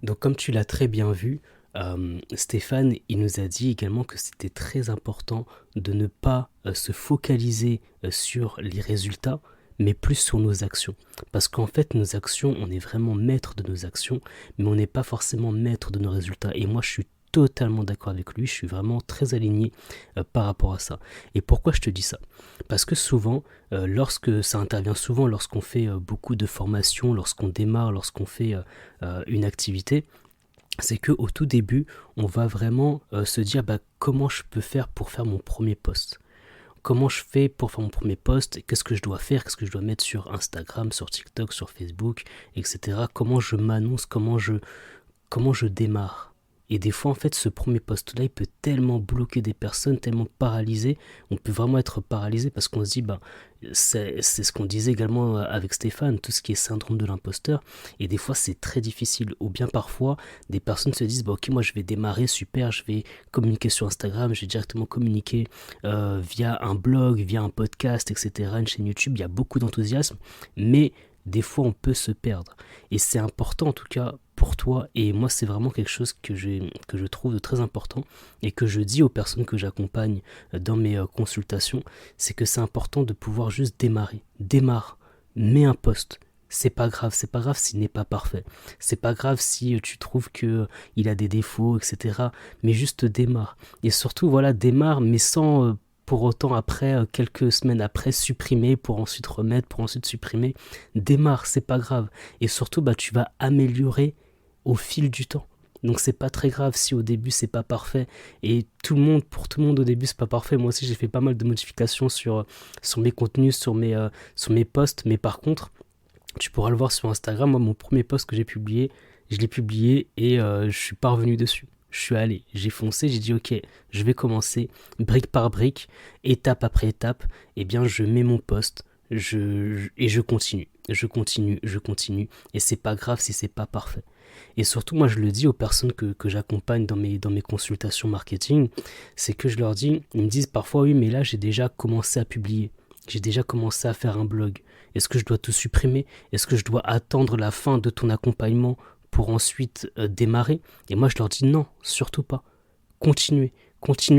Donc comme tu l'as très bien vu, Stéphane, il nous a dit également que c'était très important de ne pas se focaliser sur les résultats, mais plus sur nos actions. Parce qu'en fait, nos actions, on est vraiment maître de nos actions, mais on n'est pas forcément maître de nos résultats. Et moi, je suis totalement d'accord avec lui, je suis vraiment très aligné par rapport à ça. Et pourquoi je te dis ça? Parce que souvent, lorsque ça intervient souvent, lorsqu'on fait beaucoup de formations, lorsqu'on démarre, lorsqu'on fait une activité, c'est qu'au tout début, on va vraiment se dire comment je peux faire pour faire mon premier post. Comment je fais pour faire mon premier post, qu'est-ce que je dois faire, qu'est-ce que je dois mettre sur Instagram, sur TikTok, sur Facebook, etc. Comment je m'annonce, comment je démarre. Et des fois, en fait, ce premier post-là, il peut tellement bloquer des personnes, tellement paralyser. On peut vraiment être paralysé parce qu'on se dit, c'est ce qu'on disait également avec Stéphane, tout ce qui est syndrome de l'imposteur. Et des fois, c'est très difficile. Ou bien parfois, des personnes se disent, ok, moi, je vais démarrer, super, je vais communiquer sur Instagram, je vais directement communiquer via un blog, via un podcast, etc., une chaîne YouTube. Il y a beaucoup d'enthousiasme, mais des fois, on peut se perdre. Et c'est important, en tout cas, pour toi, et moi c'est vraiment quelque chose que je trouve de très important et que je dis aux personnes que j'accompagne dans mes consultations, c'est que c'est important de pouvoir juste démarrer. Démarre, mets un post. C'est pas grave s'il n'est pas parfait. C'est pas grave si tu trouves que il a des défauts, etc. Mais juste démarre. Et surtout, voilà, démarre, mais sans pour autant après, quelques semaines après, supprimer pour ensuite remettre, pour ensuite supprimer. Démarre, c'est pas grave. Et surtout, tu vas améliorer au fil du temps. Donc c'est pas très grave si au début c'est pas parfait. Et pour tout le monde au début c'est pas parfait. Moi aussi j'ai fait pas mal de modifications sur mes contenus, sur mes posts. Mais par contre, tu pourras le voir sur Instagram. Moi, mon premier post que j'ai publié, je l'ai publié et je suis pas revenu dessus. Je suis allé, j'ai foncé, j'ai dit ok, je vais commencer brique par brique, étape après étape. Eh bien, je mets mon post et je continue. Je continue. Et c'est pas grave si c'est pas parfait. Et surtout, moi, je le dis aux personnes que j'accompagne dans mes consultations marketing, c'est que je leur dis, ils me disent parfois, oui, mais là, j'ai déjà commencé à publier. J'ai déjà commencé à faire un blog. Est-ce que je dois tout supprimer? Est-ce que je dois attendre la fin de ton accompagnement pour ensuite démarrer? Et moi, je leur dis non, surtout pas. Continuez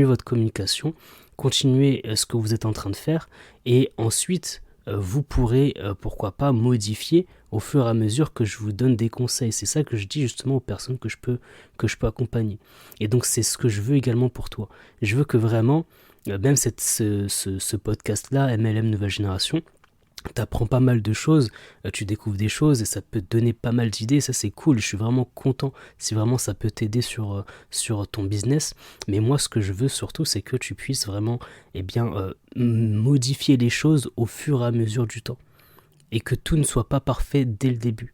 votre communication, continuez ce que vous êtes en train de faire, et ensuite, vous pourrez, pourquoi pas, modifier au fur et à mesure que je vous donne des conseils. C'est ça que je dis justement aux personnes que je peux accompagner. Et donc, c'est ce que je veux également pour toi. Je veux que vraiment, même ce podcast-là, MLM Nouvelle Génération, t'apprends pas mal de choses, tu découvres des choses et ça peut te donner pas mal d'idées, ça c'est cool, je suis vraiment content si vraiment ça peut t'aider sur ton business. Mais moi ce que je veux surtout c'est que tu puisses vraiment modifier les choses au fur et à mesure du temps et que tout ne soit pas parfait dès le début,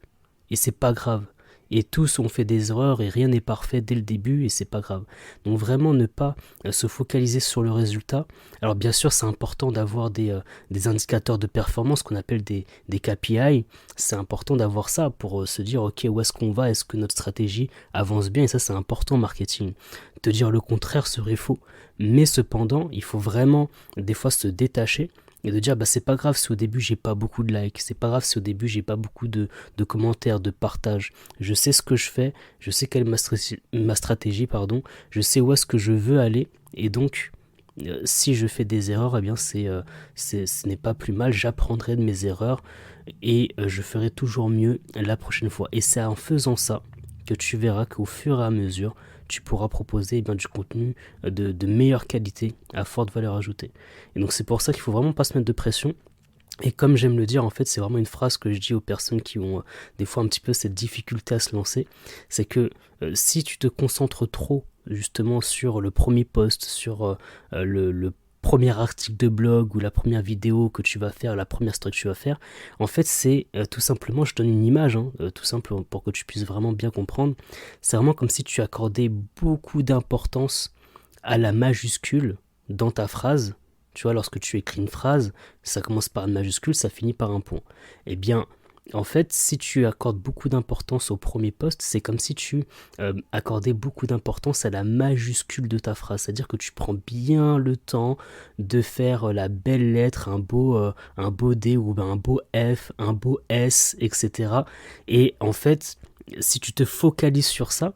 et c'est pas grave. Et tous ont fait des erreurs et rien n'est parfait dès le début et c'est pas grave. Donc vraiment ne pas se focaliser sur le résultat. Alors bien sûr c'est important d'avoir des indicateurs de performance qu'on appelle des KPI. C'est important d'avoir ça pour se dire ok où est-ce qu'on va, est-ce que notre stratégie avance bien, et ça c'est important en marketing. Te dire le contraire serait faux. Mais cependant il faut vraiment des fois se détacher et de dire c'est pas grave si au début j'ai pas beaucoup de likes, c'est pas grave si au début j'ai pas beaucoup de commentaires, de partages. Je sais ce que je fais, je sais quelle est ma stratégie, je sais où est-ce que je veux aller, et donc si je fais des erreurs, eh bien ce n'est pas plus mal, j'apprendrai de mes erreurs et je ferai toujours mieux la prochaine fois. Et c'est en faisant ça que tu verras qu'au fur et à mesure tu pourras proposer du contenu de meilleure qualité à forte valeur ajoutée. Et donc c'est pour ça qu'il ne faut vraiment pas se mettre de pression. Et comme j'aime le dire, en fait, c'est vraiment une phrase que je dis aux personnes qui ont des fois un petit peu cette difficulté à se lancer. C'est que si tu te concentres trop justement sur le premier post, sur le premier article de blog ou la première vidéo que tu vas faire, la première story que tu vas faire, en fait c'est tout simplement, je donne une image, tout simple pour que tu puisses vraiment bien comprendre, c'est vraiment comme si tu accordais beaucoup d'importance à la majuscule dans ta phrase. Tu vois, lorsque tu écris une phrase, ça commence par une majuscule, ça finit par un point. Eh bien, en fait, si tu accordes beaucoup d'importance au premier post, c'est comme si tu accordais beaucoup d'importance à la majuscule de ta phrase. C'est-à-dire que tu prends bien le temps de faire la belle lettre, un beau D ou un beau F, un beau S, etc. Et en fait, si tu te focalises sur ça,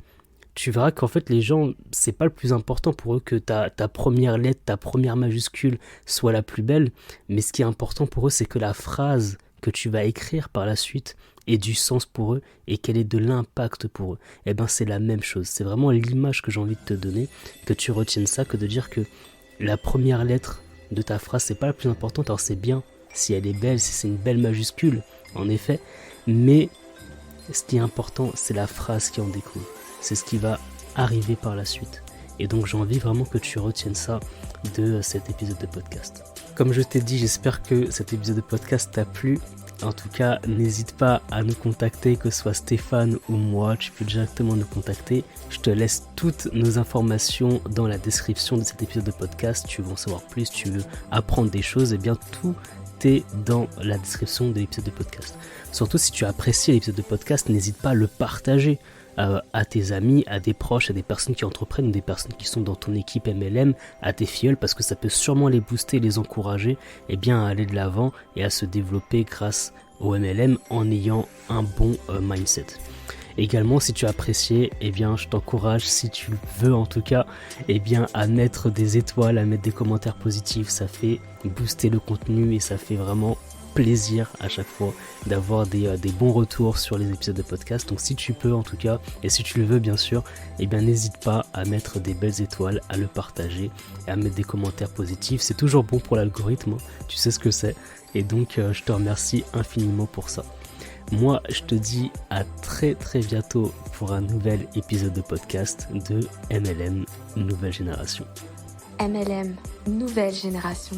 tu verras qu'en fait les gens, c'est pas le plus important pour eux que ta première lettre, ta première majuscule soit la plus belle, mais ce qui est important pour eux, c'est que la phrase que tu vas écrire par la suite ait du sens pour eux et qu'elle ait de l'impact pour eux. Et ben c'est la même chose, c'est vraiment l'image que j'ai envie de te donner, que tu retiennes ça, que de dire que la première lettre de ta phrase, c'est pas la plus importante. Alors c'est bien si elle est belle, si c'est une belle majuscule, en effet, mais ce qui est important, c'est la phrase qui en découle. C'est ce qui va arriver par la suite. Et donc j'ai envie vraiment que tu retiennes ça de cet épisode de podcast. Comme je t'ai dit, j'espère que cet épisode de podcast t'a plu. En tout cas, n'hésite pas à nous contacter, que ce soit Stéphane ou moi, tu peux directement nous contacter. Je te laisse toutes nos informations dans la description de cet épisode de podcast. Tu veux en savoir plus, tu veux apprendre des choses, et bien tout est dans la description de l'épisode de podcast. Surtout si tu as apprécié l'épisode de podcast, n'hésite pas à le partager à tes amis, à des proches, à des personnes qui entreprennent, des personnes qui sont dans ton équipe MLM, à tes filleuls, parce que ça peut sûrement les booster, les encourager à aller de l'avant et à se développer grâce au MLM en ayant un bon mindset. Également, si tu as apprécié, je t'encourage, si tu veux en tout cas, à mettre des étoiles, à mettre des commentaires positifs. Ça fait booster le contenu et ça fait vraiment plaisir à chaque fois d'avoir des bons retours sur les épisodes de podcast. Donc si tu peux en tout cas, et si tu le veux bien sûr, n'hésite pas à mettre des belles étoiles, à le partager et à mettre des commentaires positifs. C'est toujours bon pour l'algorithme, tu sais ce que c'est. Et donc je te remercie infiniment pour ça. moi, je te dis à très très bientôt pour un nouvel épisode de podcast de MLM Nouvelle Génération. MLM, nouvelle génération.